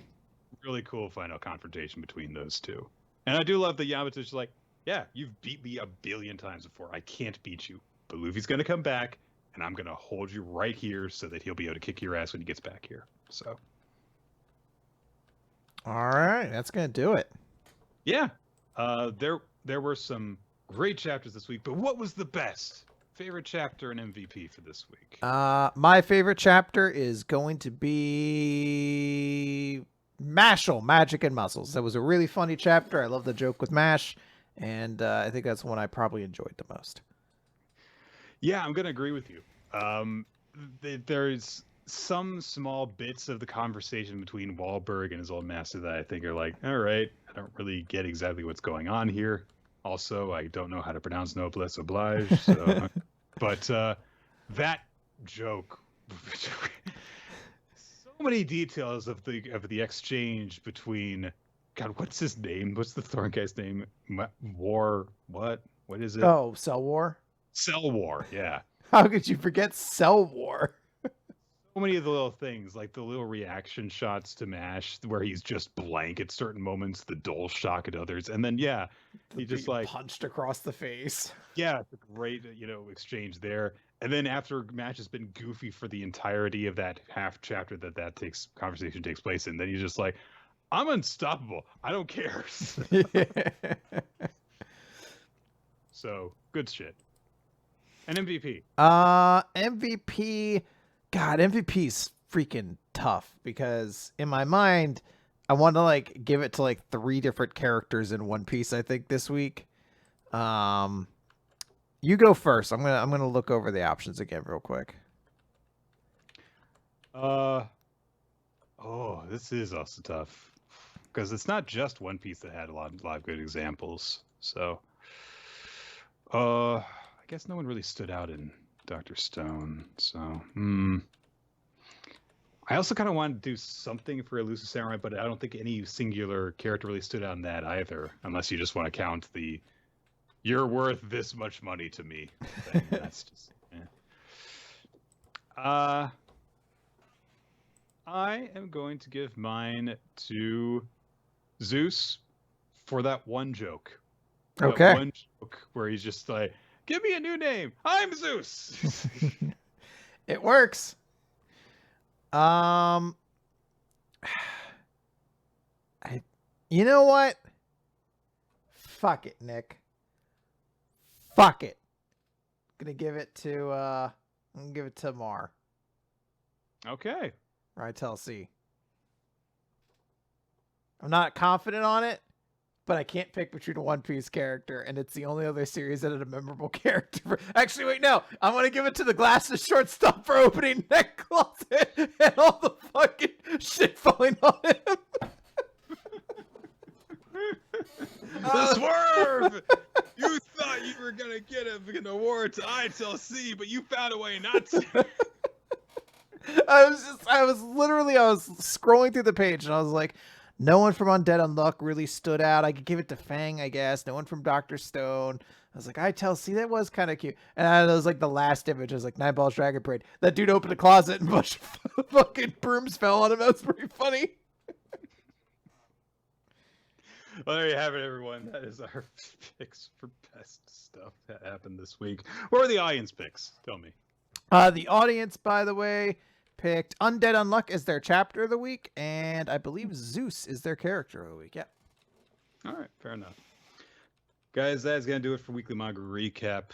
Really cool final confrontation between those two. And I do love that Yamato's like, yeah, you've beat me a billion times before. I can't beat you. But Luffy's going to come back, and I'm gonna hold you right here so that he'll be able to kick your ass when he gets back here. So, all right, that's gonna do it. yeah, there were some great chapters this week, but what was the best favorite chapter and MVP for this week? My favorite chapter is going to be Mashle, Magic and Muscles. That was a really funny chapter. I love the joke with Mash, and I think that's one I probably enjoyed the most. Yeah, I'm gonna agree with you. There's some small bits of the conversation between Wahlberg and his old master that I think are like, all right, I don't really get exactly what's going on here. Also, I don't know how to pronounce noblesse oblige. So, but that joke, so many details of the exchange between, God, what's his name? What's the Thorn guy's name? War, what? What is it? Oh, Cell War? Cell War, yeah. How could you forget Cell War? So many of the little things, like the little reaction shots to MASH, where he's just blank at certain moments, the dull shock at others, and then he just like punched across the face. Yeah, it's a great exchange there. And then after MASH has been goofy for the entirety of that half chapter that conversation takes place in, then he's just like, I'm unstoppable. I don't care. So good shit. And MVP. MVP. God, MVP's freaking tough because in my mind, I want to like give it to like 3 different characters in One Piece. I think this week. You go first. I'm gonna look over the options again real quick. This is also tough because it's not just One Piece that had a lot of good examples. So, I guess no one really stood out in Dr. Stone. So, I also kind of wanted to do something for Elusive Samurai, but I don't think any singular character really stood out in that either, unless you just want to count the "you're worth this much money to me" thing. That's just. I am going to give mine to Zeus for that one joke. Okay. That one joke where he's just like, "Give me a new name. I'm Zeus." It works. You know what? Fuck it, Nick. Fuck it. I'm gonna give it to Mar. Okay. Rytel C. I'm not confident on it, but I can't pick between a One Piece character, and it's the only other series that had a memorable character. Actually, wait, no. I'm going to give it to the Glasses shortstop for opening neck closet and all the fucking shit falling on him. The swerve! You thought you were going to get an award to ITLC, but you found a way not to. I was scrolling through the page and I was like, no one from Undead Unluck really stood out. I could give it to Fang, I guess. No one from Dr. Stone. I was like, see, that was kind of cute. And that was like the last image. I was like, Nine Balls Dragon Parade. That dude opened a closet and a bunch of fucking brooms fell on him. That was pretty funny. Well, there you have it, everyone. That is our picks for best stuff that happened this week. What were the audience picks? Tell me. The audience, by the way, picked Undead Unluck as their chapter of the week, and I believe Zeus is their character of the week. Yep. All right, fair enough. Guys, that's going to do it for Weekly Manga Recap.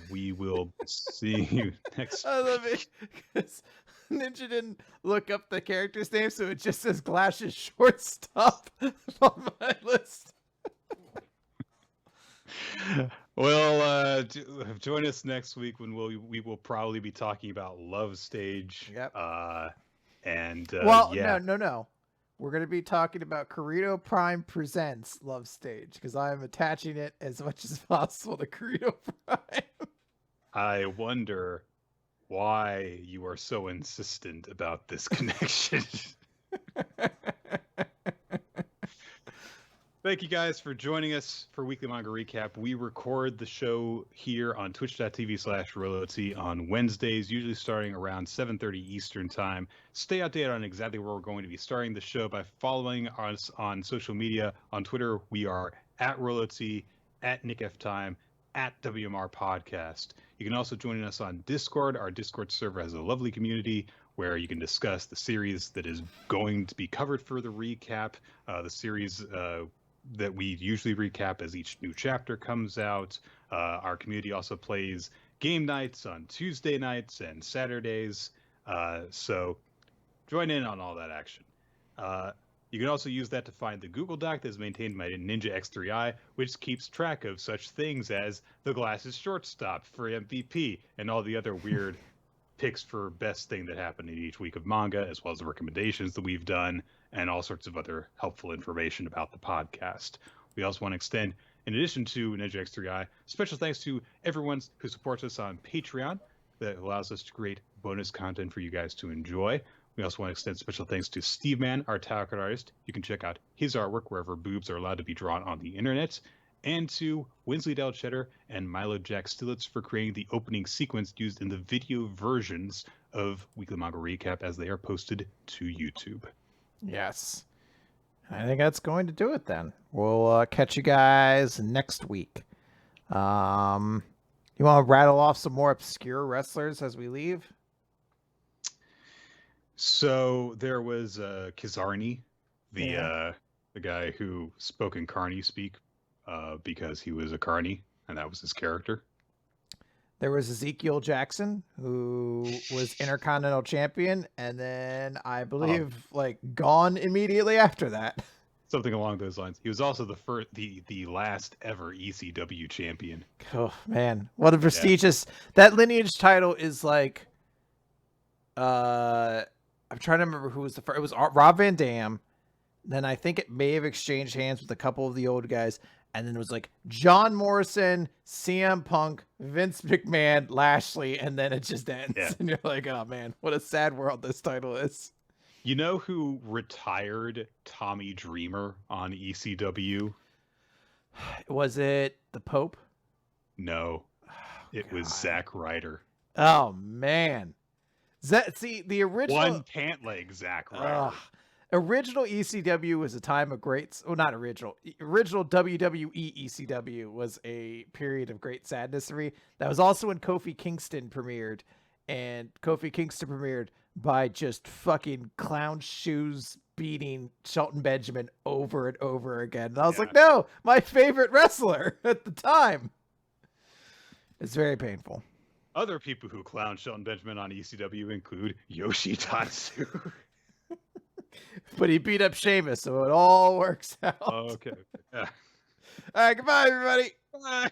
We will see you next I love it because Ninja didn't look up the character's name, so it just says Glasses shortstop on my list. Well, join us next week when we will probably be talking about Love Stage. Yep. No. We're going to be talking about Corrido Prime Presents Love Stage because I am attaching it as much as possible to Corrido Prime. I wonder why you are so insistent about this connection. Thank you guys for joining us for Weekly Manga Recap. We record the show here on twitch.tv/Rolot on Wednesdays, usually starting around 7:30 Eastern Time. Stay updated on exactly where we're going to be starting the show by following us on social media. On Twitter, we are @Rolot, @NickFTime, @WMR Podcast. You can also join us on Discord. Our Discord server has a lovely community where you can discuss the series that is going to be covered for the recap, the series that we usually recap as each new chapter comes out. Our community also plays game nights on Tuesday nights and Saturdays. So join in on all that action. You can also use that to find the Google Doc that is maintained by Ninja X3i, which keeps track of such things as the Glasses shortstop for MVP and all the other weird picks for best thing that happened in each week of manga, as well as the recommendations that we've done and all sorts of other helpful information about the podcast. We also want to extend, in addition to Ninja X3i, special thanks to everyone who supports us on Patreon that allows us to create bonus content for you guys to enjoy. We also want to extend special thanks to Steve Man, our tarot card artist. You can check out his artwork wherever boobs are allowed to be drawn on the internet. And to Winsley Del Cheddar and Milo Jack Stillitz for creating the opening sequence used in the video versions of Weekly Manga Recap as they are posted to YouTube. Yes. I think that's going to do it then. We'll catch you guys next week. You want to rattle off some more obscure wrestlers as we leave? So there was Kizarni, the guy who spoke in Carney speak because he was a Carney, and that was his character. There was Ezekiel Jackson, who was Intercontinental Champion, and then I believe gone immediately after that. Something along those lines. He was also the last ever ECW champion. Oh man, what a prestigious! That lineage title is like. I'm trying to remember who was the first. It was Rob Van Dam. Then I think it may have exchanged hands with a couple of the old guys. And then it was like John Morrison, CM Punk, Vince McMahon, Lashley, and then it just ends. Yeah. And you're like, oh man, what a sad world this title is. You know who retired Tommy Dreamer on ECW? Was it the Pope? No, it was Zack Ryder. Oh man. See, the original one pant leg Zack Ryder. Original ECW was a time of great. Well, not original. Original WWE ECW was a period of great sadness for me. That was also when Kofi Kingston premiered, and Kofi Kingston premiered by just fucking clown shoes beating Shelton Benjamin over and over again. And I was like, no, my favorite wrestler at the time. It's very painful. Other people who clown Shelton Benjamin on ECW include Yoshi Tatsu. But he beat up Sheamus, so it all works out. Oh, okay. Yeah. All right, goodbye, everybody. Bye.